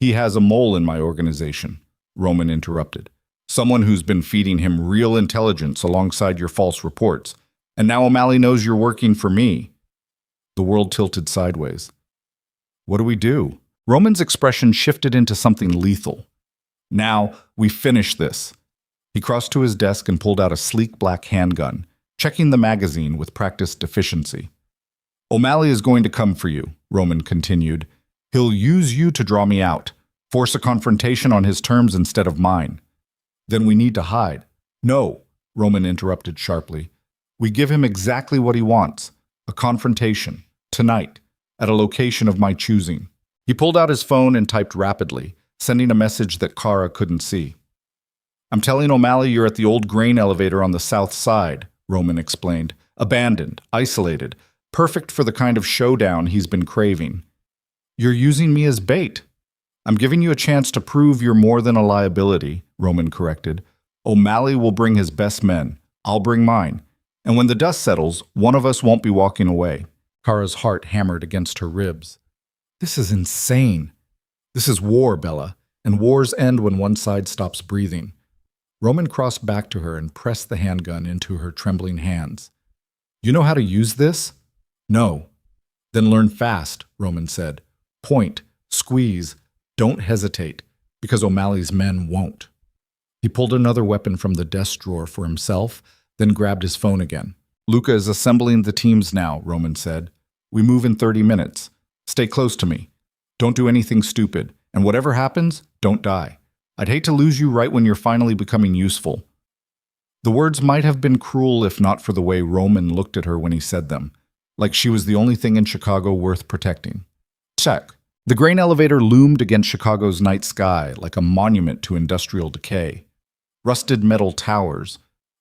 He has a mole in my organization, Roman interrupted. Someone who's been feeding him real intelligence alongside your false reports. And now O'Malley knows you're working for me. The world tilted sideways. What do we do? Roman's expression shifted into something lethal. Now, we finish this. He crossed to his desk and pulled out a sleek black handgun, checking the magazine with practiced efficiency. O'Malley is going to come for you, Roman continued. He'll use you to draw me out, force a confrontation on his terms instead of mine. Then we need to hide. No, Roman interrupted sharply. We give him exactly what he wants, a confrontation, tonight, at a location of my choosing. He pulled out his phone and typed rapidly, sending a message that Khara couldn't see. "I'm telling O'Malley you're at the old grain elevator on the south side," Roman explained. "Abandoned, isolated, perfect for the kind of showdown he's been craving." "You're using me as bait." "I'm giving you a chance to prove you're more than a liability," Roman corrected. "O'Malley will bring his best men. I'll bring mine. And when the dust settles, one of us won't be walking away." Khara's heart hammered against her ribs. "This is insane. This is war, Bella, and wars end when one side stops breathing." Roman crossed back to her and pressed the handgun into her trembling hands. "You know how to use this?" "No." "Then learn fast," Roman said. "Point, squeeze, don't hesitate, because O'Malley's men won't." He pulled another weapon from the desk drawer for himself, then grabbed his phone again. "Luca is assembling the teams now," Roman said. "We move in 30 minutes. Stay close to me. Don't do anything stupid, and whatever happens, don't die. I'd hate to lose you right when you're finally becoming useful." The words might have been cruel if not for the way Roman looked at her when he said them, like she was the only thing in Chicago worth protecting. Check. The grain elevator loomed against Chicago's night sky like a monument to industrial decay. Rusted metal towers,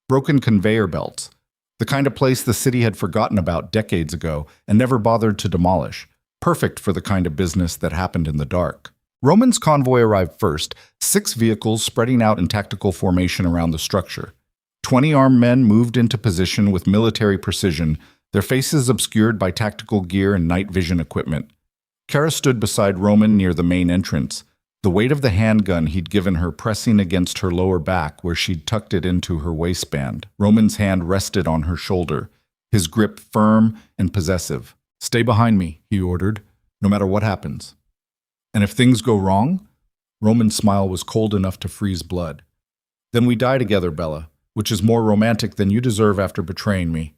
broken conveyor belts, the kind of place the city had forgotten about decades ago and never bothered to demolish, perfect for the kind of business that happened in the dark. Roman's convoy arrived first, 6 vehicles spreading out in tactical formation around the structure. 20 armed men moved into position with military precision, their faces obscured by tactical gear and night vision equipment. Khara stood beside Roman near the main entrance, the weight of the handgun he'd given her pressing against her lower back where she'd tucked it into her waistband. Roman's hand rested on her shoulder, his grip firm and possessive. "Stay behind me," he ordered, "no matter what happens." "And if things go wrong?" Roman's smile was cold enough to freeze blood. "Then we die together, Bella, which is more romantic than you deserve after betraying me."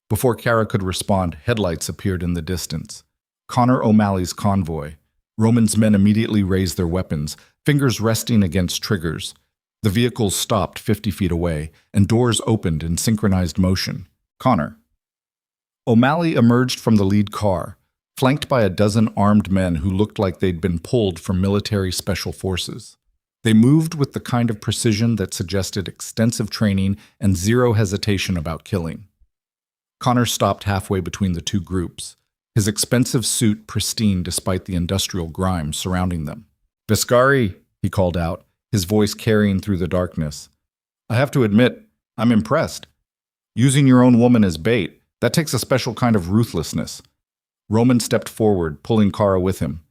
Before Khara could respond, headlights appeared in the distance. Connor O'Malley's convoy. Roman's men immediately raised their weapons, fingers resting against triggers. The vehicles stopped 50 feet away, and doors opened in synchronized motion. Connor. O'Malley emerged from the lead car, flanked by a dozen armed men who looked like they'd been pulled from military special forces. They moved with the kind of precision that suggested extensive training and zero hesitation about killing. Connor stopped halfway between the two groups, his expensive suit pristine despite the industrial grime surrounding them. "Vescari," he called out, his voice carrying through the darkness. "I have to admit, I'm impressed. Using your own woman as bait, that takes a special kind of ruthlessness." Roman stepped forward, pulling Khara with him.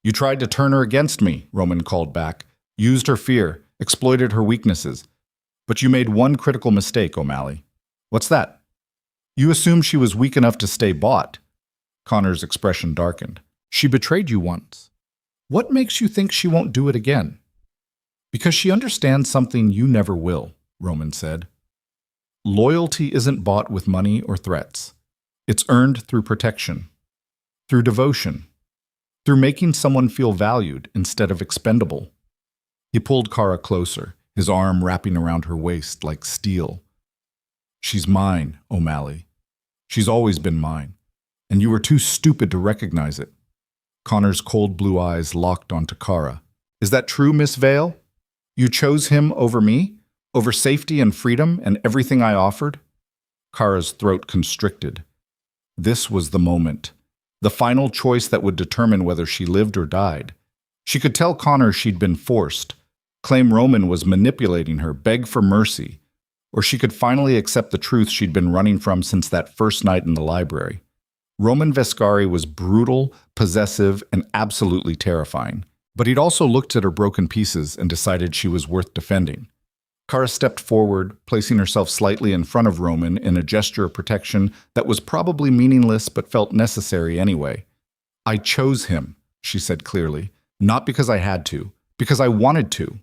"You tried to turn her against me," Roman called back. "Used her fear, exploited her weaknesses. But you made one critical mistake, O'Malley." "What's that?" "You assumed she was weak enough to stay bought." Connor's expression darkened. "She betrayed you once. What makes you think she won't do it again?" "Because she understands something you never will," Roman said. "Loyalty isn't bought with money or threats. It's earned through protection, through devotion, through making someone feel valued instead of expendable." He pulled Khara closer, his arm wrapping around her waist like steel. "She's mine, O'Malley. She's always been mine. And you were too stupid to recognize it." Connor's cold blue eyes locked onto Khara. "Is that true, Miss Vale? You chose him over me? Over safety and freedom and everything I offered?" Khara's throat constricted. This was the moment. The final choice that would determine whether she lived or died. She could tell Connor she'd been forced, claim Roman was manipulating her, beg for mercy, or she could finally accept the truth she'd been running from since that first night in the library. Roman Vescari was brutal, possessive, and absolutely terrifying. But he'd also looked at her broken pieces and decided she was worth defending. Khara stepped forward, placing herself slightly in front of Roman in a gesture of protection that was probably meaningless but felt necessary anyway. "I chose him," she said clearly, "not because I had to, because I wanted to."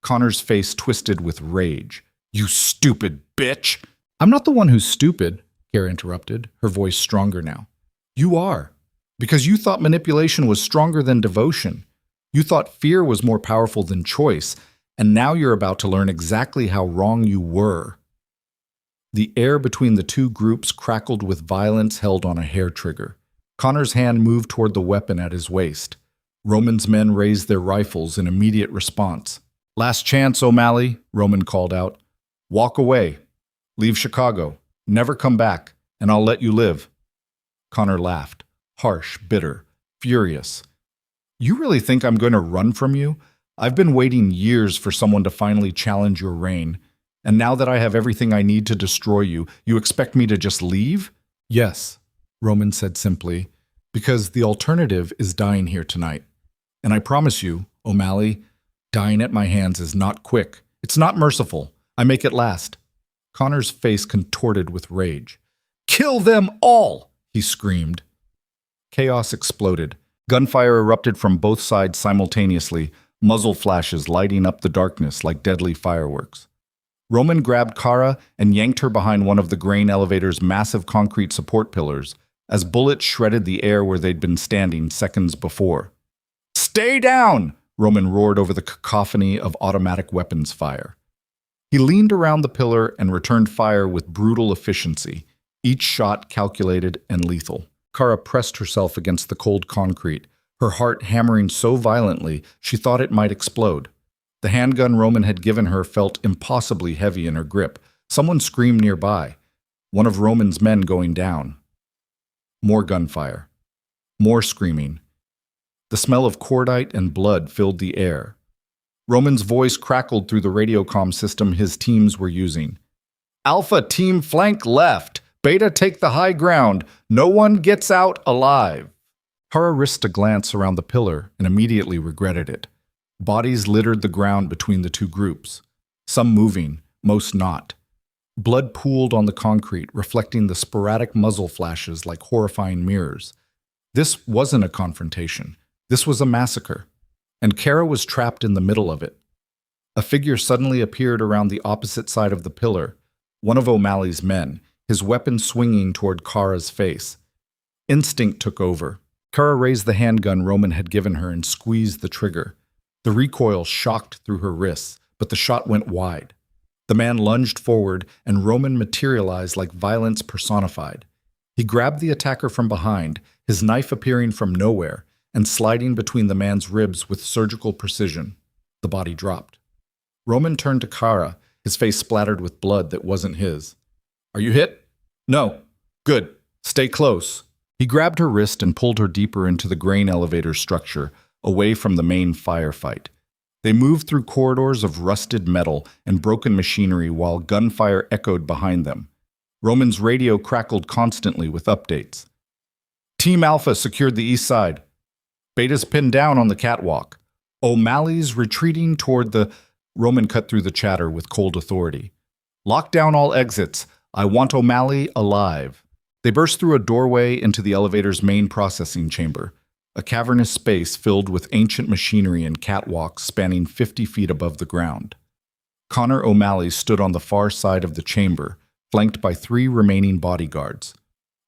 Connor's face twisted with rage. "You stupid bitch!" "I'm not the one who's stupid," Khara interrupted, her voice stronger now. "You are. Because you thought manipulation was stronger than devotion. You thought fear was more powerful than choice, and now you're about to learn exactly how wrong you were." The air between the two groups crackled with violence held on a hair trigger. Connor's hand moved toward the weapon at his waist. Roman's men raised their rifles in immediate response. "Last chance, O'Malley," Roman called out. "Walk away. Leave Chicago. Never come back, and I'll let you live." Connor laughed, harsh, bitter, furious. "You really think I'm going to run from you? I've been waiting years for someone to finally challenge your reign, and now that I have everything I need to destroy you, you expect me to just leave?" "Yes," Roman said simply, "because the alternative is dying here tonight. And I promise you, O'Malley, dying at my hands is not quick. It's not merciful. I make it last." Connor's face contorted with rage. "Kill them all!" he screamed. Chaos exploded. Gunfire erupted from both sides simultaneously, muzzle flashes lighting up the darkness like deadly fireworks. Roman grabbed Khara and yanked her behind one of the grain elevator's massive concrete support pillars as bullets shredded the air where they'd been standing seconds before. "Stay down!" Roman roared over the cacophony of automatic weapons fire. He leaned around the pillar and returned fire with brutal efficiency, each shot calculated and lethal. Khara pressed herself against the cold concrete, her heart hammering so violently she thought it might explode. The handgun Roman had given her felt impossibly heavy in her grip. Someone screamed nearby, one of Roman's men going down. More gunfire. More screaming. The smell of cordite and blood filled the air. Roman's voice crackled through the radiocom system his teams were using. "Alpha team flank left. Beta take the high ground. No one gets out alive." Khara risked a glance around the pillar and immediately regretted it. Bodies littered the ground between the two groups, some moving, most not. Blood pooled on the concrete, reflecting the sporadic muzzle flashes like horrifying mirrors. This wasn't a confrontation. This was a massacre, and Khara was trapped in the middle of it. A figure suddenly appeared around the opposite side of the pillar, one of O'Malley's men, his weapon swinging toward Khara's face. Instinct took over. Khara raised the handgun Roman had given her and squeezed the trigger. The recoil shocked through her wrists, but the shot went wide. The man lunged forward, and Roman materialized like violence personified. He grabbed the attacker from behind, his knife appearing from nowhere, and sliding between the man's ribs with surgical precision. The body dropped. Roman turned to Khara, his face splattered with blood that wasn't his. "Are you hit?" "No." "Good. Stay close." He grabbed her wrist and pulled her deeper into the grain elevator structure, away from the main firefight. They moved through corridors of rusted metal and broken machinery while gunfire echoed behind them. Roman's radio crackled constantly with updates. "Team Alpha secured the east side. Beta's pinned down on the catwalk. O'Malley's retreating toward the—" Roman cut through the chatter with cold authority. "Lock down all exits. I want O'Malley alive." They burst through a doorway into the elevator's main processing chamber, a cavernous space filled with ancient machinery and catwalks spanning 50 feet above the ground. Connor O'Malley stood on the far side of the chamber, flanked by 3 remaining bodyguards.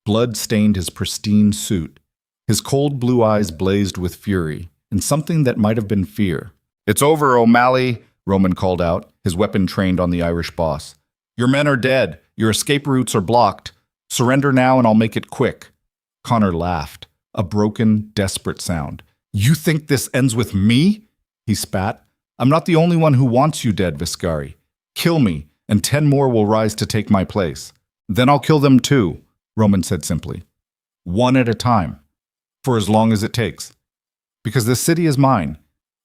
Blood stained his pristine suit. His cold blue eyes blazed with fury, and something that might have been fear. "It's over, O'Malley," Roman called out, his weapon trained on the Irish boss. "Your men are dead. Your escape routes are blocked. Surrender now and I'll make it quick." Connor laughed, a broken, desperate sound. "You think this ends with me?" he spat. "I'm not the only one who wants you dead, Viscari. Kill me, and 10 more will rise to take my place. Then I'll kill them too," Roman said simply. "One at a time. For as long as it takes. Because this city is mine,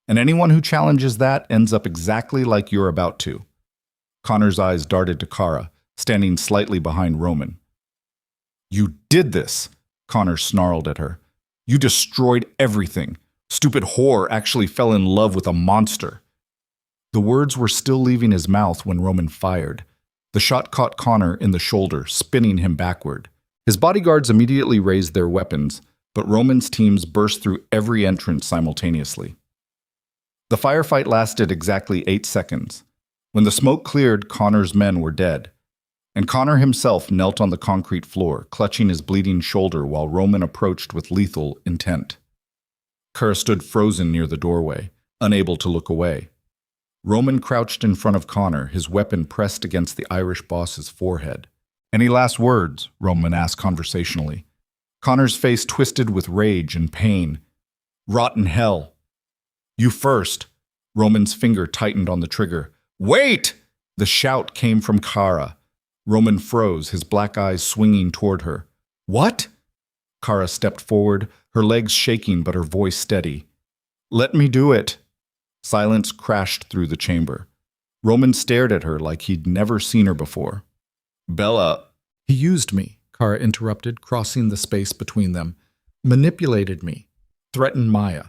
and anyone who challenges that ends up exactly like you're about to." Connor's eyes darted to Khara, standing slightly behind Roman. "You did this," Connor snarled at her. "You destroyed everything. Stupid whore actually fell in love with a monster." The words were still leaving his mouth when Roman fired. The shot caught Connor in the shoulder, spinning him backward. His bodyguards immediately raised their weapons, but Roman's teams burst through every entrance simultaneously. The firefight lasted exactly 8 seconds. When the smoke cleared, Connor's men were dead, and Connor himself knelt on the concrete floor, clutching his bleeding shoulder while Roman approached with lethal intent. Khara stood frozen near the doorway, unable to look away. Roman crouched in front of Connor, his weapon pressed against the Irish boss's forehead. "Any last words?" Roman asked conversationally. Connor's face twisted with rage and pain. Rotten hell. You first. Roman's finger tightened on the trigger. Wait! The shout came from Khara. Roman froze, his black eyes swinging toward her. What? Khara stepped forward, her legs shaking but her voice steady. Let me do it. Silence crashed through the chamber. Roman stared at her like he'd never seen her before. Bella. He used me, Khara interrupted, crossing the space between them. Manipulated me. Threatened Maya.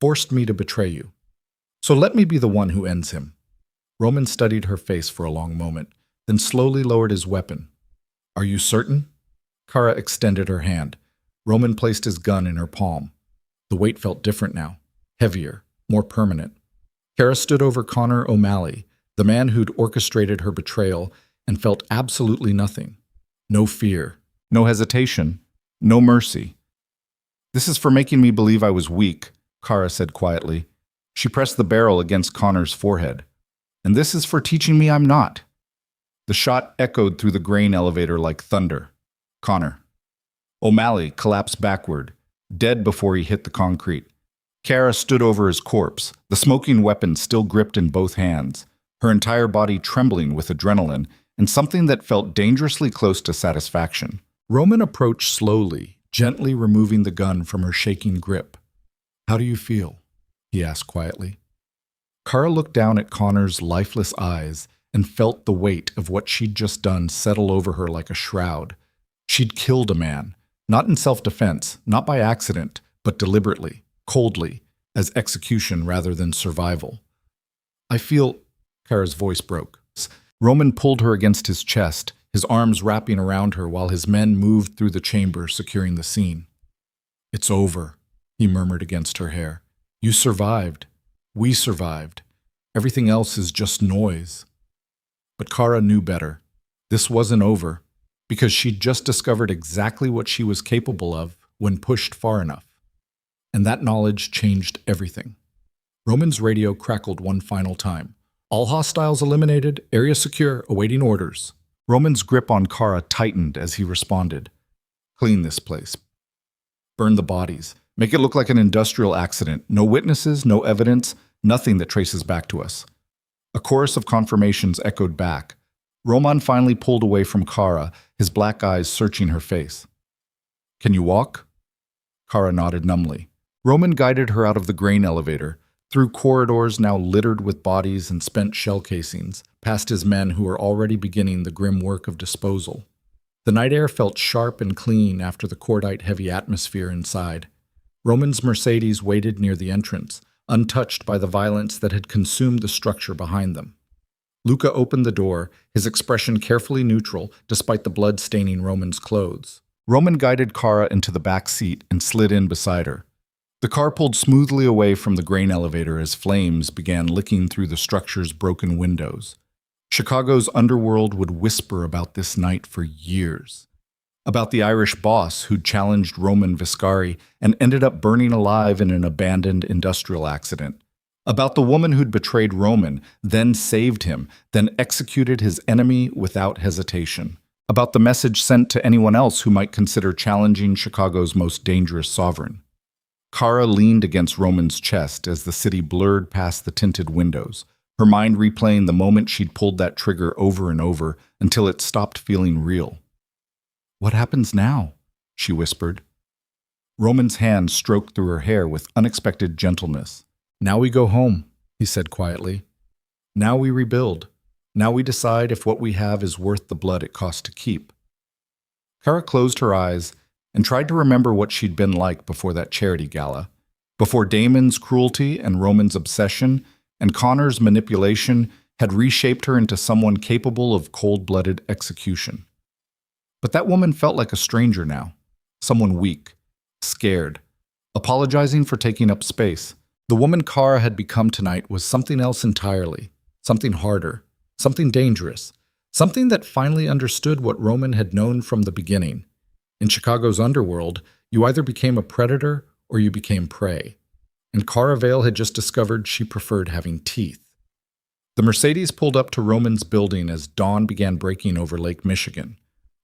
Forced me to betray you. So let me be the one who ends him. Roman studied her face for a long moment, then slowly lowered his weapon. Are you certain? Khara extended her hand. Roman placed his gun in her palm. The weight felt different now, heavier, more permanent. Khara stood over Connor O'Malley, the man who'd orchestrated her betrayal, and felt absolutely nothing. No fear, no hesitation, no mercy. This is for making me believe I was weak, Khara said quietly. She pressed the barrel against Connor's forehead. And this is for teaching me I'm not. The shot echoed through the grain elevator like thunder. Connor. O'Malley collapsed backward, dead before he hit the concrete. Khara stood over his corpse, the smoking weapon still gripped in both hands, her entire body trembling with adrenaline and something that felt dangerously close to satisfaction. Roman approached slowly, gently removing the gun from her shaking grip. How do you feel? He asked quietly. Khara looked down at Connor's lifeless eyes and felt the weight of what she'd just done settle over her like a shroud. She'd killed a man, not in self-defense, not by accident, but deliberately, coldly, as execution rather than survival. I feel... Khara's voice broke. Roman pulled her against his chest, his arms wrapping around her while his men moved through the chamber, securing the scene. It's over, he murmured against her hair. You survived. We survived. Everything else is just noise. But Khara knew better. This wasn't over, because she'd just discovered exactly what she was capable of when pushed far enough. And that knowledge changed everything. Roman's radio crackled one final time. All hostiles eliminated, area secure, awaiting orders. Roman's grip on Khara tightened as he responded. Clean this place. Burn the bodies. Make it look like an industrial accident. No witnesses, no evidence, nothing that traces back to us. A chorus of confirmations echoed back. Roman finally pulled away from Khara, his black eyes searching her face. Can you walk? Khara nodded numbly. Roman guided her out of the grain elevator, through corridors now littered with bodies and spent shell casings, past his men who were already beginning the grim work of disposal. The night air felt sharp and clean after the cordite-heavy atmosphere inside. Roman's Mercedes waited near the entrance, untouched by the violence that had consumed the structure behind them. Luca opened the door, his expression carefully neutral despite the blood staining Roman's clothes. Roman guided Khara into the back seat and slid in beside her. The car pulled smoothly away from the grain elevator as flames began licking through the structure's broken windows. Chicago's underworld would whisper about this night for years. About the Irish boss who'd challenged Roman Viscari and ended up burning alive in an abandoned industrial accident. About the woman who'd betrayed Roman, then saved him, then executed his enemy without hesitation. About the message sent to anyone else who might consider challenging Chicago's most dangerous sovereign. Khara leaned against Roman's chest as the city blurred past the tinted windows, her mind replaying the moment she'd pulled that trigger over and over until it stopped feeling real. What happens now? She whispered. Roman's hand stroked through her hair with unexpected gentleness. Now we go home, he said quietly. Now we rebuild. Now we decide if what we have is worth the blood it costs to keep. Khara closed her eyes and tried to remember what she'd been like before that charity gala, before Damon's cruelty and Roman's obsession and Connor's manipulation had reshaped her into someone capable of cold-blooded execution. But that woman felt like a stranger now, someone weak, scared, apologizing for taking up space. The woman Khara had become tonight was something else entirely, something harder, something dangerous, something that finally understood what Roman had known from the beginning. In Chicago's underworld, you either became a predator or you became prey. And Khara Vale had just discovered she preferred having teeth. The Mercedes pulled up to Roman's building as dawn began breaking over Lake Michigan.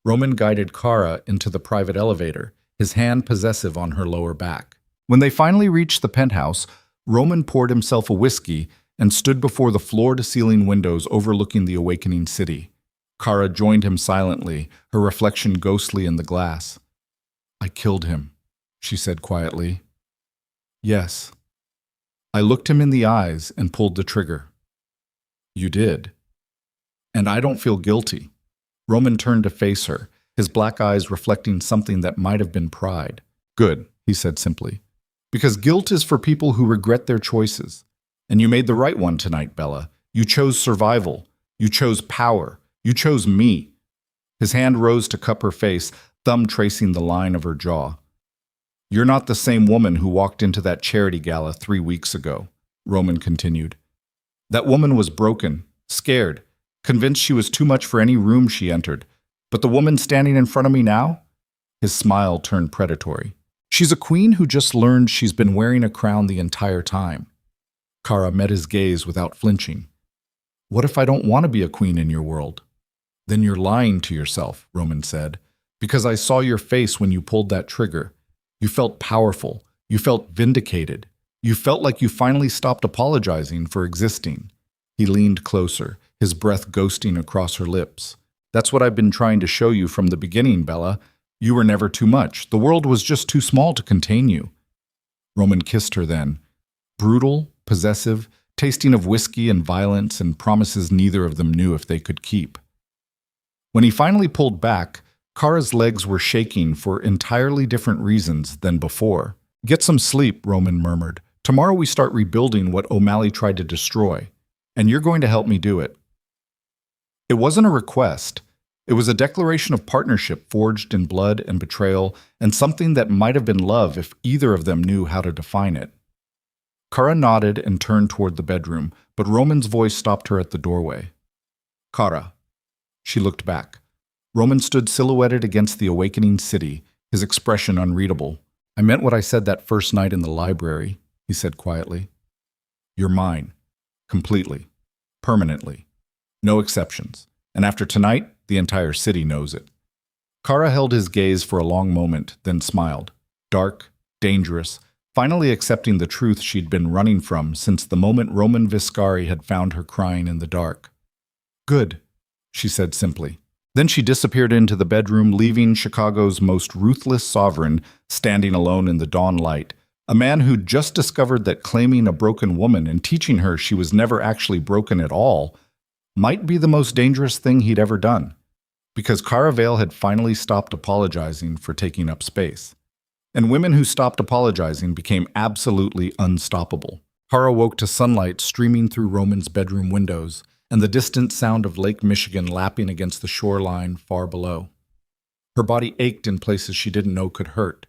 Roman guided Khara into the private elevator, his hand possessive on her lower back. When they finally reached the penthouse, Roman poured himself a whiskey and stood before the floor-to-ceiling windows overlooking the awakening city. Khara joined him silently, her reflection ghostly in the glass. "I killed him," she said quietly. "Yes." I looked him in the eyes and pulled the trigger. "You did. And I don't feel guilty." Roman turned to face her, his black eyes reflecting something that might have been pride. "Good," he said simply. "Because guilt is for people who regret their choices. And you made the right one tonight, Bella. You chose survival. You chose power. You chose me." His hand rose to cup her face, thumb tracing the line of her jaw. "You're not the same woman who walked into that charity gala 3 weeks ago," Roman continued. "That woman was broken, scared, convinced she was too much for any room she entered. But the woman standing in front of me now?" His smile turned predatory. "She's a queen who just learned she's been wearing a crown the entire time." Khara met his gaze without flinching. "What if I don't want to be a queen in your world?" "Then you're lying to yourself," Roman said. "Because I saw your face when you pulled that trigger. You felt powerful. You felt vindicated. You felt like you finally stopped apologizing for existing." He leaned closer, his breath ghosting across her lips. "That's what I've been trying to show you from the beginning, Bella. You were never too much. The world was just too small to contain you." Roman kissed her then. Brutal, possessive, tasting of whiskey and violence and promises neither of them knew if they could keep. When he finally pulled back, Khara's legs were shaking for entirely different reasons than before. "Get some sleep," Roman murmured. "Tomorrow we start rebuilding what O'Malley tried to destroy, and you're going to help me do it." It wasn't a request. It was a declaration of partnership forged in blood and betrayal, and something that might have been love if either of them knew how to define it. Khara nodded and turned toward the bedroom, but Roman's voice stopped her at the doorway. "Khara." She looked back. Roman stood silhouetted against the awakening city, his expression unreadable. "I meant what I said that first night in the library," he said quietly. "You're mine. Completely. Permanently. No exceptions. And after tonight, the entire city knows it." Khara held his gaze for a long moment, then smiled. Dark, dangerous, finally accepting the truth she'd been running from since the moment Roman Viscari had found her crying in the dark. "Good," she said simply. Then she disappeared into the bedroom, leaving Chicago's most ruthless sovereign standing alone in the dawn light, a man who'd just discovered that claiming a broken woman and teaching her she was never actually broken at all might be the most dangerous thing he'd ever done, because Khara Vale had finally stopped apologizing for taking up space. And women who stopped apologizing became absolutely unstoppable. Khara woke to sunlight streaming through Roman's bedroom windows, and the distant sound of Lake Michigan lapping against the shoreline far below. Her body ached in places she didn't know could hurt.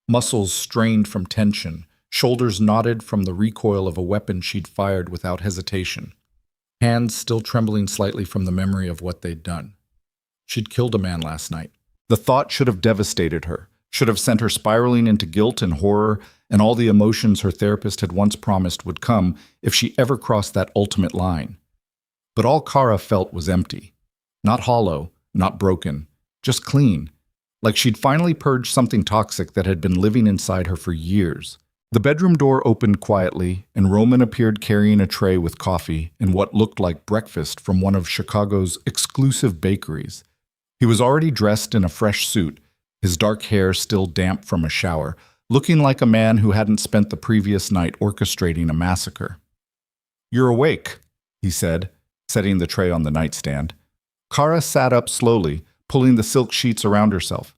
Muscles strained from tension, shoulders knotted from the recoil of a weapon she'd fired without hesitation. Hands still trembling slightly from the memory of what they'd done. She'd killed a man last night. The thought should have devastated her, should have sent her spiraling into guilt and horror and all the emotions her therapist had once promised would come if she ever crossed that ultimate line. But all Khara felt was empty. Not hollow, not broken, just clean, like she'd finally purged something toxic that had been living inside her for years. The bedroom door opened quietly, and Roman appeared carrying a tray with coffee and what looked like breakfast from one of Chicago's exclusive bakeries. He was already dressed in a fresh suit, his dark hair still damp from a shower, looking like a man who hadn't spent the previous night orchestrating a massacre. "You're awake," he said, setting the tray on the nightstand. Khara sat up slowly, pulling the silk sheets around herself.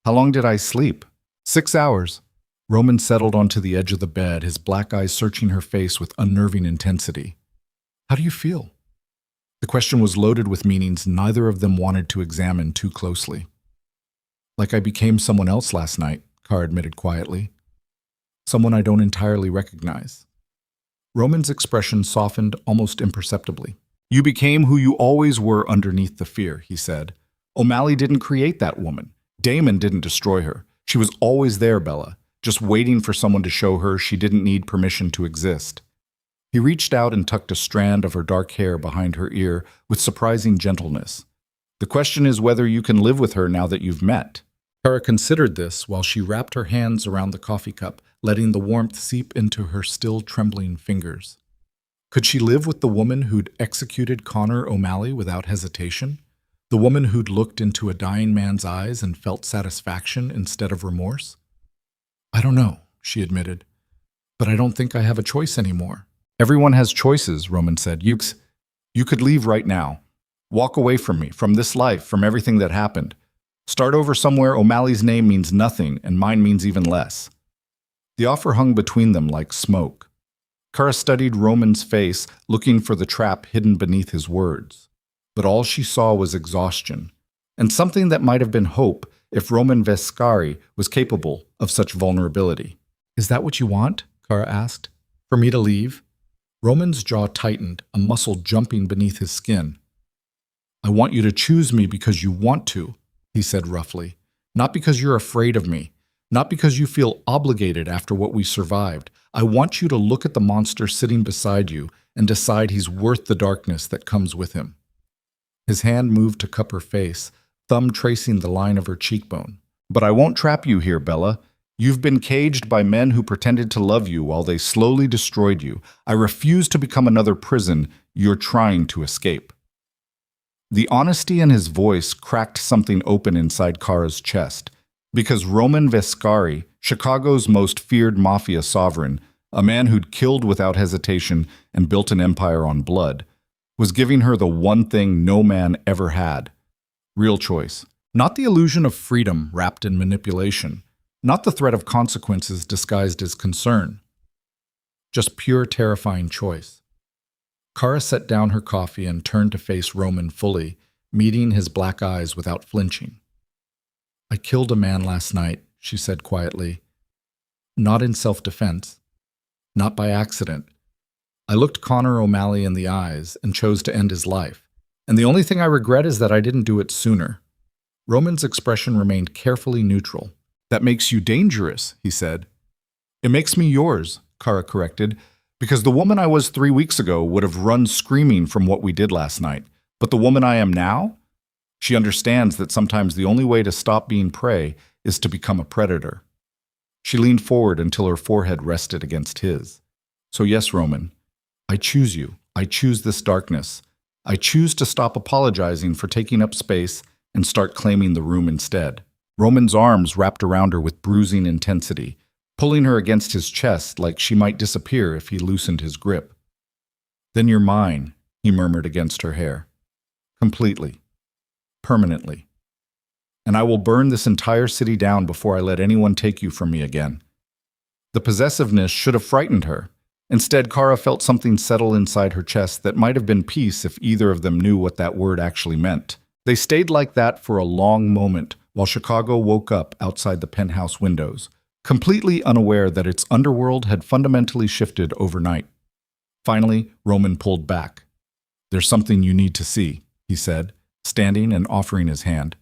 "How long did I sleep?" 6 hours. Roman settled onto the edge of the bed, his black eyes searching her face with unnerving intensity. "How do you feel?" The question was loaded with meanings neither of them wanted to examine too closely. "Like I became someone else last night," Khara admitted quietly. "Someone I don't entirely recognize." Roman's expression softened almost imperceptibly. "You became who you always were underneath the fear," he said. "O'Malley didn't create that woman. Damon didn't destroy her. She was always there, Bella, just waiting for someone to show her she didn't need permission to exist." He reached out and tucked a strand of her dark hair behind her ear with surprising gentleness. "The question is whether you can live with her now that you've met." Khara considered this while she wrapped her hands around the coffee cup, letting the warmth seep into her still trembling fingers. Could she live with the woman who'd executed Connor O'Malley without hesitation? The woman who'd looked into a dying man's eyes and felt satisfaction instead of remorse? I don't know, she admitted, but I don't think I have a choice anymore. Everyone has choices, Roman said. You could leave right now. Walk away from me, from this life, from everything that happened. Start over somewhere O'Malley's name means nothing and mine means even less. The offer hung between them like smoke. Khara studied Roman's face, looking for the trap hidden beneath his words. But all she saw was exhaustion, and something that might have been hope if Roman Vescari was capable of such vulnerability. Is that what you want? Khara asked. For me to leave? Roman's jaw tightened, a muscle jumping beneath his skin. I want you to choose me because you want to, he said roughly. Not because you're afraid of me. Not because you feel obligated after what we survived. I want you to look at the monster sitting beside you and decide he's worth the darkness that comes with him. His hand moved to cup her face, thumb tracing the line of her cheekbone. But I won't trap you here, Bella. You've been caged by men who pretended to love you while they slowly destroyed you. I refuse to become another prison you're trying to escape. The honesty in his voice cracked something open inside Khara's chest. Because Roman Vescari, Chicago's most feared mafia sovereign, a man who'd killed without hesitation and built an empire on blood, was giving her the one thing no man ever had. Real choice. Not the illusion of freedom wrapped in manipulation. Not the threat of consequences disguised as concern. Just pure, terrifying choice. Khara set down her coffee and turned to face Roman fully, meeting his black eyes without flinching. I killed a man last night, she said quietly. Not in self-defense. Not by accident. I looked Connor O'Malley in the eyes and chose to end his life. And the only thing I regret is that I didn't do it sooner. Roman's expression remained carefully neutral. That makes you dangerous, he said. It makes me yours, Khara corrected, because the woman I was 3 weeks ago would have run screaming from what we did last night. But the woman I am now? She understands that sometimes the only way to stop being prey is to become a predator. She leaned forward until her forehead rested against his. So yes, Roman, I choose you. I choose this darkness. I choose to stop apologizing for taking up space and start claiming the room instead. Roman's arms wrapped around her with bruising intensity, pulling her against his chest like she might disappear if he loosened his grip. Then you're mine, he murmured against her hair. Completely. Permanently. And I will burn this entire city down before I let anyone take you from me again. The possessiveness should have frightened her. Instead, Khara felt something settle inside her chest that might have been peace if either of them knew what that word actually meant. They stayed like that for a long moment while Chicago woke up outside the penthouse windows, completely unaware that its underworld had fundamentally shifted overnight. Finally, Roman pulled back. There's something you need to see, he said, standing and offering his hand.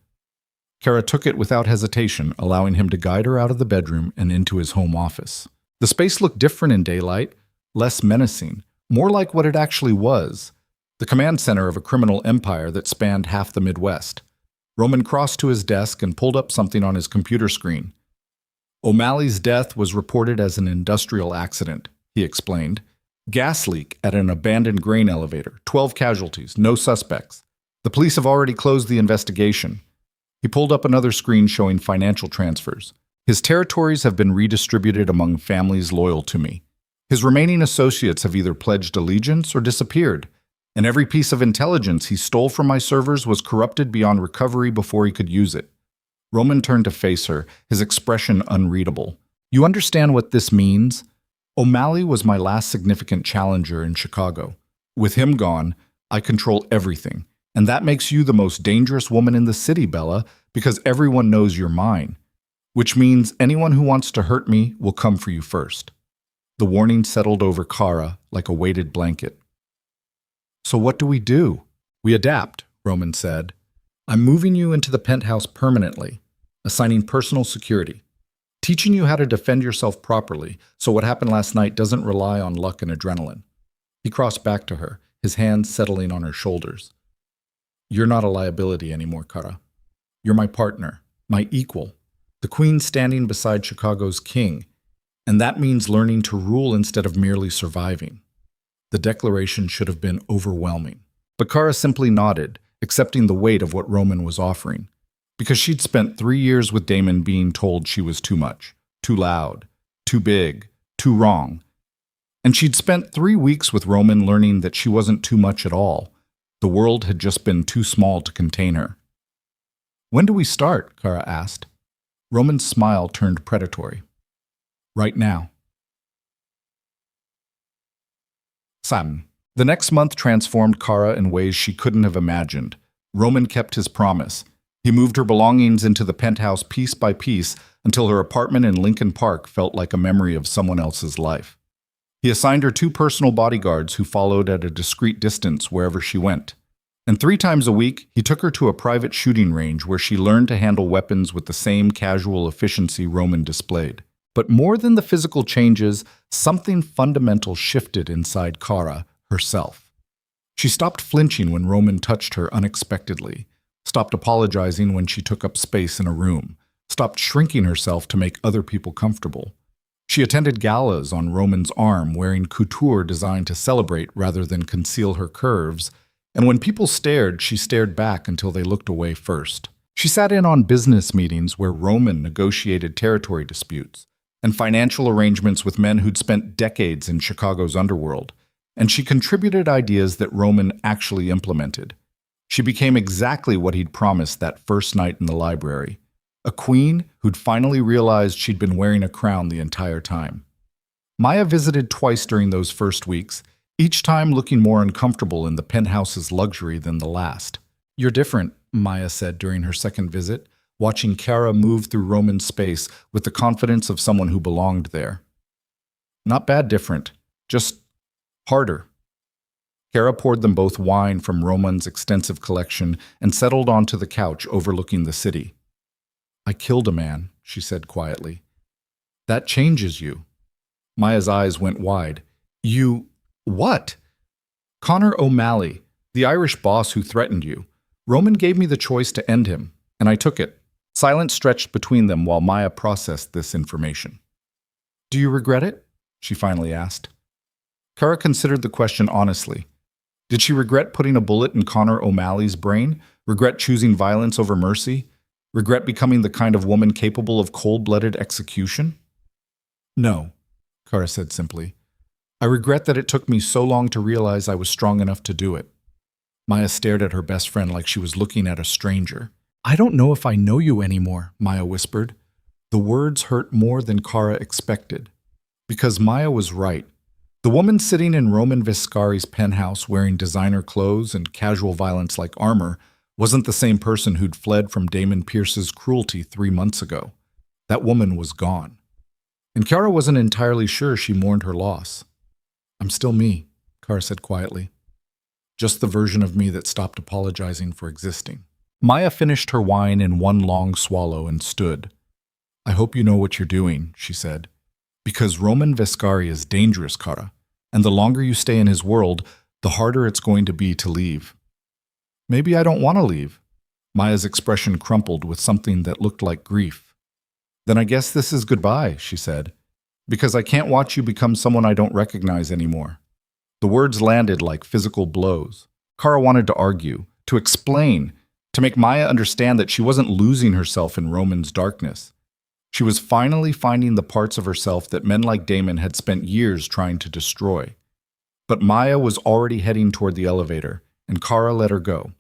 Khara took it without hesitation, allowing him to guide her out of the bedroom and into his home office. The space looked different in daylight, less menacing, more like what it actually was, the command center of a criminal empire that spanned half the Midwest. Roman crossed to his desk and pulled up something on his computer screen. O'Malley's death was reported as an industrial accident, he explained. Gas leak at an abandoned grain elevator, 12 casualties, no suspects. The police have already closed the investigation. He pulled up another screen showing financial transfers. His territories have been redistributed among families loyal to me. His remaining associates have either pledged allegiance or disappeared, and every piece of intelligence he stole from my servers was corrupted beyond recovery before he could use it. Roman turned to face her, his expression unreadable. You understand what this means? O'Malley was my last significant challenger in Chicago. With him gone, I control everything. And that makes you the most dangerous woman in the city, Bella, because everyone knows you're mine. Which means anyone who wants to hurt me will come for you first. The warning settled over Khara like a weighted blanket. So what do? We adapt, Roman said. I'm moving you into the penthouse permanently, assigning personal security, teaching you how to defend yourself properly so what happened last night doesn't rely on luck and adrenaline. He crossed back to her, his hands settling on her shoulders. You're not a liability anymore, Khara. You're my partner, my equal. The queen standing beside Chicago's king, and that means learning to rule instead of merely surviving. The declaration should have been overwhelming. But Khara simply nodded, accepting the weight of what Roman was offering, because she'd spent 3 years with Damon being told she was too much, too loud, too big, too wrong. And she'd spent 3 weeks with Roman learning that she wasn't too much at all. The world had just been too small to contain her. "When do we start?" Khara asked. Roman's smile turned predatory. "Right now." Sam. The next month transformed Khara in ways she couldn't have imagined. Roman kept his promise. He moved her belongings into the penthouse piece by piece until her apartment in Lincoln Park felt like a memory of someone else's life. He assigned her 2 personal bodyguards who followed at a discreet distance wherever she went. And 3 times a week, he took her to a private shooting range where she learned to handle weapons with the same casual efficiency Roman displayed. But more than the physical changes, something fundamental shifted inside Khara herself. She stopped flinching when Roman touched her unexpectedly, stopped apologizing when she took up space in a room, stopped shrinking herself to make other people comfortable. She attended galas on Roman's arm wearing couture designed to celebrate rather than conceal her curves, and when people stared, she stared back until they looked away first. She sat in on business meetings where Roman negotiated territory disputes and financial arrangements with men who'd spent decades in Chicago's underworld, and she contributed ideas that Roman actually implemented. She became exactly what he'd promised that first night in the library, a queen who'd finally realized she'd been wearing a crown the entire time. Maya visited twice during those first weeks, each time looking more uncomfortable in the penthouse's luxury than the last. "You're different," Maya said during her second visit, watching Khara move through Roman's space with the confidence of someone who belonged there. "Not bad different, just harder." Khara poured them both wine from Roman's extensive collection and settled onto the couch overlooking the city. "I killed a man," she said quietly. "That changes you." Maya's eyes went wide. "You... what?" "Connor O'Malley, the Irish boss who threatened you. Roman gave me the choice to end him, and I took it." Silence stretched between them while Maya processed this information. "Do you regret it?" she finally asked. Khara considered the question honestly. Did she regret putting a bullet in Connor O'Malley's brain? Regret choosing violence over mercy? Regret becoming the kind of woman capable of cold-blooded execution? "No," Khara said simply. "I regret that it took me so long to realize I was strong enough to do it." Maya stared at her best friend like she was looking at a stranger. "I don't know if I know you anymore," Maya whispered. The words hurt more than Khara expected. Because Maya was right. The woman sitting in Roman Viscari's penthouse wearing designer clothes and casual violence like armor wasn't the same person who'd fled from Damon Pierce's cruelty 3 months ago. That woman was gone. And Khara wasn't entirely sure she mourned her loss. "I'm still me," Khara said quietly. "Just the version of me that stopped apologizing for existing." Maya finished her wine in one long swallow and stood. "I hope you know what you're doing," she said. "Because Roman Viscari is dangerous, Khara, and the longer you stay in his world, the harder it's going to be to leave." "Maybe I don't want to leave." Maya's expression crumpled with something that looked like grief. "Then I guess this is goodbye," she said. "Because I can't watch you become someone I don't recognize anymore." The words landed like physical blows. Khara wanted to argue, to explain, to make Maya understand that she wasn't losing herself in Roman's darkness. She was finally finding the parts of herself that men like Damon had spent years trying to destroy. But Maya was already heading toward the elevator, and Khara let her go.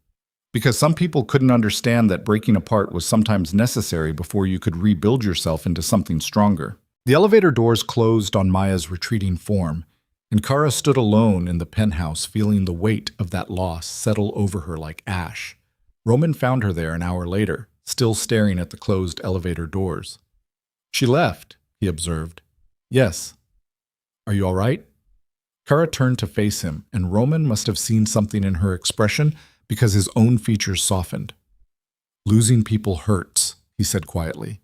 Because some people couldn't understand that breaking apart was sometimes necessary before you could rebuild yourself into something stronger. The elevator doors closed on Maya's retreating form, and Khara stood alone in the penthouse feeling the weight of that loss settle over her like ash. Roman found her there an hour later, still staring at the closed elevator doors. "She left," he observed. "Yes." "Are you all right?" Khara turned to face him, and Roman must have seen something in her expression because his own features softened. "Losing people hurts," he said quietly,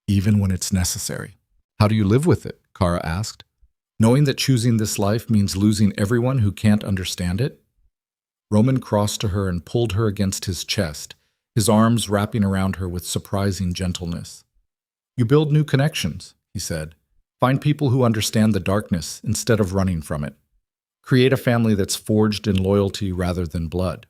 "even when it's necessary." "How do you live with it?" Khara asked. "Knowing that choosing this life means losing everyone who can't understand it?" Roman crossed to her and pulled her against his chest, his arms wrapping around her with surprising gentleness. You build new connections, he said. Find people who understand the darkness instead of running from it. Create a family that's forged in loyalty rather than blood.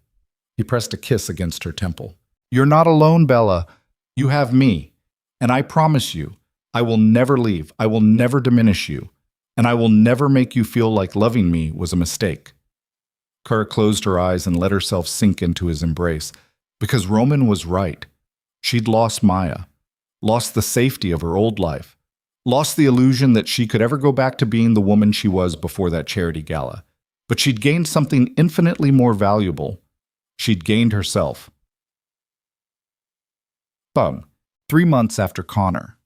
He pressed a kiss against her temple. You're not alone, Bella. You have me. And I promise you, I will never leave. I will never diminish you. And I will never make you feel like loving me was a mistake. Khara closed her eyes and let herself sink into his embrace, because Roman was right. She'd lost Maya, lost the safety of her old life, lost the illusion that she could ever go back to being the woman she was before that charity gala. But she'd gained something infinitely more valuable. She'd gained herself. Bung. 3 months after Connor.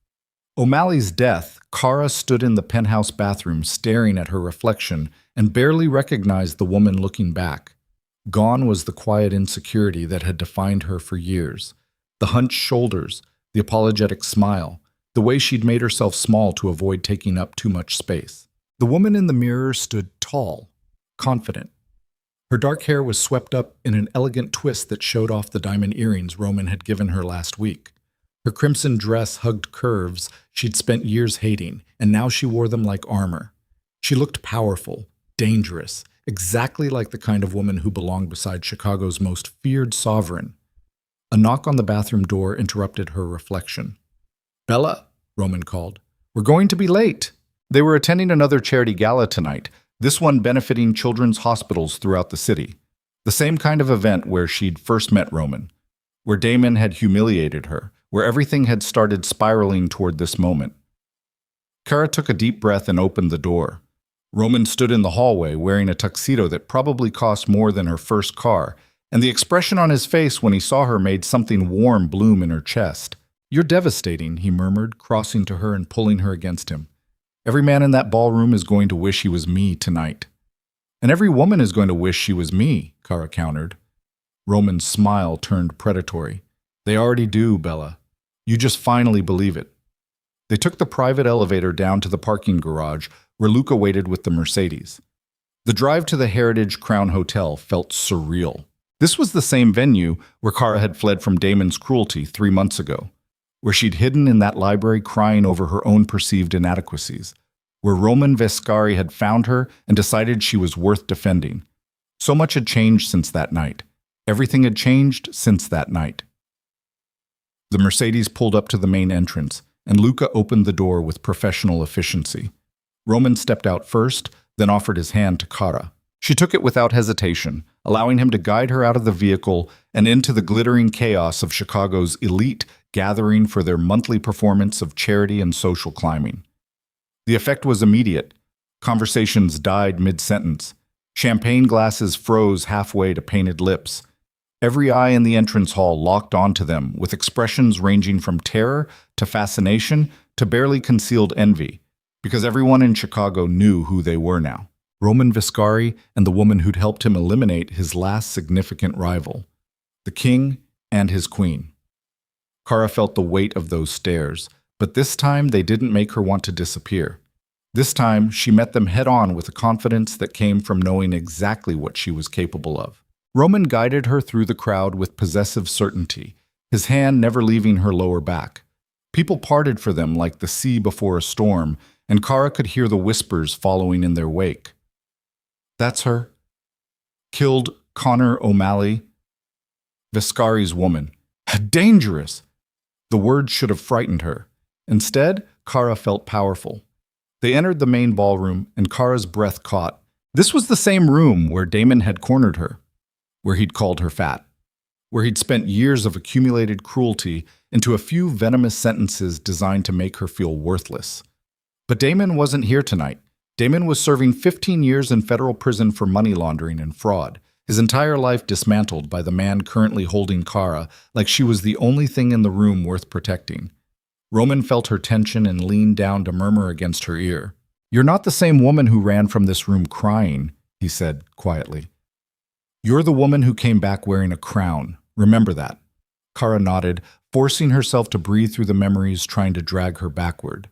O'Malley's death, Khara stood in the penthouse bathroom staring at her reflection and barely recognized the woman looking back. Gone was the quiet insecurity that had defined her for years. The hunched shoulders, the apologetic smile, the way she'd made herself small to avoid taking up too much space. The woman in the mirror stood tall, confident. Her dark hair was swept up in an elegant twist that showed off the diamond earrings Roman had given her last week. Her crimson dress hugged curves she'd spent years hating, and now she wore them like armor. She looked powerful, dangerous, exactly like the kind of woman who belonged beside Chicago's most feared sovereign. A knock on the bathroom door interrupted her reflection. "Bella," Roman called. "We're going to be late." They were attending another charity gala tonight, this one benefiting children's hospitals throughout the city. The same kind of event where she'd first met Roman, where Damon had humiliated her, where everything had started spiraling toward this moment. Khara took a deep breath and opened the door. Roman stood in the hallway wearing a tuxedo that probably cost more than her first car, and the expression on his face when he saw her made something warm bloom in her chest. "You're devastating," he murmured, crossing to her and pulling her against him. "Every man in that ballroom is going to wish he was me tonight." "And every woman is going to wish she was me," Khara countered. Roman's smile turned predatory. "They already do, Bella. You just finally believe it." They took the private elevator down to the parking garage where Luca waited with the Mercedes. The drive to the Heritage Crown Hotel felt surreal. This was the same venue where Khara had fled from Damon's cruelty 3 months ago, where she'd hidden in that library crying over her own perceived inadequacies, where Roman Vescari had found her and decided she was worth defending. So much had changed since that night. Everything had changed since that night. The Mercedes pulled up to the main entrance, and Luca opened the door with professional efficiency. Roman stepped out first, then offered his hand to Khara. She took it without hesitation, allowing him to guide her out of the vehicle and into the glittering chaos of Chicago's elite gathering for their monthly performance of charity and social climbing. The effect was immediate. Conversations died mid-sentence. Champagne glasses froze halfway to painted lips. Every eye in the entrance hall locked onto them, with expressions ranging from terror to fascination to barely concealed envy, because everyone in Chicago knew who they were now. Roman Vescari and the woman who'd helped him eliminate his last significant rival, the king and his queen. Khara felt the weight of those stares, but this time they didn't make her want to disappear. This time she met them head-on with a confidence that came from knowing exactly what she was capable of. Roman guided her through the crowd with possessive certainty, his hand never leaving her lower back. People parted for them like the sea before a storm, and Khara could hear the whispers following in their wake. "That's her. Killed Connor O'Malley. Vescari's woman. Dangerous!" The words should have frightened her. Instead, Khara felt powerful. They entered the main ballroom, and Khara's breath caught. This was the same room where Damon had cornered her, where he'd called her fat, where he'd spent years of accumulated cruelty into a few venomous sentences designed to make her feel worthless. But Damon wasn't here tonight. Damon was serving 15 years in federal prison for money laundering and fraud, his entire life dismantled by the man currently holding Khara like she was the only thing in the room worth protecting. Roman felt her tension and leaned down to murmur against her ear. "You're not the same woman who ran from this room crying," he said quietly. "You're the woman who came back wearing a crown. Remember that." Khara nodded, forcing herself to breathe through the memories trying to drag her backward.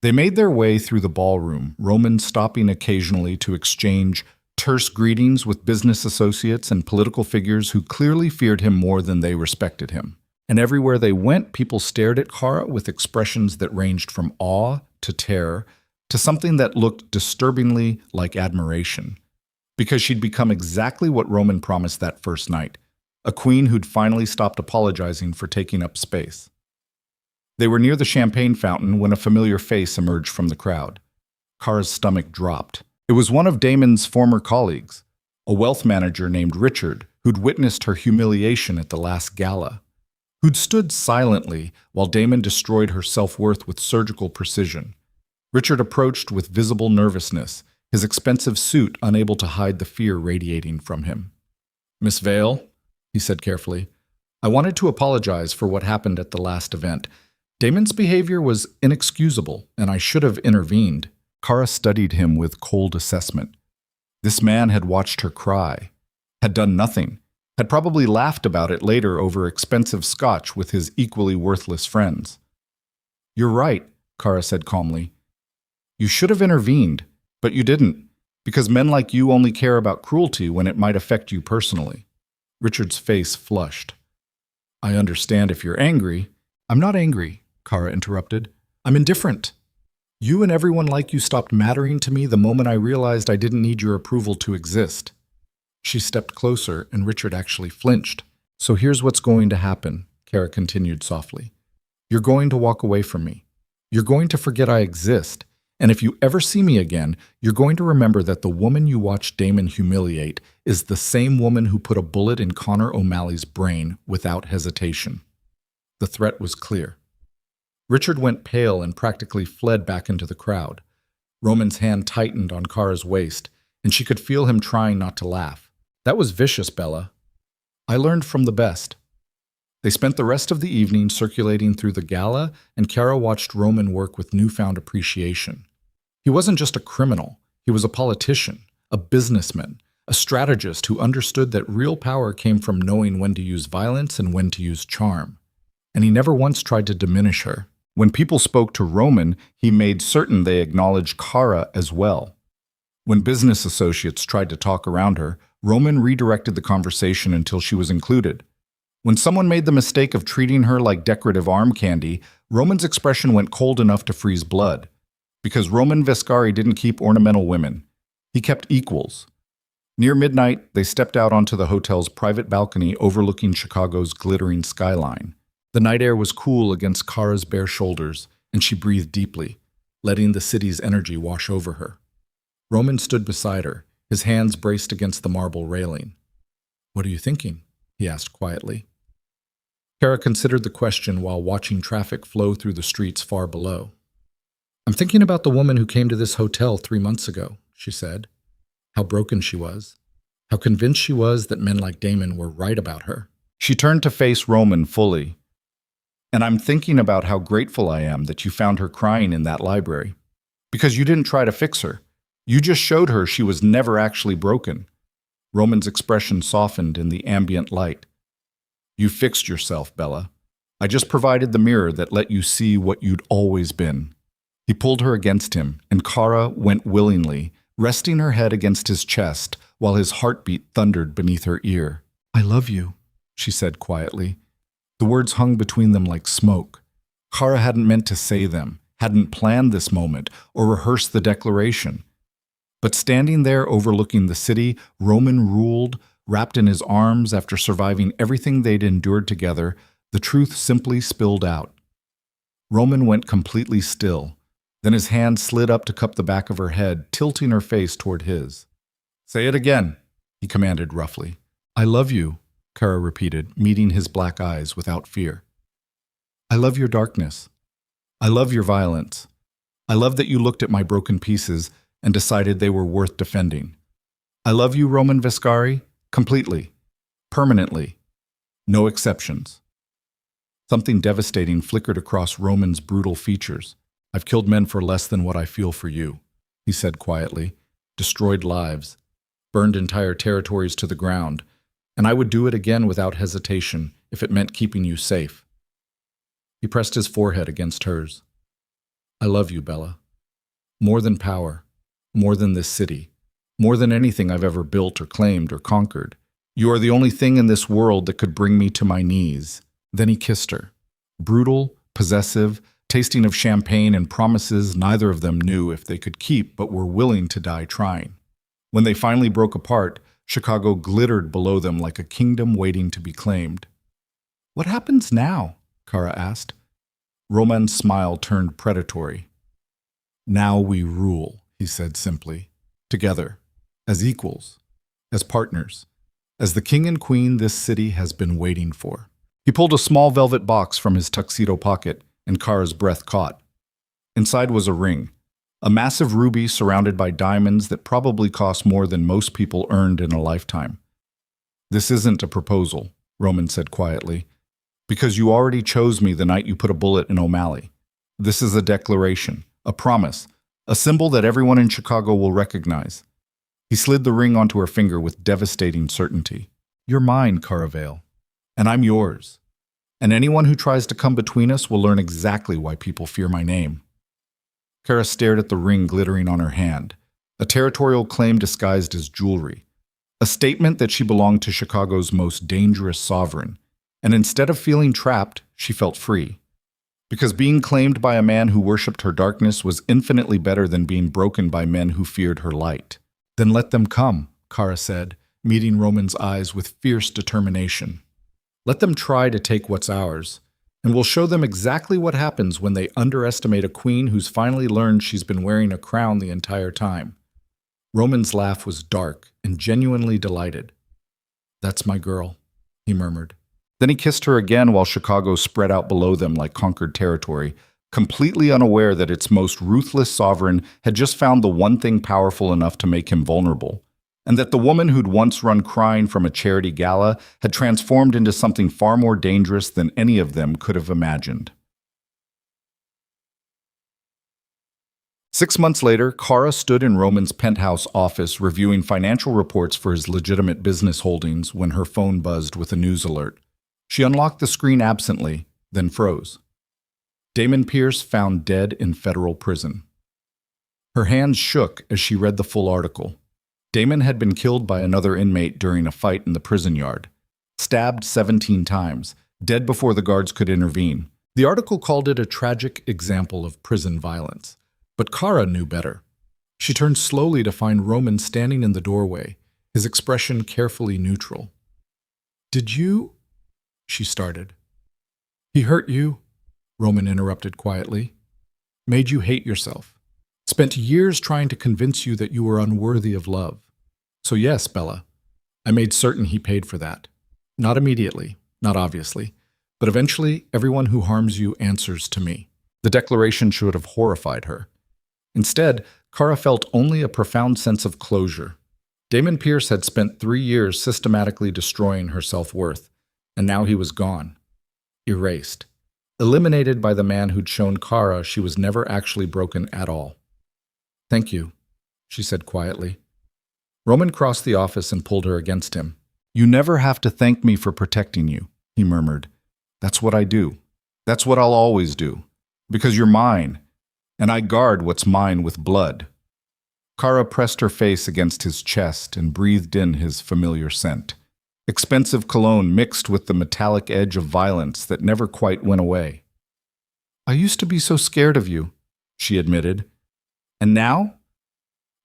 They made their way through the ballroom, Roman stopping occasionally to exchange terse greetings with business associates and political figures who clearly feared him more than they respected him. And everywhere they went, people stared at Khara with expressions that ranged from awe to terror to something that looked disturbingly like admiration. Because she'd become exactly what Roman promised that first night, a queen who'd finally stopped apologizing for taking up space. They were near the champagne fountain when a familiar face emerged from the crowd. Khara's stomach dropped. It was one of Damon's former colleagues, a wealth manager named Richard, who'd witnessed her humiliation at the last gala, who'd stood silently while Damon destroyed her self-worth with surgical precision. Richard approached with visible nervousness, his expensive suit unable to hide the fear radiating from him. "Miss Vale," he said carefully, "I wanted to apologize for what happened at the last event. Damon's behavior was inexcusable, and I should have intervened." Khara studied him with cold assessment. This man had watched her cry, had done nothing, had probably laughed about it later over expensive scotch with his equally worthless friends. "You're right," Khara said calmly. "You should have intervened, but you didn't, because men like you only care about cruelty when it might affect you personally." Richard's face flushed. "I understand if you're angry." "I'm not angry," Khara interrupted. "I'm indifferent. You and everyone like you stopped mattering to me the moment I realized I didn't need your approval to exist." She stepped closer, and Richard actually flinched. "So here's what's going to happen," Khara continued softly. "You're going to walk away from me. You're going to forget I exist. And if you ever see me again, you're going to remember that the woman you watched Damon humiliate is the same woman who put a bullet in Connor O'Malley's brain without hesitation." The threat was clear. Richard went pale and practically fled back into the crowd. Roman's hand tightened on Khara's waist, and she could feel him trying not to laugh. "That was vicious, Bella. I learned from the best." They spent the rest of the evening circulating through the gala, and Khara watched Roman work with newfound appreciation. He wasn't just a criminal, he was a politician, a businessman, a strategist who understood that real power came from knowing when to use violence and when to use charm. And he never once tried to diminish her. When people spoke to Roman, he made certain they acknowledged Khara as well. When business associates tried to talk around her, Roman redirected the conversation until she was included. When someone made the mistake of treating her like decorative arm candy, Roman's expression went cold enough to freeze blood. Because Roman Vescari didn't keep ornamental women. He kept equals. Near midnight, they stepped out onto the hotel's private balcony overlooking Chicago's glittering skyline. The night air was cool against Khara's bare shoulders, and she breathed deeply, letting the city's energy wash over her. Roman stood beside her, his hands braced against the marble railing. "What are you thinking?" he asked quietly. Khara considered the question while watching traffic flow through the streets far below. "I'm thinking about the woman who came to this hotel 3 months ago," she said. "How broken she was. How convinced she was that men like Damon were right about her." She turned to face Roman fully. "And I'm thinking about how grateful I am that you found her crying in that library. Because you didn't try to fix her. You just showed her she was never actually broken." Roman's expression softened in the ambient light. "You fixed yourself, Bella. I just provided the mirror that let you see what you'd always been." He pulled her against him, and Khara went willingly, resting her head against his chest while his heartbeat thundered beneath her ear. "I love you," she said quietly. The words hung between them like smoke. Khara hadn't meant to say them, hadn't planned this moment, or rehearsed the declaration. But standing there overlooking the city, Roman ruled, wrapped in his arms after surviving everything they'd endured together, the truth simply spilled out. Roman went completely still. Then his hand slid up to cup the back of her head, tilting her face toward his. "Say it again," he commanded roughly. "I love you," Khara repeated, meeting his black eyes without fear. "I love your darkness. I love your violence. I love that you looked at my broken pieces and decided they were worth defending. I love you, Roman Vescari, completely, permanently, no exceptions." Something devastating flickered across Roman's brutal features. "I've killed men for less than what I feel for you," he said quietly, "destroyed lives, burned entire territories to the ground, and I would do it again without hesitation if it meant keeping you safe." He pressed his forehead against hers. "I love you, Bella. More than power, more than this city, more than anything I've ever built or claimed or conquered. You are the only thing in this world that could bring me to my knees. Then he kissed her. Brutal, possessive, tasting of champagne and promises neither of them knew if they could keep but were willing to die trying. When they finally broke apart, Chicago glittered below them like a kingdom waiting to be claimed. "What happens now?" Khara asked. Roman's smile turned predatory. "Now we rule," he said simply. "Together. As equals. As partners. As the king and queen this city has been waiting for." He pulled a small velvet box from his tuxedo pocket, and Khara's breath caught. Inside was a ring. A massive ruby surrounded by diamonds that probably cost more than most people earned in a lifetime. "This isn't a proposal," Roman said quietly, "because you already chose me the night you put a bullet in O'Malley. This is a declaration, a promise, a symbol that everyone in Chicago will recognize." He slid the ring onto her finger with devastating certainty. "You're mine, Khara Vale, and I'm yours. And anyone who tries to come between us will learn exactly why people fear my name." Khara stared at the ring glittering on her hand, a territorial claim disguised as jewelry, a statement that she belonged to Chicago's most dangerous sovereign, and instead of feeling trapped, she felt free. Because being claimed by a man who worshipped her darkness was infinitely better than being broken by men who feared her light. "Then let them come," Khara said, meeting Roman's eyes with fierce determination. "Let them try to take what's ours, and we'll show them exactly what happens when they underestimate a queen who's finally learned she's been wearing a crown the entire time." Roman's laugh was dark and genuinely delighted. "That's my girl," he murmured. Then he kissed her again while Chicago spread out below them like conquered territory, completely unaware that its most ruthless sovereign had just found the one thing powerful enough to make him vulnerable, and that the woman who'd once run crying from a charity gala had transformed into something far more dangerous than any of them could have imagined. 6 months later, Khara stood in Roman's penthouse office reviewing financial reports for his legitimate business holdings when her phone buzzed with a news alert. She unlocked the screen absently, then froze. Damon Pierce found dead in federal prison. Her hands shook as she read the full article. Damon had been killed by another inmate during a fight in the prison yard. Stabbed 17 times, dead before the guards could intervene. The article called it a tragic example of prison violence. But Khara knew better. She turned slowly to find Roman standing in the doorway, his expression carefully neutral. "Did you?" she started. "He hurt you?" Roman interrupted quietly. "Made you hate yourself. Spent years trying to convince you that you were unworthy of love. So yes, Bella, I made certain he paid for that. Not immediately, not obviously, but eventually everyone who harms you answers to me." The declaration should have horrified her. Instead, Khara felt only a profound sense of closure. Damon Pierce had spent 3 years systematically destroying her self-worth, and now he was gone. Erased. Eliminated by the man who'd shown Khara she was never actually broken at all. "Thank you," she said quietly. Roman crossed the office and pulled her against him. "You never have to thank me for protecting you," he murmured. "That's what I do. That's what I'll always do. Because you're mine, and I guard what's mine with blood." Khara pressed her face against his chest and breathed in his familiar scent. Expensive cologne mixed with the metallic edge of violence that never quite went away. "I used to be so scared of you," she admitted. "And now?"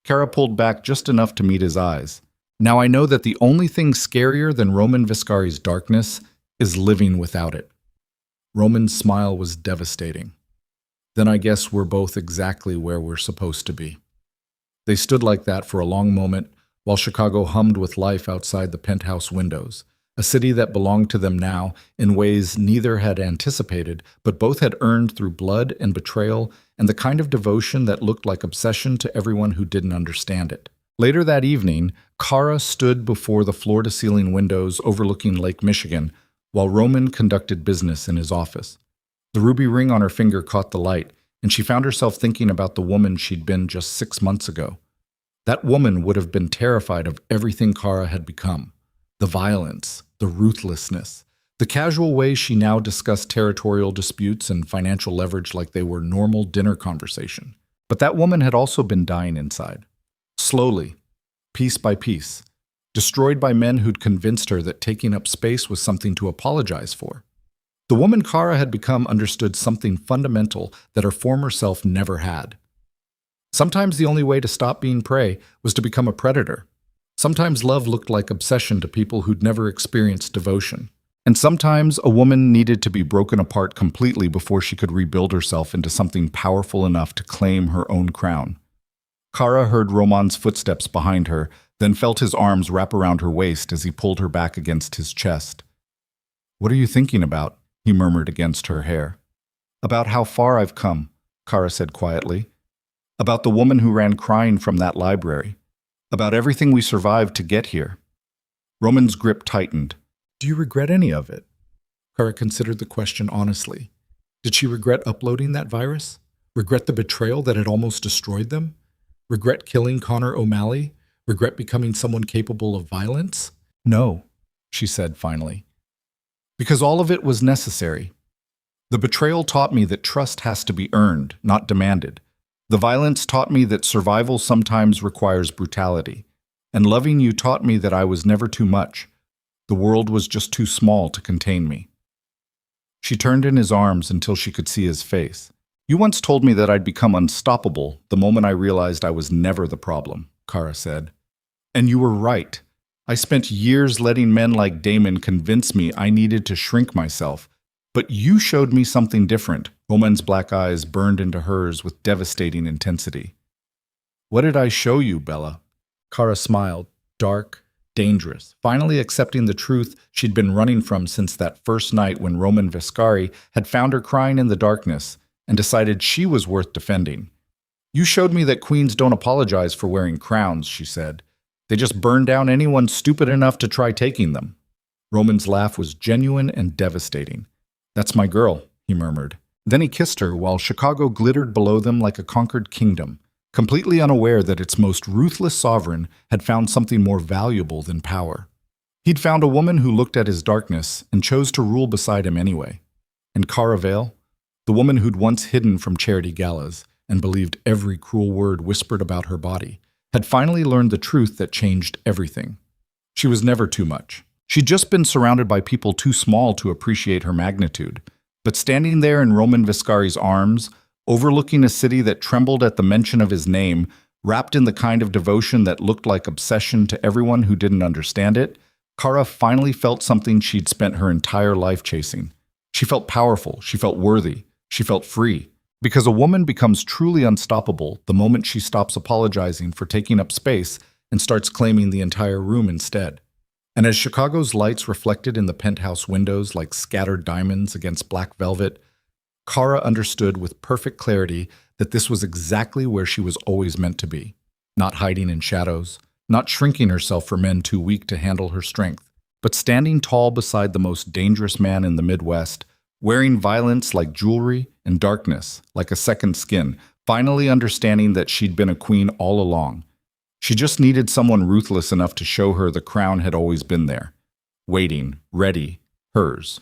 Khara pulled back just enough to meet his eyes. "Now I know that the only thing scarier than Roman Viscari's darkness is living without it." Roman's smile was devastating. "Then I guess we're both exactly where we're supposed to be." They stood like that for a long moment, while Chicago hummed with life outside the penthouse windows, a city that belonged to them now in ways neither had anticipated, but both had earned through blood and betrayal and the kind of devotion that looked like obsession to everyone who didn't understand it. Later that evening, Khara stood before the floor-to-ceiling windows overlooking Lake Michigan, while Roman conducted business in his office. The ruby ring on her finger caught the light, and she found herself thinking about the woman she'd been just 6 months ago. That woman would have been terrified of everything Khara had become. The violence, the ruthlessness, the casual way she now discussed territorial disputes and financial leverage like they were normal dinner conversation. But that woman had also been dying inside. Slowly, piece by piece, destroyed by men who'd convinced her that taking up space was something to apologize for. The woman Khara had become understood something fundamental that her former self never had. Sometimes the only way to stop being prey was to become a predator. Sometimes love looked like obsession to people who'd never experienced devotion. And sometimes a woman needed to be broken apart completely before she could rebuild herself into something powerful enough to claim her own crown. Khara heard Roman's footsteps behind her, then felt his arms wrap around her waist as he pulled her back against his chest. "What are you thinking about?" he murmured against her hair. "About how far I've come," Khara said quietly. "About the woman who ran crying from that library. About everything we survived to get here." Roman's grip tightened. "Do you regret any of it?" Khara considered the question honestly. Did she regret uploading that virus? Regret the betrayal that had almost destroyed them? Regret killing Connor O'Malley? Regret becoming someone capable of violence? "No," she said finally. "Because all of it was necessary. The betrayal taught me that trust has to be earned, not demanded. The violence taught me that survival sometimes requires brutality. And loving you taught me that I was never too much. The world was just too small to contain me." She turned in his arms until she could see his face. "You once told me that I'd become unstoppable the moment I realized I was never the problem," Khara said. "And you were right. I spent years letting men like Damon convince me I needed to shrink myself. But you showed me something different." Roman's black eyes burned into hers with devastating intensity. "What did I show you, Bella?" Khara smiled, dark, dangerous, finally accepting the truth she'd been running from since that first night when Roman Viscari had found her crying in the darkness and decided she was worth defending. "You showed me that queens don't apologize for wearing crowns," she said. "They just burn down anyone stupid enough to try taking them." Roman's laugh was genuine and devastating. "That's my girl," he murmured. Then he kissed her while Chicago glittered below them like a conquered kingdom, completely unaware that its most ruthless sovereign had found something more valuable than power. He'd found a woman who looked at his darkness and chose to rule beside him anyway. And Khara Vale, the woman who'd once hidden from charity galas and believed every cruel word whispered about her body, had finally learned the truth that changed everything. She was never too much. She'd just been surrounded by people too small to appreciate her magnitude. But standing there in Roman Viscari's arms, overlooking a city that trembled at the mention of his name, wrapped in the kind of devotion that looked like obsession to everyone who didn't understand it, Khara finally felt something she'd spent her entire life chasing. She felt powerful, she felt worthy, she felt free. Because a woman becomes truly unstoppable the moment she stops apologizing for taking up space and starts claiming the entire room instead. And as Chicago's lights reflected in the penthouse windows like scattered diamonds against black velvet, Khara understood with perfect clarity that this was exactly where she was always meant to be. Not hiding in shadows, not shrinking herself for men too weak to handle her strength, but standing tall beside the most dangerous man in the Midwest, wearing violence like jewelry and darkness like a second skin, finally understanding that she'd been a queen all along. She just needed someone ruthless enough to show her the crown had always been there, waiting, ready, hers.